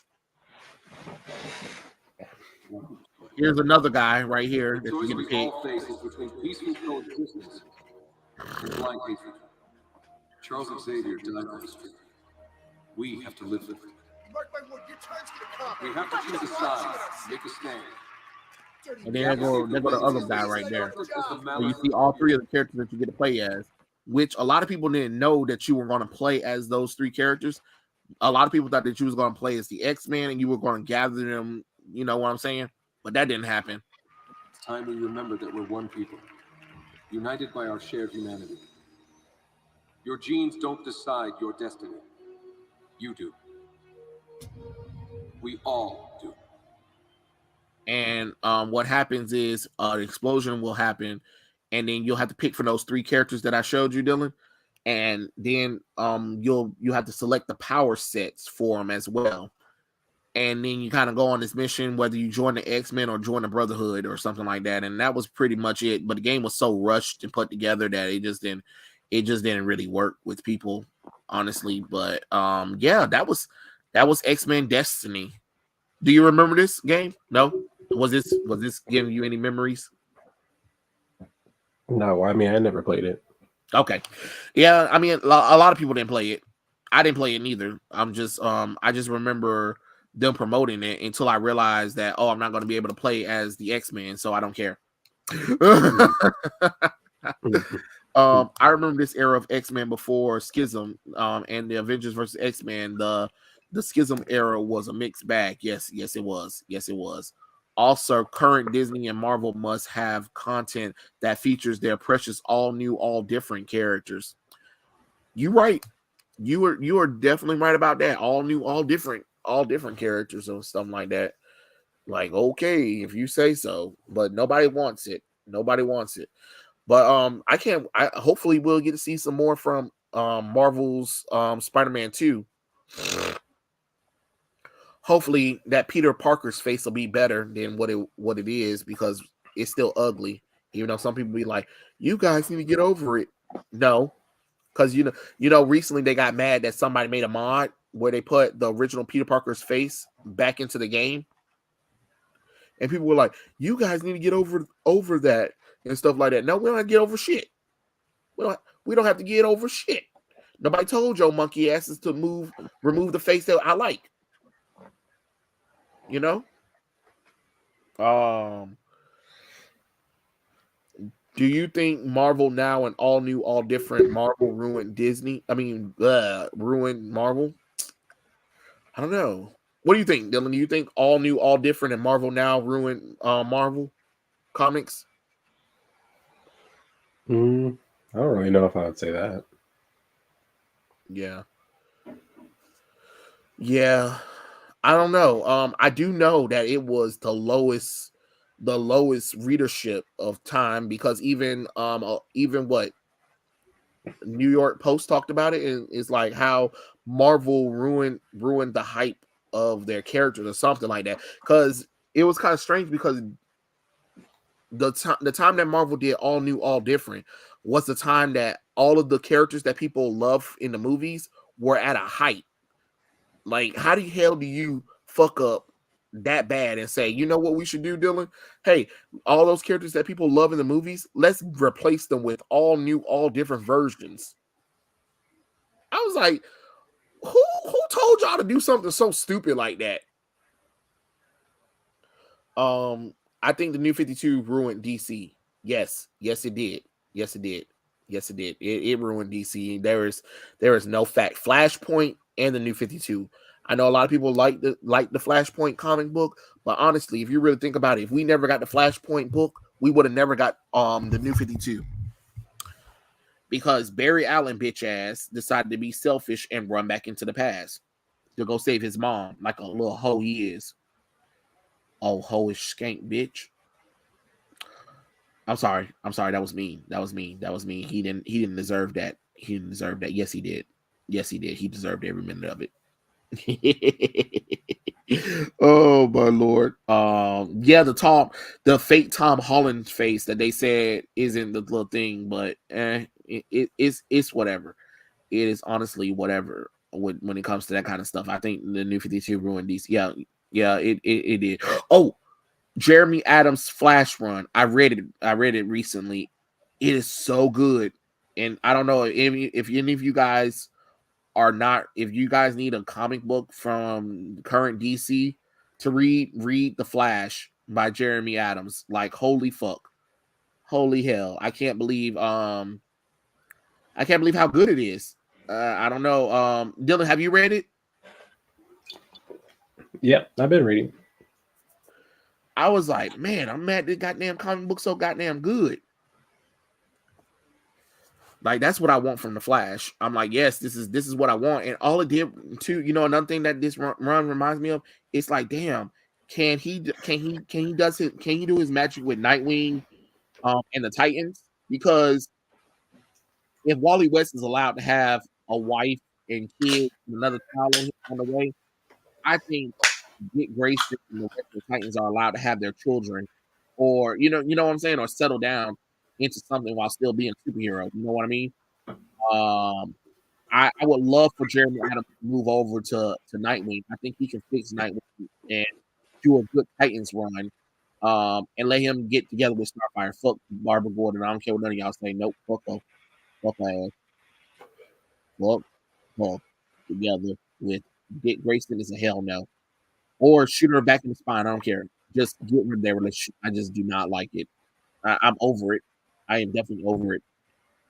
Here's another guy right here The that you choice get to we pick. all face is between peaceful coexistence and blind hatred. Charles Xavier died on the street. We have to live with it. We have to choose a side, make a stand. And then there go the other guy right there. So you see all three of the characters that you get to play as, which a lot of people didn't know that you were going to play as those three characters. A lot of people thought that you was going to play as the X-Men and you were going to gather them, you know what I'm saying? But that didn't happen. It's time we remember that we're one people, united by our shared humanity. Your genes don't decide your destiny. You do. We all do. And what happens is an explosion will happen, and then you'll have to pick from those three characters that I showed you, Dylan. And then you have to select the power sets for them as well. And then you kind of go on this mission, whether you join the X-Men or join the Brotherhood or something like that. And that was pretty much it. But the game was so rushed and put together that it just didn't really work with people, honestly. But yeah, that was X-Men Destiny. Do you remember this game? No? Was this giving you any memories? No, I mean I never played it. Okay. Yeah, I mean a lot of people didn't play it. I didn't play it neither. I just remember them promoting it until I realized that I'm not going to be able to play as the X-Men, so I don't care. I remember this era of X-Men before Schism and the Avengers versus X-Men. The Schism era was a mixed bag. Yes, it was. Yes, it was. Also, current Disney and Marvel must have content that features their precious, all new, all different characters. You right. You are definitely right about that. All new, all different characters and stuff like that. Like, okay, if you say so, but nobody wants it. Nobody wants it. But I hopefully we'll get to see some more from Marvel's Spider-Man 2. Hopefully that Peter Parker's face will be better than what it is, because it's still ugly. Even though some people be like, you guys need to get over it. No, because you know, recently they got mad that somebody made a mod where they put the original Peter Parker's face back into the game, and people were like, you guys need to get over that and stuff like that. No, we don't have to get over shit. We don't have to get over shit. Nobody told your monkey asses to remove the face that I like. You know? Do you think Marvel now and all new, all different Marvel ruined Disney? I mean, ruined Marvel? I don't know. What do you think, Dylan? Do you think all new, all different and Marvel now ruined Marvel comics? I don't really know if I would say that. Yeah. I don't know. I do know that it was the lowest readership of time, because even what New York Post talked about it, and it's like how Marvel ruined the hype of their characters or something like that. Because it was kind of strange, because the time that Marvel did all new, all different was the time that all of the characters that people love in the movies were at a height. Like, how the hell do you fuck up that bad and say, you know what we should do, Dylan? Hey, all those characters that people love in the movies, let's replace them with all new, all different versions. I was like, who told y'all to do something so stupid like that? I think the New 52 ruined DC. Yes, it did. Yes, it did. It ruined DC. There is no fact. Flashpoint and the New 52. I know a lot of people like the Flashpoint comic book, but honestly, if you really think about it, if we never got the Flashpoint book, we would have never got the New 52. Because Barry Allen bitch ass decided to be selfish and run back into the past to go save his mom, like a little hoe he is. Oh, hoish skank bitch. I'm sorry. That was mean. He didn't deserve that. He didn't deserve that. Yes, he did. He deserved every minute of it. Oh my lord. Yeah, the fake Tom Holland face that they said isn't the little thing, but it's whatever. It is honestly whatever when it comes to that kind of stuff. I think the New 52 ruined these. Yeah, it did. Oh, Jeremy Adams Flash run. I read it recently. It is so good. And I don't know if any of you guys are not, if you guys need a comic book from current DC to read The Flash by Jeremy Adams. Like, holy fuck. Holy hell. I can't believe how good it is. I don't know. Dylan, have you read it? Yeah, I've been reading. I was like, man, I'm mad this goddamn comic book so goddamn good. Like, that's what I want from the Flash. I'm like, yes, this is what I want. And all it did too, another thing that this run reminds me of, it's like, damn, can he do his magic with Nightwing and the Titans? Because if Wally West is allowed to have a wife and kids and another child on the way, I think Dick Grayson and the rest of the Titans are allowed to have their children, or you know what I'm saying, or settle down into something while still being a superhero. You know what I mean? I would love for Jeremy Adams to move over to Nightwing. I think he can fix Nightwing and do a good Titans run. And let him get together with Starfire. Fuck Barbara Gordon. I don't care what none of y'all say. Nope. Fuck her. Fuck her ass. Fuck her together with Dick Grayson is a hell no. Or shoot her back in the spine. I don't care. Just get rid of their relationship. I just do not like it. I'm over it. I am definitely over it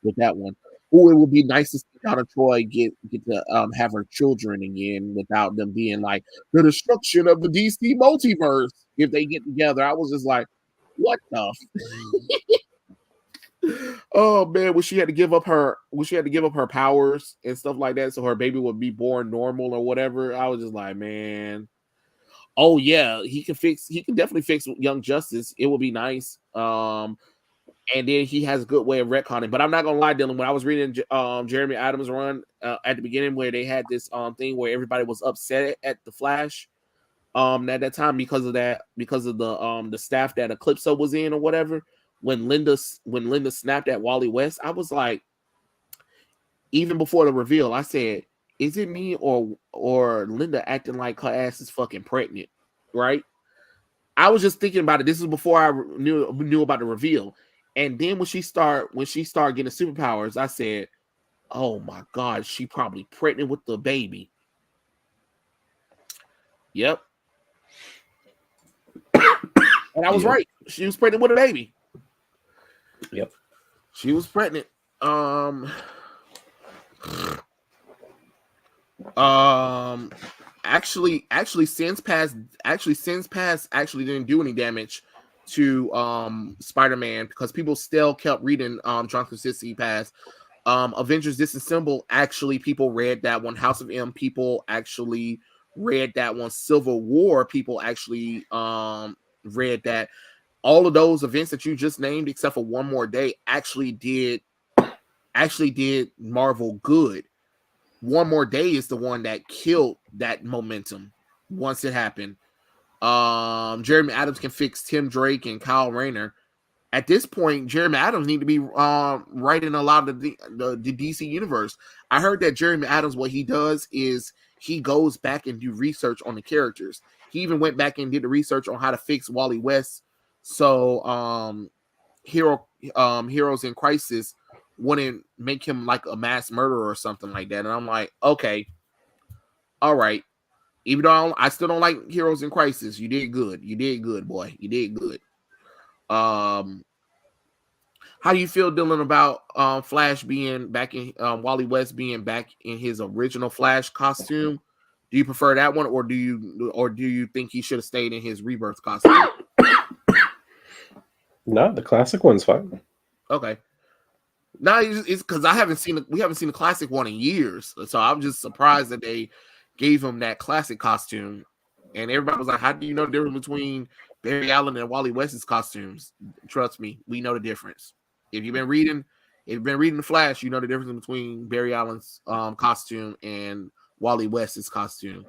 with that one. Oh, it would be nice to see Donna Troy get to have her children again without them being like the destruction of the DC multiverse. If they get together, I was just like, what the? Oh man, when she had to give up her powers and stuff like that, so her baby would be born normal or whatever. I was just like, man. Oh yeah, he can definitely fix Young Justice. It would be nice. And then he has a good way of retconning. But I'm not gonna lie, Dylan. When I was reading Jeremy Adams' run at the beginning, where they had this thing where everybody was upset at the Flash at that time because of the staff that Eclipso was in or whatever. When Linda snapped at Wally West, I was like, even before the reveal, I said, is it me or Linda acting like her ass is fucking pregnant, right? I was just thinking about it. This is before I knew about the reveal. And then when she started getting superpowers, I said, "Oh my god, she probably pregnant with the baby." Yep. And I was right. She was pregnant with a baby. Yep. She was pregnant. Actually Sins Pass didn't do any damage to Spider-Man because people still kept reading John Krasinski Pass. Avengers Disassemble, actually people read that one. House of M people actually read that one. Civil War people actually read that. All of those events that you just named, except for One More Day, actually did Marvel good. One More Day is the one that killed that momentum once it happened. Jeremy Adams can fix Tim Drake and Kyle Rayner. At this point, Jeremy Adams need to be writing a lot of the DC universe. I heard that Jeremy Adams, what he does is he goes back and do research on the characters. He even went back and did the research on how to fix Wally West. So Heroes in Crisis wouldn't make him like a mass murderer or something like that. And I'm like, okay, all right. Even though I still don't like Heroes in Crisis, you did good. You did good, boy. You did good. How How do you feel, Dylan, about Flash being back in Wally West being back in his original Flash costume? Do you prefer that one, or do you think he should have stayed in his rebirth costume? No, the classic one's fine. Okay. No, it's because we haven't seen the classic one in years, so I'm just surprised that they gave him that classic costume, and everybody was like, "How do you know the difference between Barry Allen and Wally West's costumes?" Trust me, we know the difference. If you've been reading the Flash, you know the difference between Barry Allen's costume and Wally West's costume.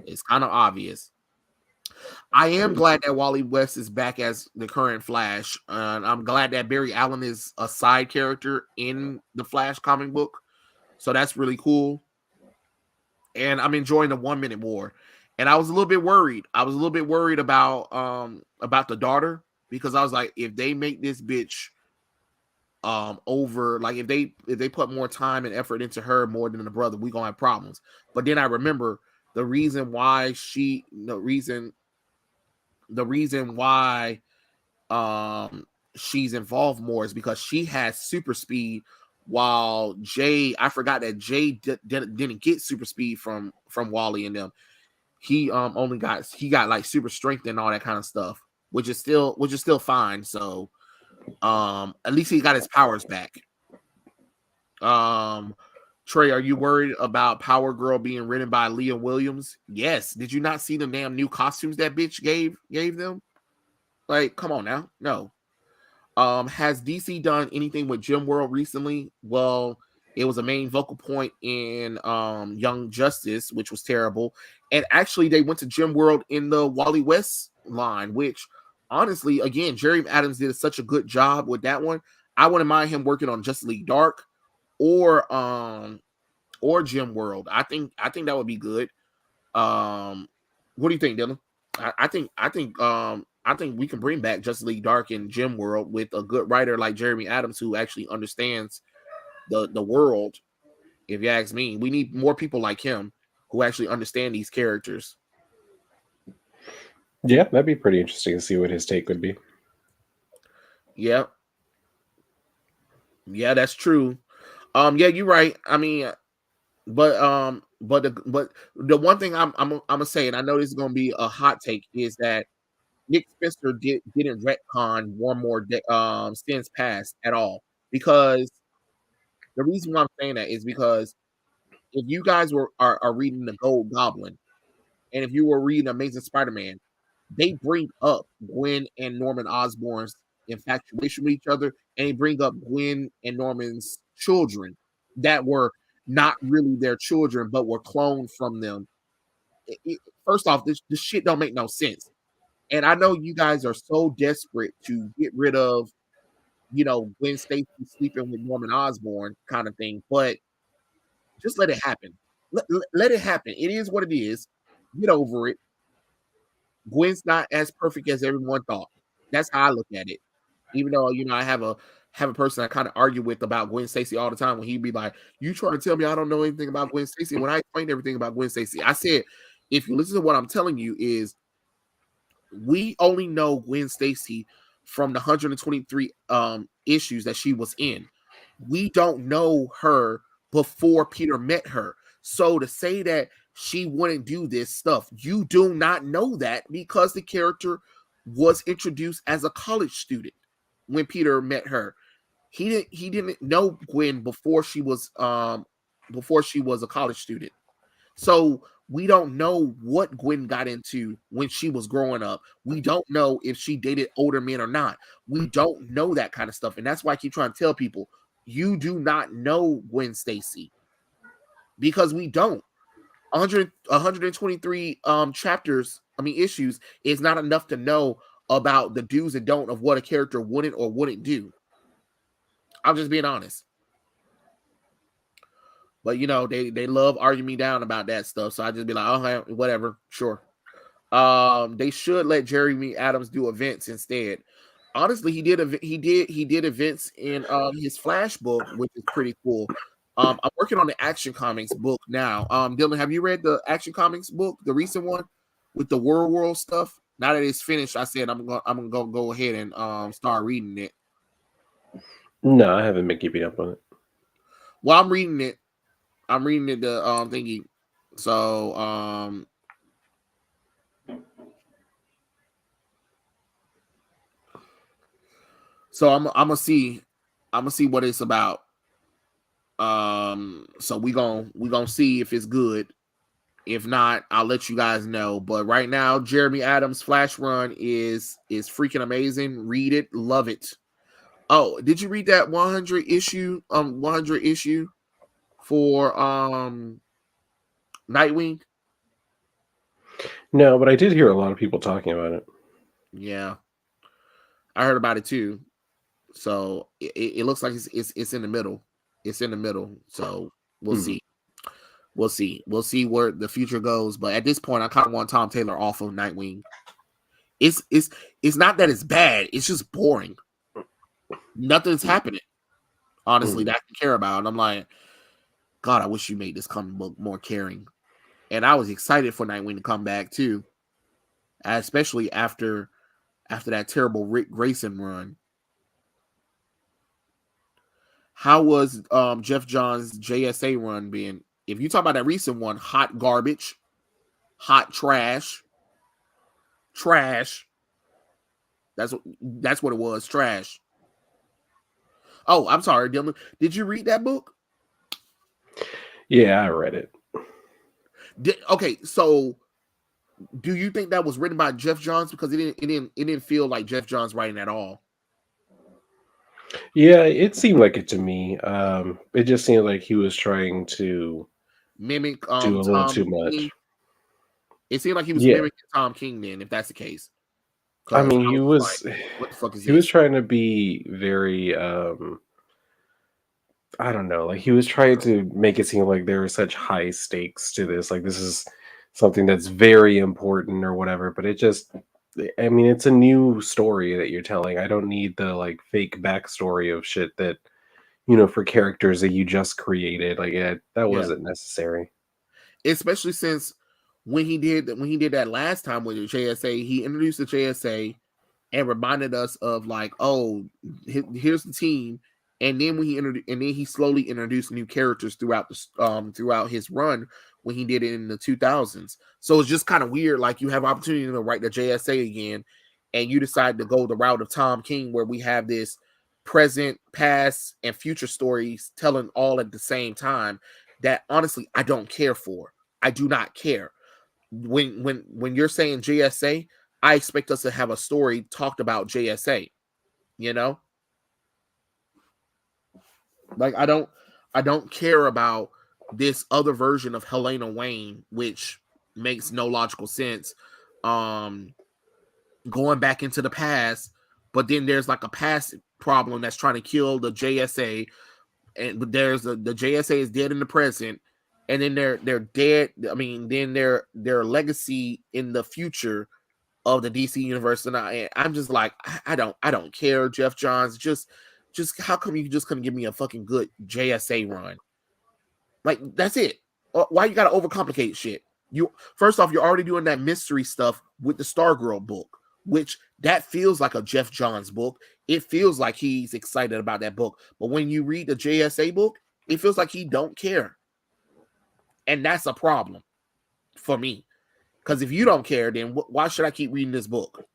It's kind of obvious. I am glad that Wally West is back as the current Flash, and I'm glad that Barry Allen is a side character in the Flash comic book. So that's really cool. And I'm enjoying the 1 minute war. And I was a little bit worried. I was a little bit worried about the daughter, because I was like, if they make this bitch over, like if they put more time and effort into her more than the brother, we gonna have problems. But then I remember the reason why she's involved more is because she has super speed, while Jay, I forgot that Jay didn't get super speed from Wally and them. He got like super strength and all that kind of stuff, which is still fine. So at least he got his powers back. Trey, are you worried about Power Girl being written by Leah Williams? Yes. Did you not see the damn new costumes that bitch gave them? Like, come on now. No. Has DC done anything with Gem World recently? Well, it was a main vocal point in Young Justice, which was terrible. And actually, they went to Gem World in the Wally West line, which honestly, again, Jerry Adams did such a good job with that one. I wouldn't mind him working on Justice League Dark or Gem World. I think that would be good. What do you think, Dylan? I think we can bring back Justice League Dark and Gem World with a good writer like Jeremy Adams, who actually understands the world. If you ask me, we need more people like him who actually understand these characters. Yeah, that'd be pretty interesting to see what his take would be. Yeah, that's true. Yeah, you're right. I mean, but the one thing I'm gonna say, and I know this is gonna be a hot take, is that Nick Spencer didn't retcon one more sins past at all, because the reason why I'm saying that is because if you guys are reading the Gold Goblin, and if you were reading Amazing Spider-Man, they bring up Gwen and Norman Osborn's infatuation with each other, and they bring up Gwen and Norman's children that were not really their children, but were cloned from them. First off, this shit don't make no sense. And I know you guys are so desperate to get rid of, Gwen Stacy sleeping with Norman Osborn kind of thing, but just let it happen. Let it happen. It is what it is. Get over it. Gwen's not as perfect as everyone thought. That's how I look at it. Even though I have a person I kind of argue with about Gwen Stacy all the time, when he'd be like, "You trying to tell me I don't know anything about Gwen Stacy?" When I explained everything about Gwen Stacy, I said, if you listen to what I'm telling you, is we only know Gwen Stacy from the 123 issues that she was in. We don't know her before Peter met her. So to say that she wouldn't do this stuff, you do not know that, because the character was introduced as a college student when Peter met her. He didn't know Gwen before she was a college student. So we don't know what Gwen got into when she was growing up. We don't know if she dated older men or not. We don't know that kind of stuff. And that's why I keep trying to tell people, you do not know Gwen Stacy, because we don't. 123 issues is not enough to know about the do's and don't of what a character wouldn't or wouldn't do. I'm just being honest. But they love arguing me down about that stuff, so I just be like, oh, whatever, sure. They should let Jeremy Adams do events instead. Honestly, he did events in his Flash book, which is pretty cool. I'm working on the Action Comics book now. Dylan, have you read the Action Comics book, the recent one with the world stuff? Now that it's finished, I said I'm gonna go ahead and start reading it. No, I haven't been keeping up on it. Well, I'm reading it. The thingy. So I'm gonna see what it's about. So we gonna see if it's good. If not, I'll let you guys know. But right now, Jeremy Adams' Flash Run is freaking amazing. Read it, love it. Oh, did you read that 100 issue for Nightwing? No, but I did hear a lot of people talking about it. Yeah, I heard about it too. So it looks like it's in the middle. It's in the middle. So we'll see. We'll see where the future goes. But at this point, I kind of want Tom Taylor off of Nightwing. It's not that it's bad. It's just boring. Nothing's happening. Honestly, that I can care about. And I'm like, God, I wish you made this comic book more caring. And I was excited for Nightwing to come back too, especially after that terrible Rick Grayson run. How was Jeff Johns' JSA run being? If you talk about that recent one, hot garbage, hot trash. That's what it was, trash. Oh, I'm sorry, Dylan. Did you read that book? Yeah, I read it. Okay, so do you think that was written by Jeff Johns? Because it didn't feel like Jeff Johns writing at all. Yeah, it seemed like it to me. It just seemed like he was trying to Mimic do a little Tom too much. King. It seemed like he was Yeah. mimicking Tom King then, if that's the case. I mean, he was like, what the fuck is he was this? trying to be very I don't know, like he was trying to make it seem like there were such high stakes to this. Like this is something that's very important or whatever, but it just I mean, it's a new story that you're telling. I don't need the like fake backstory of shit that for characters that you just created. Like that wasn't necessary. Especially since when he did that last time with the JSA, he introduced the JSA and reminded us of like, oh, here's the team. And then when he slowly introduced new characters throughout his run when he did it in the 2000s. So it's just kind of weird. Like you have opportunity to write the JSA again, and you decide to go the route of Tom King, where we have this present, past, and future stories telling all at the same time. That honestly, I don't care for. I do not care. When you're saying JSA, I expect us to have a story talked about JSA. You know, like I don't care about this other version of Helena Wayne, which makes no logical sense. Going back into the past, but then there's like a past problem that's trying to kill the JSA, but there's the JSA is dead in the present, and then they're dead. I mean, then their legacy in the future of the DC universe, and I'm just like, I don't care, Jeff Johns. Just how come you just couldn't give me a fucking good JSA run? Like that's it. Why you gotta overcomplicate shit? You first off, you're already doing that mystery stuff with the Stargirl book, which that feels like a Jeff Johns book. It feels like he's excited about that book, but when you read the JSA book, it feels like he don't care, and that's a problem for me. Because if you don't care, then why should I keep reading this book?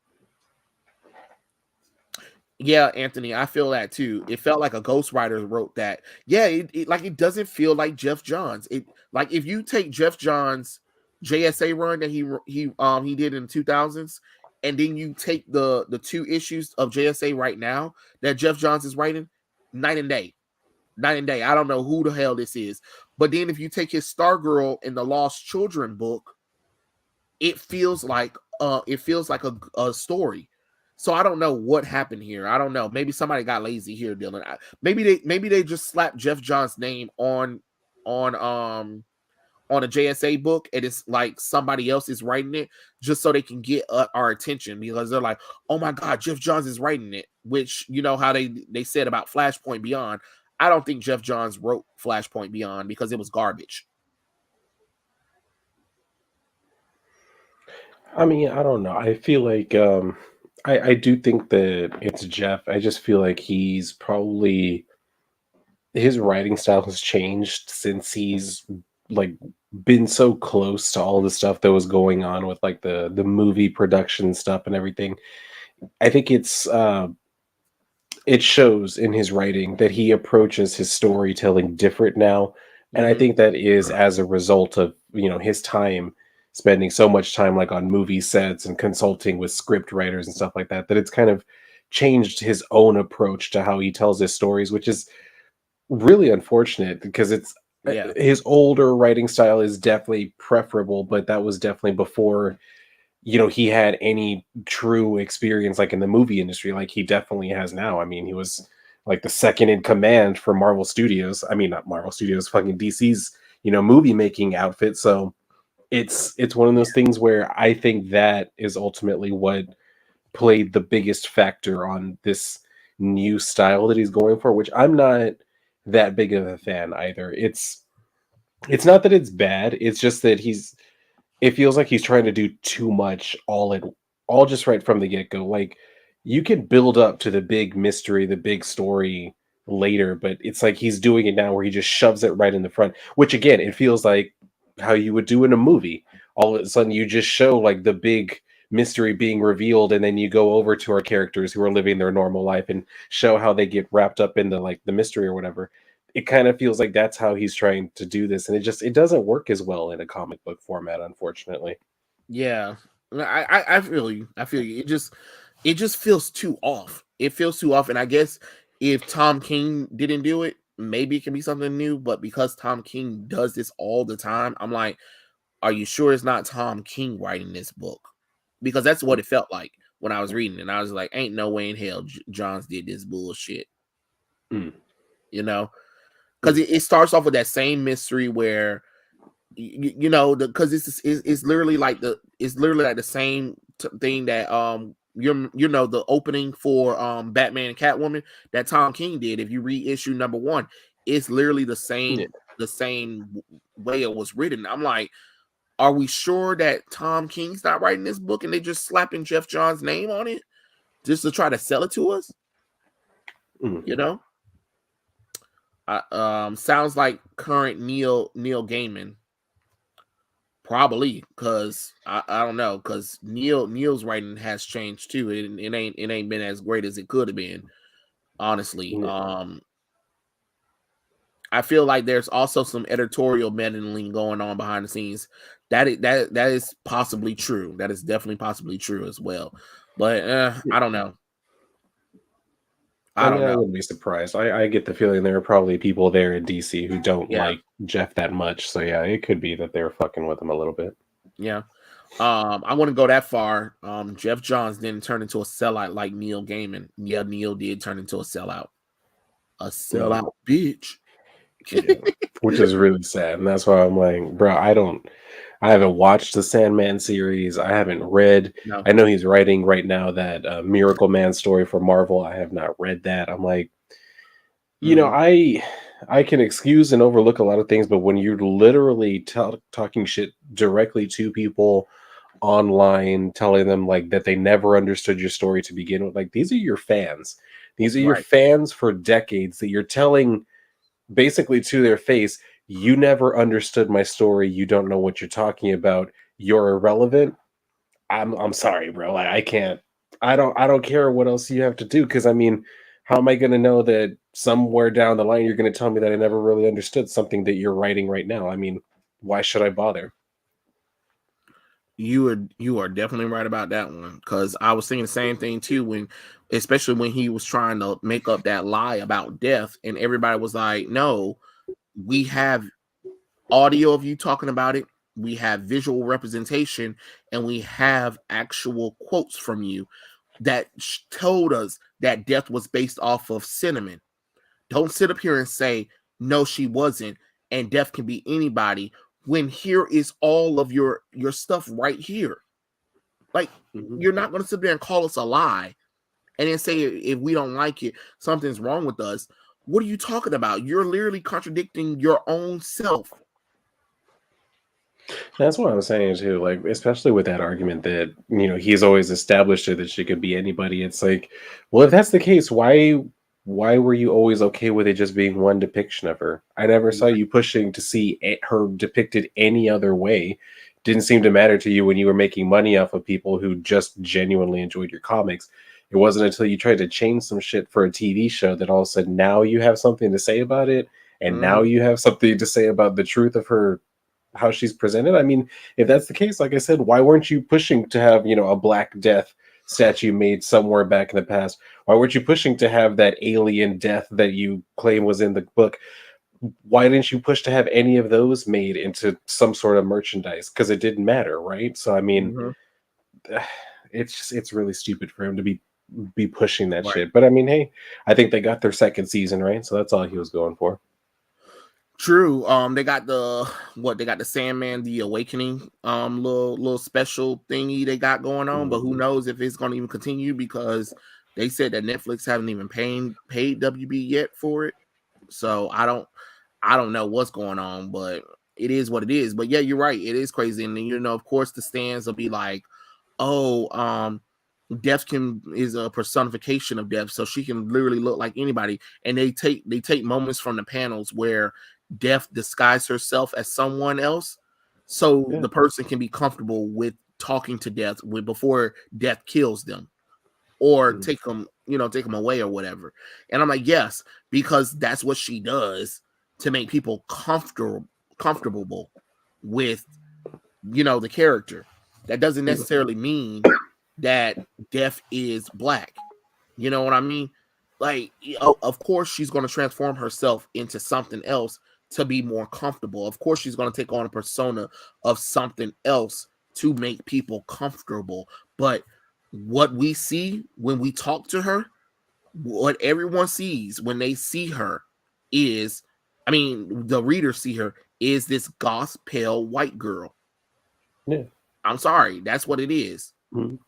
Yeah, Anthony, I feel that too. It felt like a ghostwriter wrote that. Yeah, it doesn't feel like Jeff Johns. It like if you take Jeff Johns' JSA run that he did in the 2000s, and then you take the 2 issues of JSA right now that Jeff Johns is writing, night and day. Night and day. I don't know who the hell this is. But then if you take his Stargirl and the Lost Children book, it feels like a story. So I don't know what happened here. I don't know. Maybe somebody got lazy here, Dylan. Maybe they just slapped Jeff Johns' name on a JSA book, and it's like somebody else is writing it just so they can get our attention, because they're like, oh my God, Jeff Johns is writing it. Which you know how they said about Flashpoint Beyond. I don't think Jeff Johns wrote Flashpoint Beyond because it was garbage. I mean, I don't know. I feel like I do think that it's Jeff. I just feel like he's probably his writing style has changed since he's like been so close to all the stuff that was going on with like the movie production stuff and everything. I think it shows in his writing that he approaches his storytelling different now, and I Hmm. think that is as a result of his time spending so much time like on movie sets and consulting with script writers and stuff like that, that it's kind of changed his own approach to how he tells his stories, which is really unfortunate because it's Yeah. his older writing style is definitely preferable, but that was definitely before he had any true experience like in the movie industry like he definitely has now. I mean, he was like the second in command for Marvel Studios. I mean, not Marvel Studios, fucking DC's, movie making outfit. So it's one of those things where I think that is ultimately what played the biggest factor on this new style that he's going for, which I'm not that big of a fan either. It's not that it's bad, it's just that it feels like he's trying to do too much all just right from the get-go. Like you can build up to the big mystery, the big story later, but it's like he's doing it now where he just shoves it right in the front, which again, it feels like how you would do in a movie. All of a sudden you just show like the big mystery being revealed and then you go over to our characters who are living their normal life and show how they get wrapped up into like the mystery or whatever. It kind of feels like that's how he's trying to do this, and it doesn't work as well in a comic book format, unfortunately. Yeah. I feel you. I feel you. It just feels too off. It feels too off. And I guess if Tom King didn't do it, maybe it can be something new. But because Tom King does this all the time, I'm like, are you sure it's not Tom King writing this book? Because that's what it felt like when I was reading it. And I was like, ain't no way in hell Johns did this bullshit. Mm, You know? Because mm, it starts off with that same mystery where because it's literally like the same thing that the opening for Batman and Catwoman that Tom King did. If you read issue number 1, it's literally the yeah. same way it was written. I'm like, are we sure that Tom King's not writing this book and they just slapping Jeff Johns' name on it just to try to sell it to us? Mm. You know, sounds like current Neil Gaiman. Probably because I don't know, because Neil's writing has changed too. It ain't been as great as it could have been, honestly. Yeah. I feel like there's also some editorial meddling going on behind the scenes. That is possibly true. That is definitely possibly true as well. But I don't know. I I mean, don't I know. wouldn't be surprised. I get the feeling there are probably people there in DC who don't Yeah, like Jeff that much. So yeah, it could be that they're fucking with him a little bit. yeah. I wouldn't go that far. Jeff Johns didn't turn into a sellout like Neil Gaiman. Yeah, Neil did turn into a sellout. A Mm. sellout bitch. Yeah, which is really sad, and that's why I'm like, bro, I haven't watched the Sandman series. I haven't read. No. I know he's writing right now that Miracle Man story for Marvel. I have not read that. I'm like, Mhm. I can excuse and overlook a lot of things, but when you're literally talking shit directly to people online, telling them like that they never understood your story to begin with, like these are your fans. These are your Right. fans for decades that you're telling basically to their face, you never understood my story. You don't know what you're talking about. You're irrelevant. I'm sorry, bro. I can't. I don't care what else you have to do because I mean, how am I going to know that somewhere down the line you're going to tell me that I never really understood something that you're writing right now? I mean, why should I bother? You are definitely right about that one, because I was thinking the same thing too, especially when he was trying to make up that lie about death and everybody was like, no, we have audio of you talking about it, we have visual representation, and we have actual quotes from you that told us that death was based off of cinnamon. Don't sit up here and say, no, she wasn't, and death can be anybody, when here is all of your stuff right here. Like, Mhm. you're not going to sit there and call us a lie and then say if we don't like it, something's wrong with us. What are you talking about? You're literally contradicting your own self. That's what I'm saying too. Like, especially with that argument that he's always established it that she could be anybody. It's like, well, if that's the case, why were you always okay with it just being one depiction of her? I never saw you pushing to see her depicted any other way. Didn't seem to matter to you when you were making money off of people who just genuinely enjoyed your comics. It wasn't until you tried to change some shit for a TV show that all of a sudden now you have something to say about it, and now Mhm. you have something to say about the truth of her, how she's presented. I mean, if that's the case, like I said, why weren't you pushing to have, a Black Death statue made somewhere back in the past? Why weren't you pushing to have that alien death that you claim was in the book? Why didn't you push to have any of those made into some sort of merchandise? Because it didn't matter, right? So I mean, Mhm. it's really stupid for him to be pushing that Right. shit. But I mean, hey, I think they got their second season, right? So that's all he was going for. True. They got they got the Sandman, the Awakening, little special thingy they got going on, but who Mhm. knows if it's gonna even continue because they said that Netflix haven't even paid WB yet for it. So I don't know what's going on, but it is what it is. But yeah, you're right. It is crazy. And then, of course, the stands will be like, oh, death is a personification of death, so she can literally look like anybody. And they take moments from the panels where death disguised herself as someone else, so Yeah. the person can be comfortable with talking to death before death kills them or Mhm. take them away or whatever. And I'm like, yes, because that's what she does to make people comfortable with the character. That doesn't necessarily mean that death is black. You know what I mean? Like, of course she's going to transform herself into something else to be more comfortable. Of course she's going to take on a persona of something else to make people comfortable. But what we see when we talk to her, what everyone sees when they see her is, I mean, the readers see her is this goth pale white girl. Yeah. I'm sorry, that's what it is. Mhm.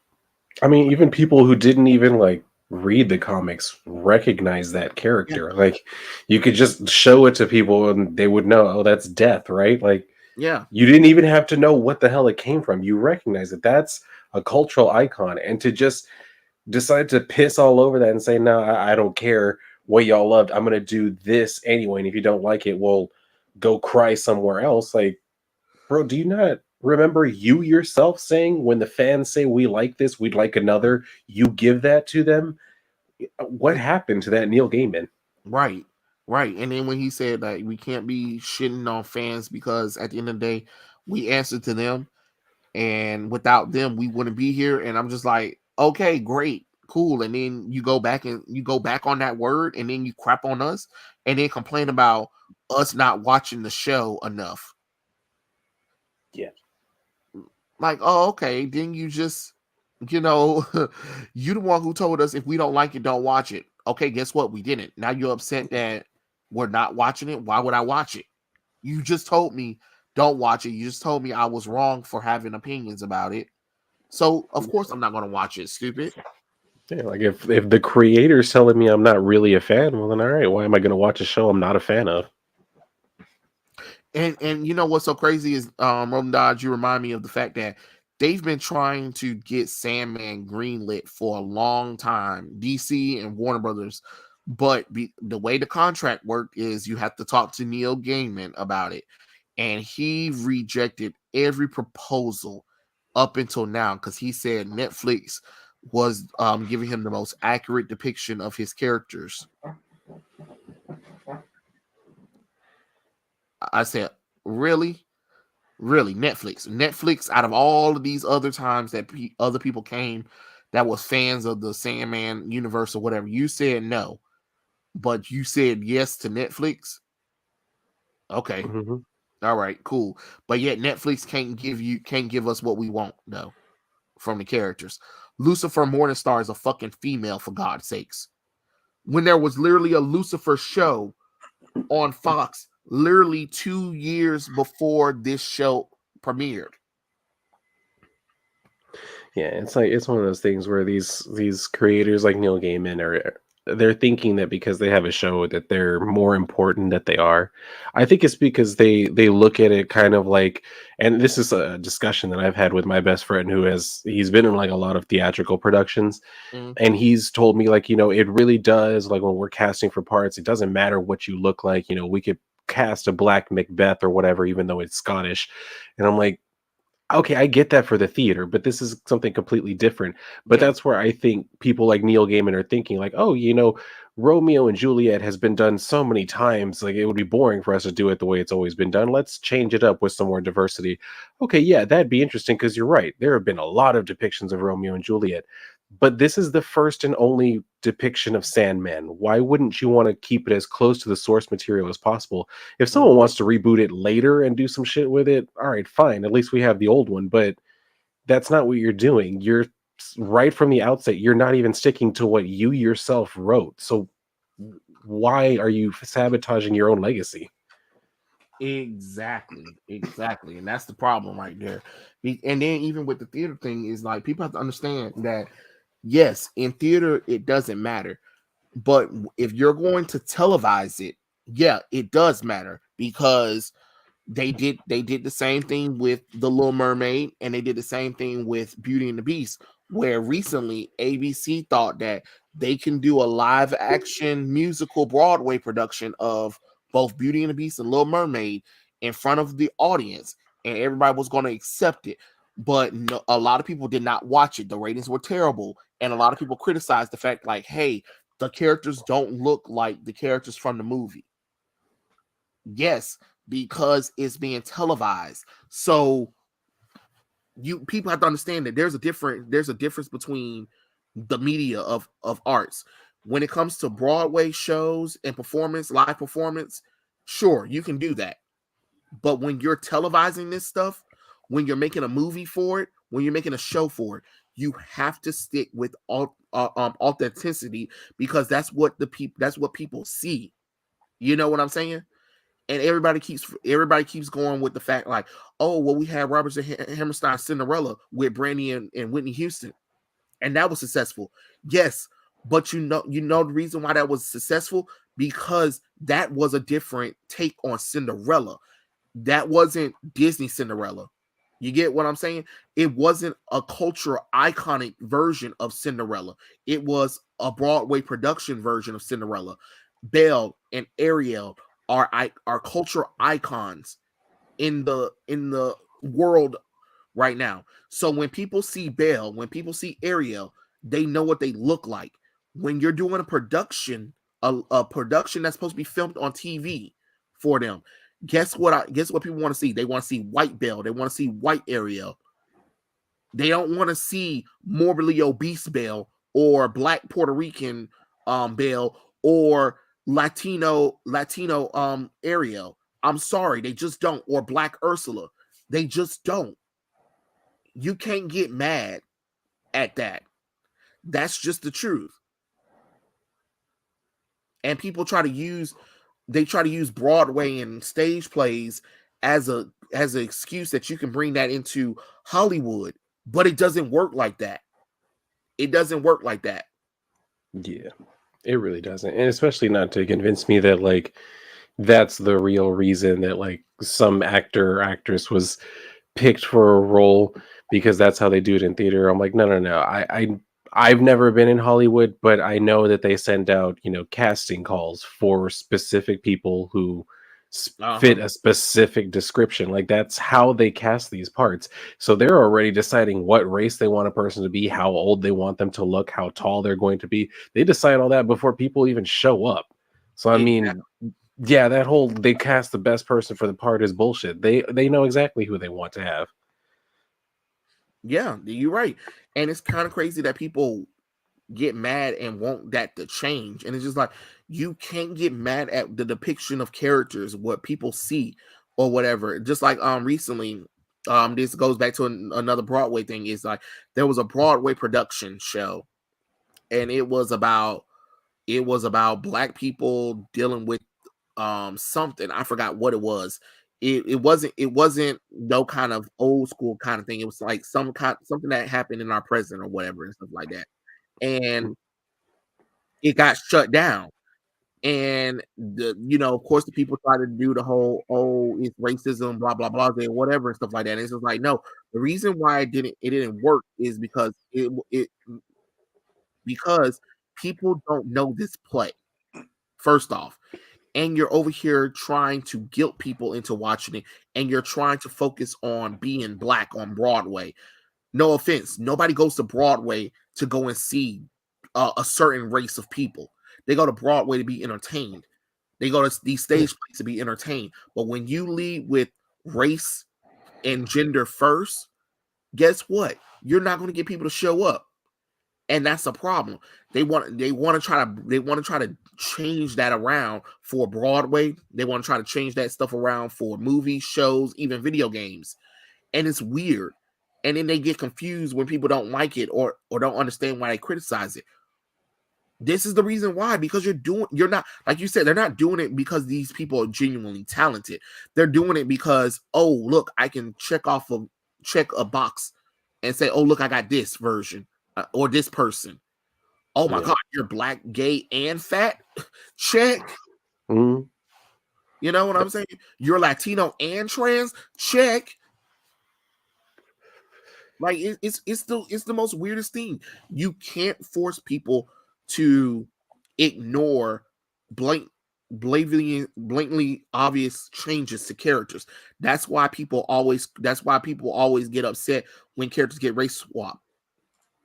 I mean, even people who didn't even like read the comics recognize that Yeah, character. Like, you could just show it to people and they would know, oh, that's Death, right? Like, yeah, you didn't even have to know what the hell it came from. You recognize it. That's a cultural icon. And to just decide to piss all over that and say, no, I don't care what y'all loved. I'm going to do this anyway. And if you don't like it, well, go cry somewhere else. Like, bro, do you not remember you yourself saying when the fans say we like this, we'd like another, you give that to them? What happened to that Neil Gaiman? right, right. And then when he said like we can't be shitting on fans because at the end of the day, we answer to them, and without them, we wouldn't be here. And I'm just like, okay, great, cool. And then you go back on that word, and then you crap on us, and then complain about us not watching the show enough. Yeah. Like, oh, okay, then you just, you know, you the one who told us if we don't like it, don't watch it. Okay, guess what? We didn't. Now you're upset that we're not watching it. Why would I watch it? You just told me don't watch it. You just told me I was wrong for having opinions about it. So of course I'm not gonna watch it, stupid. Yeah, like if the creator's telling me I'm not really a fan, well then all right, why am I going to watch a show I'm not a fan of? And you know what's so crazy is Roland Dodge, you remind me of the fact that they've been trying to get Sandman greenlit for a long time, DC and Warner Brothers. But the way the contract worked is you have to talk to Neil Gaiman about it. And he rejected every proposal up until now because he said Netflix was giving him the most accurate depiction of his characters. I said, really? Really, Netflix out of all of these other times that other people came that was fans of the Sandman universe or whatever, you said no, but you said yes to Netflix. Okay, Hmm. all right, cool. But yet Netflix can't give us what we want though from the characters. Lucifer Morningstar is a fucking female, for God's sakes. When there was literally a Lucifer show on Fox literally 2 years before this show premiered. Yeah, it's like it's one of those things where these creators like Neil Gaiman are they're thinking that because they have a show that they're more important that they are. I think it's because they look at it kind of like, and this is a discussion that I've had with my best friend he's been in like a lot of theatrical productions, Mm, and he's told me like, it really does, like when we're casting for parts, it doesn't matter what you look like, we could cast a black Macbeth or whatever, even though it's Scottish. And I'm like, okay, I get that for the theater, but this is something completely different. But yeah. that's where I think people like Neil Gaiman are thinking, like, oh, Romeo and Juliet has been done so many times. Like, it would be boring for us to do it the way it's always been done. Let's change it up with some more diversity. Okay, yeah, that'd be interesting because you're right. There have been a lot of depictions of Romeo and Juliet, but this is the first and only depiction of Sandman. Why wouldn't you want to keep it as close to the source material as possible? If Mm. someone wants to reboot it later and do some shit with it, all right, fine. At least we have the old one, but that's not what you're doing. Right from the outset, you're not even sticking to what you yourself wrote. So why are you sabotaging your own legacy? Exactly, and that's the problem right there. And then even with the theater thing is like people have to understand that yes, in theater it doesn't matter, but if you're going to televise it, yeah, it does matter because they did the same thing with The Little Mermaid, and they did the same thing with Beauty and the Beast, where recently ABC thought that they can do a live action musical Broadway production of both Beauty and the Beast and Little Mermaid in front of the audience, and everybody was going to accept it. But no, a lot of people did not watch it. The ratings were terrible, and a lot of people criticized the fact, like, hey, the characters don't look like the characters from the movie. Yes, because it's being televised. So you people have to understand that there's a difference between the media of arts. When it comes to Broadway shows and live performance, sure, you can do that. But when you're televising this stuff, when you're making a movie for it, when you're making a show for it, you have to stick with authenticity because that's what people see. You know what I'm saying? And everybody keeps going with the fact like, oh well, we had Robert Hammerstein's Cinderella with Brandy and Whitney Houston, and that was successful. Yes, but you know the reason why that was successful because that was a different take on Cinderella. That wasn't Disney Cinderella. You get what I'm saying? It wasn't a cultural iconic version of Cinderella. It was a Broadway production version of Cinderella. Belle and Ariel are cultural icons in the world right now. So when people see Belle, when people see Ariel, they know what they look like. When you're doing a production that's supposed to be filmed on TV for them, guess what people want to see? They want to see white Belle. They want to see white Ariel. They don't want to see morbidly obese Belle or black Puerto Rican Belle or Latino Ariel. I'm sorry, they just don't. Or black Ursula. They just don't. You can't get mad at that. That's just the truth. And people try to use Broadway and stage plays as an excuse that you can bring that into Hollywood, but it doesn't work like that. It doesn't work like that. Yeah, it really doesn't. And especially not to convince me that like that's the real reason that like some actor or actress was picked for a role because that's how they do it in theater. I'm like, no, no, no. I've never been in Hollywood, but I know that they send out, casting calls for specific people who Uh-huh. fit a specific description. Like that's how they cast these parts. So they're already deciding what race they want a person to be, how old they want them to look, how tall they're going to be. They decide all that before people even show up. So I Exactly. mean, yeah, that whole they cast the best person for the part is bullshit. They know exactly who they want to have. Yeah, you're right. And it's kind of crazy that people get mad and want that to change. And it's just like you can't get mad at the depiction of characters, what people see or whatever. Just like recently, this goes back to another Broadway thing. Is like there was a Broadway production show, and it was about black people dealing with something. I forgot what it was. It wasn't no kind of old school kind of thing. It was like something that happened in our present or whatever and stuff like that. And it got shut down. And of course, the people try to do the whole, oh, it's racism, blah blah blah, whatever and stuff like that. And it's just like, no, the reason why it didn't work is because people don't know this play. First off, and you're over here trying to guilt people into watching it, and you're trying to focus on being black on Broadway. No offense, nobody goes to Broadway to go and see a certain race of people. They go to Broadway to be entertained. They go to these stage plays to be entertained. But when you lead with race and gender first, guess what? You're not going to get people to show up, and that's a problem. They want to try to change that around for Broadway. They want to try to change that stuff around for movies, shows, even video games, and it's weird. And then they get confused when people don't like it or don't understand why they criticize it. This is the reason why, because you're not, like you said, they're not doing it because these people are genuinely talented. They're doing it because, oh, look, I can check a box and say, oh, look, I got this version or this person. Oh my God, you're black, gay, and fat? Check. Mm-hmm. You know what I'm saying? You're Latino and trans? Check. Like it's the most weirdest thing. You can't force people to ignore blatantly obvious changes to characters. That's why people always get upset when characters get race swapped.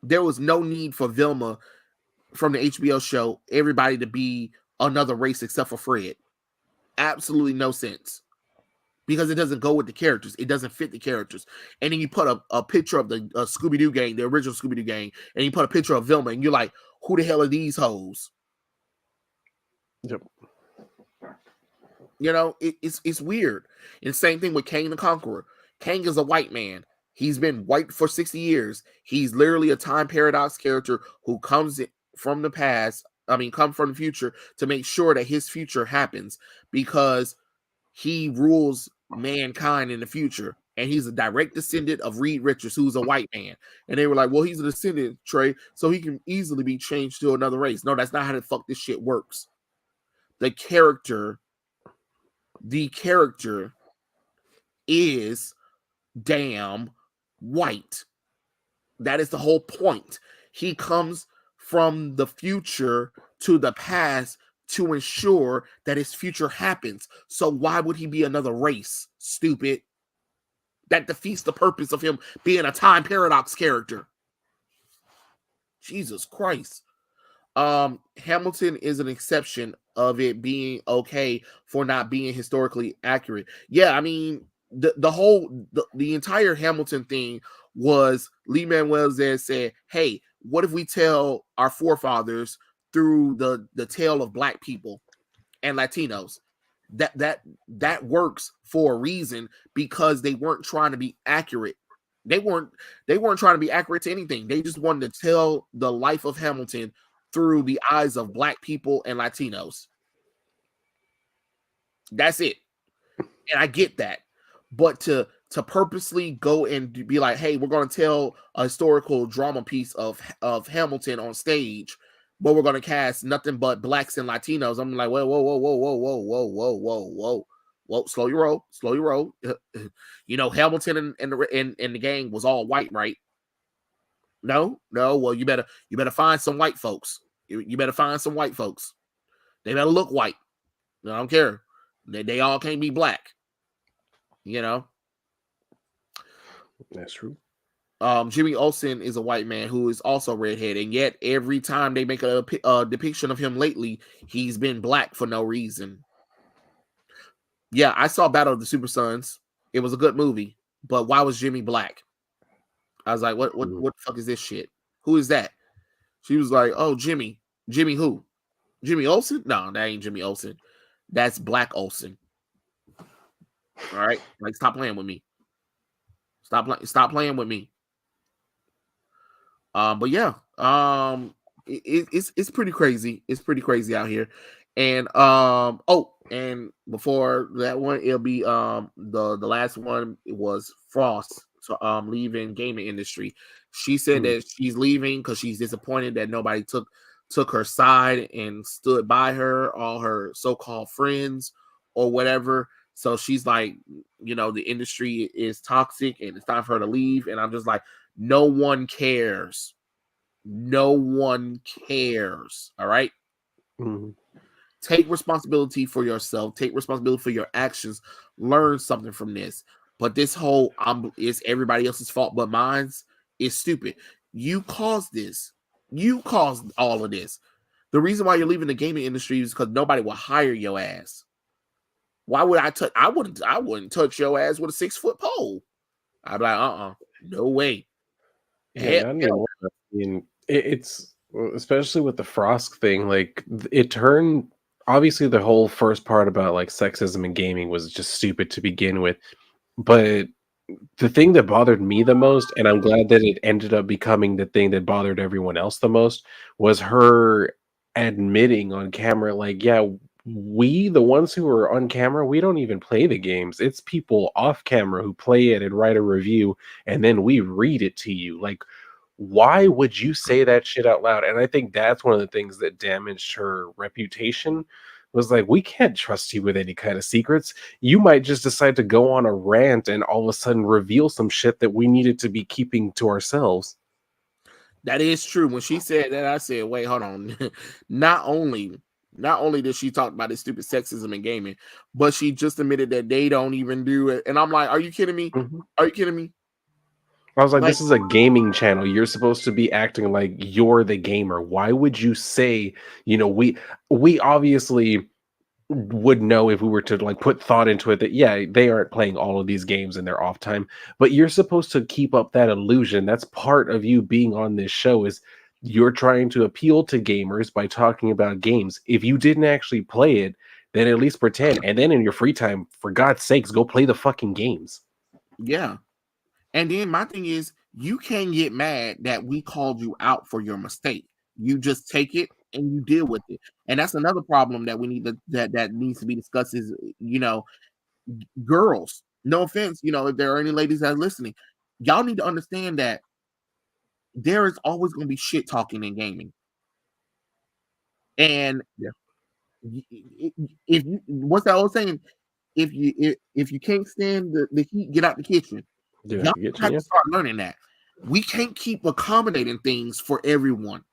There was no need for Vilma from the HBO show everybody to be another race except for Fred. Absolutely no sense. Because it doesn't go with the characters. It doesn't fit the characters. And then you put a picture of the Scooby-Doo gang, the original Scooby-Doo gang, and you put a picture of Vilma, and you're like, who the hell are these hoes? Yep. It's weird. And same thing with Kang the Conqueror. Kang is a white man. He's been white for 60 years. He's literally a time paradox character who comes from the past, come from the future to make sure that his future happens, because he rules mankind in the future, and he's a direct descendant of Reed Richards, who's a white man. And they were like, well, he's a descendant, Trey, so he can easily be changed to another race. No, that's not how the fuck this shit works. The character is damn white. That is the whole point. He comes from the future to the past to ensure that his future happens. So why would he be another race? Stupid. That defeats the purpose of him being a time paradox character. Jesus Christ. Hamilton is an exception of it being okay for not being historically accurate. Yeah, the entire Hamilton thing was Lin-Manuel said, hey, what if we tell our forefathers through the tale of black people and Latinos? That works for a reason, because they weren't trying to be accurate. They weren't trying to be accurate to anything. They just wanted to tell the life of Hamilton through the eyes of black people and Latinos. That's it. And I get that. But to purposely go and be like, hey, we're going to tell a historical drama piece of Hamilton on stage, but we're going to cast nothing but blacks and Latinos. I'm like, whoa, slow your roll. Hamilton and the gang was all white, right? No. Well, you better find some white folks. You better find some white folks. They better look white. I don't care. They all can't be black. That's true. Jimmy Olsen is a white man who is also redhead, and yet every time they make a depiction of him lately, he's been black for no reason. Yeah, I saw Battle of the Super Sons. It was a good movie, but why was Jimmy black? I was like, what the fuck is this shit? Who is that? She was like, oh, Jimmy. Jimmy who? Jimmy Olsen? No, that ain't Jimmy Olsen. That's Black Olsen. All right, like, stop playing with me. Stop playing with me. But yeah, it's pretty crazy. It's pretty crazy out here. And and before that one, it'll be the last one was Frost leaving gaming industry. She said that she's leaving because she's disappointed that nobody took took her side and stood by her, all her so-called friends or whatever. So she's like, the industry is toxic and it's time for her to leave. And I'm just like, no one cares. No one cares. All right. Mm-hmm. Take responsibility for yourself. Take responsibility for your actions. Learn something from this. But this whole it's everybody else's fault but mine's is stupid. You caused this. You caused all of this. The reason why you're leaving the gaming industry is because nobody will hire your ass. Why would I touch? I wouldn't touch your ass with a 6-foot pole. I'd be like, no way. Yeah, not anymore. I mean, it's especially with the Frost thing. Like it turned. Obviously, the whole first part about like sexism in gaming was just stupid to begin with. But the thing that bothered me the most, and I'm glad that it ended up becoming the thing that bothered everyone else the most, was her admitting on camera, like, yeah, we, the ones who are on camera, we don't even play the games. It's people off camera who play it and write a review, and then we read it to you. Like, why would you say that shit out loud? And I think that's one of the things that damaged her reputation was like, we can't trust you with any kind of secrets. You might just decide to go on a rant and all of a sudden reveal some shit that we needed to be keeping to ourselves. That is true. When she said that, I said, wait, hold on. not only did she talk about this stupid sexism in gaming, but she just admitted that they don't even do it. And I'm like, are you kidding me? Mhm. Are you kidding me? I was like, Like, this is a gaming channel. You're supposed to be acting like you're the gamer. Why would you say, we obviously would know if we were to like put thought into it that yeah, they aren't playing all of these games in their off time, but you're supposed to keep up that illusion. That's part of you being on this show, is you're trying to appeal to gamers by talking about games. If you didn't actually play it, then at least pretend, and then in your free time, for God's sakes, go play the fucking games. yeah. And then my thing is, you can't get mad that we called you out for your mistake. You just take it and you deal with it. And that's another problem that we need that needs to be discussed is, girls. No offense, if there are any ladies that are listening, y'all need to understand that there is always going to be shit talking in gaming. And Yeah. if you, what's that old saying? If you can't stand the heat, get out the kitchen. Yeah, Y'all get you, have yeah. to start learning that. We can't keep accommodating things for everyone.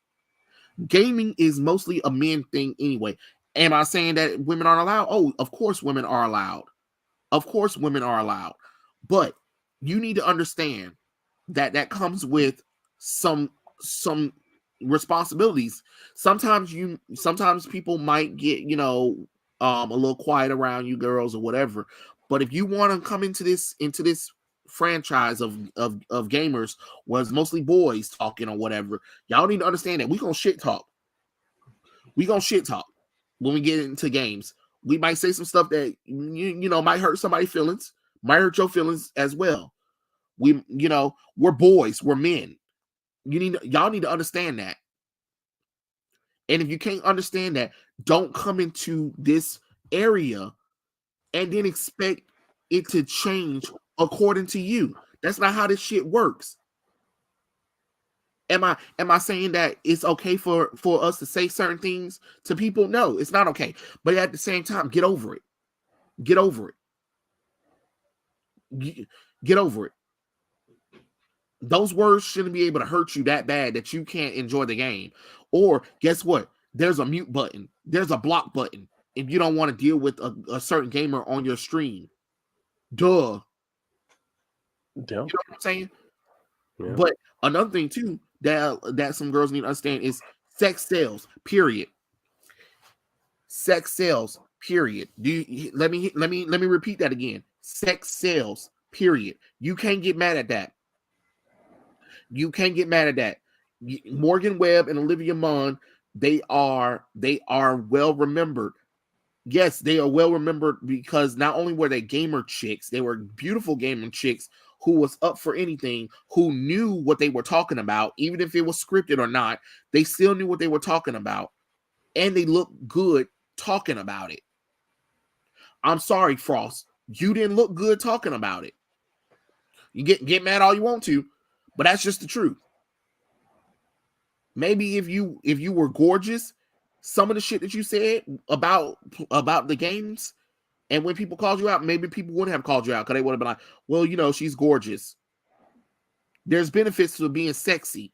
Gaming is mostly a men thing anyway. Am I saying that women aren't allowed? Oh, of course women are allowed. Of course women are allowed. But you need to understand that comes with some responsibilities. Sometimes people might get, a little quiet around you girls or whatever. But if you want to come into this franchise of gamers where it's mostly boys talking or whatever, y'all need to understand that we gonna shit talk. We gonna shit talk when we get into games. We might say some stuff that might hurt somebody's feelings, might hurt your feelings as well. We're boys, we're men. Y'all need to understand that. And if you can't understand that, don't come into this area and then expect it to change according to you. That's not how this shit works. Am I saying that it's okay for us to say certain things to people? No, it's not okay. But at the same time, get over it. Get over it. Get over it. Those words shouldn't be able to hurt you that bad that you can't enjoy the game. Or guess what? There's a mute button. There's a block button if you don't want to deal with a certain gamer on your stream. Duh. Yeah. You know what I'm saying? Yeah. But another thing too that some girls need to understand is sex sells. Period. Sex sells. Period. Let me repeat that again. Sex sells. Period. You can't get mad at that. You can't get mad at that. Morgan Webb and Olivia Munn, they are well remembered. Yes, they are well remembered because not only were they gamer chicks, they were beautiful gamer chicks who was up for anything, who knew what they were talking about, even if it was scripted or not. They still knew what they were talking about, and they looked good talking about it. I'm sorry, Frost, you didn't look good talking about it. You get mad all you want to, but that's just the truth. Maybe if you were gorgeous, some of the shit that you said about the games, and when people called you out, maybe people wouldn't have called you out because they would have been like, well, she's gorgeous. There's benefits to being sexy.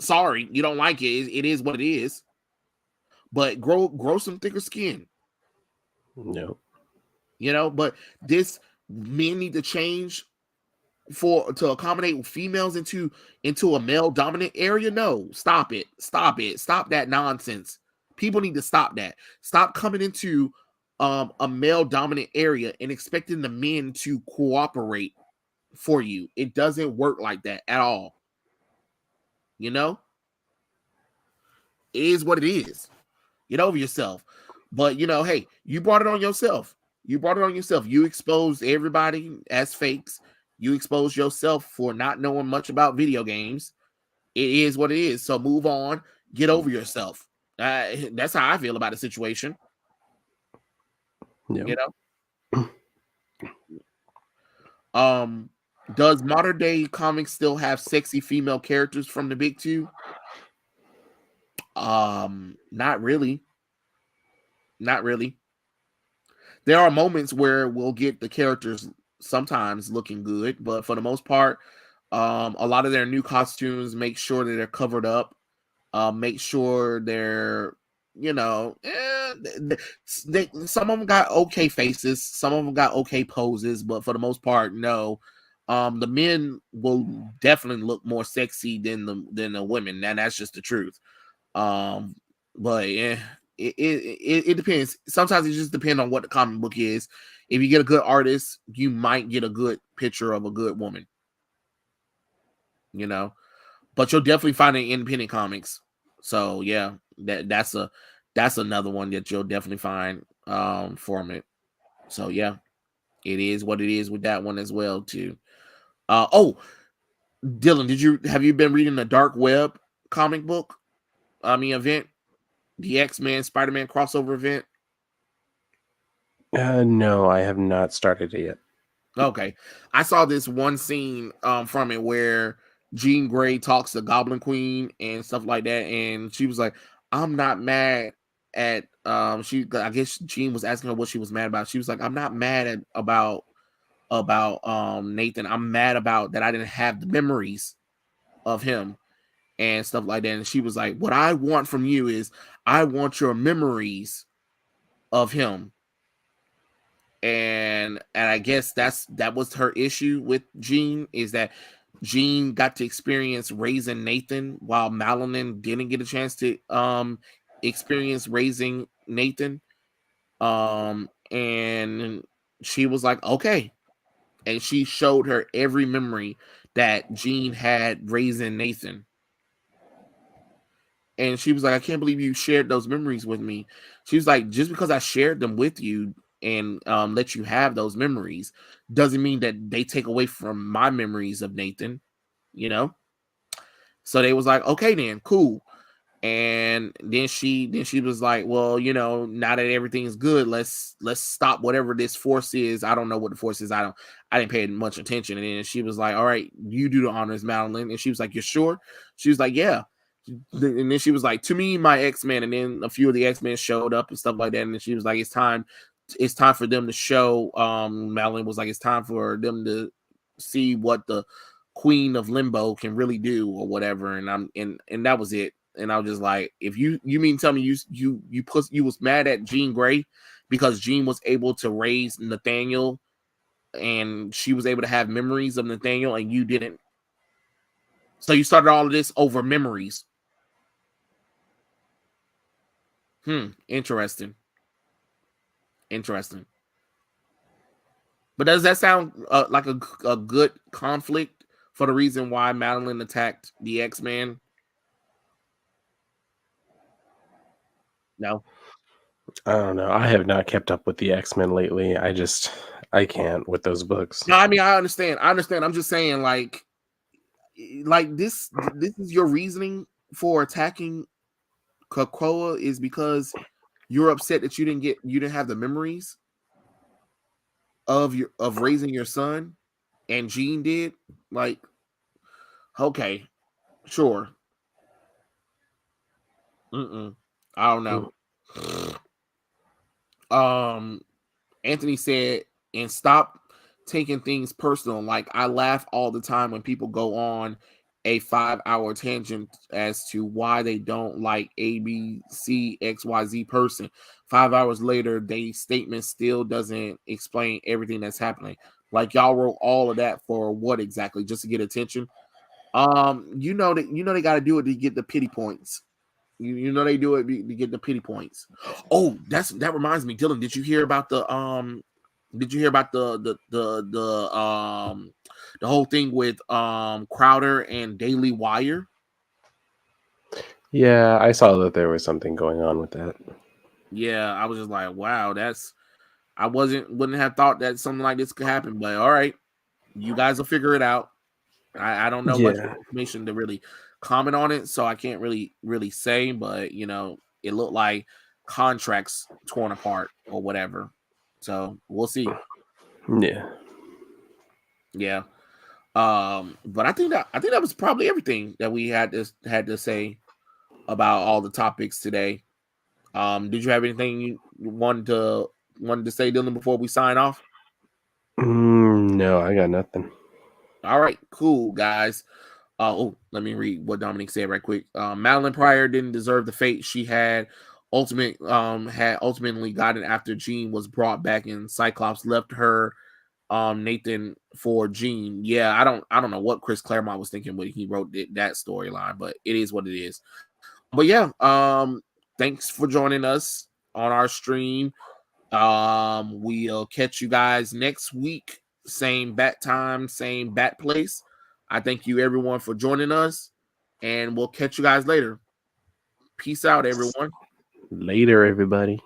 Sorry, you don't like it. It is what it is. But grow some thicker skin. No. But this men need to change to accommodate females into a male dominant area. No, stop it. Stop that nonsense. People need to stop that. Stop coming into a male dominant area and expecting the men to cooperate for you. It doesn't work like that at all. It is what it is. Get over yourself. But hey, you brought it on yourself. You exposed everybody as fakes. You exposed yourself for not knowing much about video games. It is what it is. So move on. Get over yourself. That's how I feel about the situation. Yeah. Does modern day comics still have sexy female characters from the big two? Not really. Not really. There are moments where we'll get the characters sometimes looking good, but for the most part, a lot of their new costumes make sure that they're covered up. Make sure they're, some of them got okay faces, some of them got okay poses, but for the most part, no. The men will definitely look more sexy than the women, and that's just the truth. But yeah. It depends. Sometimes it just depends on what the comic book is. If you get a good artist, you might get a good picture of a good woman. But you'll definitely find it in independent comics. So yeah, that's another one that you'll definitely find from it. So yeah, it is what it is with that one as well too. Dylan, have you been reading the Dark Web comic book? Event? The X-Men Spider-Man crossover event? No, I have not started it yet. Okay. I saw this one scene from it where Jean Grey talks to Goblin Queen and stuff like that, and she was like, I'm not mad at I guess Jean was asking her what she was mad about. She was like, I'm not mad about Nathan. I'm mad about that I didn't have the memories of him and stuff like that. And she was like, what I want from you is I want your memories of him. And I guess that was her issue with Jean, is that Jean got to experience raising Nathan while Madeline didn't get a chance to experience raising Nathan. And she was like, okay. And she showed her every memory that Jean had raising Nathan. And she was like, I can't believe you shared those memories with me. She was like, just because I shared them with you and let you have those memories doesn't mean that they take away from my memories of Nathan, So they was like, okay, then cool. And then she was like, well, now that everything's good, let's stop whatever this force is. I don't know what the force is. I didn't pay much attention. And then she was like, all right, you do the honors, Madeline. And she was like, you're sure? She was like, yeah. And then she was like, to me, my X-Men. And then a few of the X-Men showed up and stuff like that. And then she was like, it's time for them to show. Madeline was like, it's time for them to see what the Queen of Limbo can really do or whatever. And that was it. And I was just like, if you mean tell me you was mad at Jean Grey because Jean was able to raise Nathaniel and she was able to have memories of Nathaniel and you didn't. So you started all of this over memories. Interesting. But does that sound like a good conflict for the reason why Madeline attacked the X-Men? No. I don't know. I have not kept up with the X-Men lately. I can't with those books. No, I mean, I understand. I'm just saying, like this is your reasoning for attacking Krakoa is because you're upset that you didn't have the memories of raising your son, and Jean did. Like, okay, Sure. I don't know. Anthony said, and stop taking things personal. Like, I laugh all the time when people go on a 5-hour tangent as to why they don't like A, B, C, X, Y, Z person. 5 hours later, they statement still doesn't explain everything that's happening. Like, y'all wrote all of that for what exactly? Just to get attention? You know they got to do it to get the pity points. You know they do it to get the pity points. Oh, that reminds me, Dylan. Did you hear about the the whole thing with Crowder and Daily Wire? Yeah, I saw that there was something going on with that. Yeah, I was just like, wow, I wouldn't have thought that something like this could happen, but all right, you guys will figure it out. I don't know much information to really comment on it, so I can't really say, but you know, it looked like contracts torn apart or whatever. So we'll see. Yeah. Yeah. But I think that was probably everything that we had to say about all the topics today. Did you have anything you wanted to say, Dylan, before we sign off? No, I got nothing. All right, cool, guys. Let me read what Dominic said right quick. Madeline Pryor didn't deserve the fate she had ultimately gotten after Jean was brought back and Cyclops left her Nathan for Jean. Yeah, I don't know what Chris Claremont was thinking when he wrote that storyline, but it is what it is. But yeah, thanks for joining us on our stream. We'll catch you guys next week. Same bat time, same bat place. I thank you everyone for joining us, and we'll catch you guys later. Peace out, everyone. Later, everybody.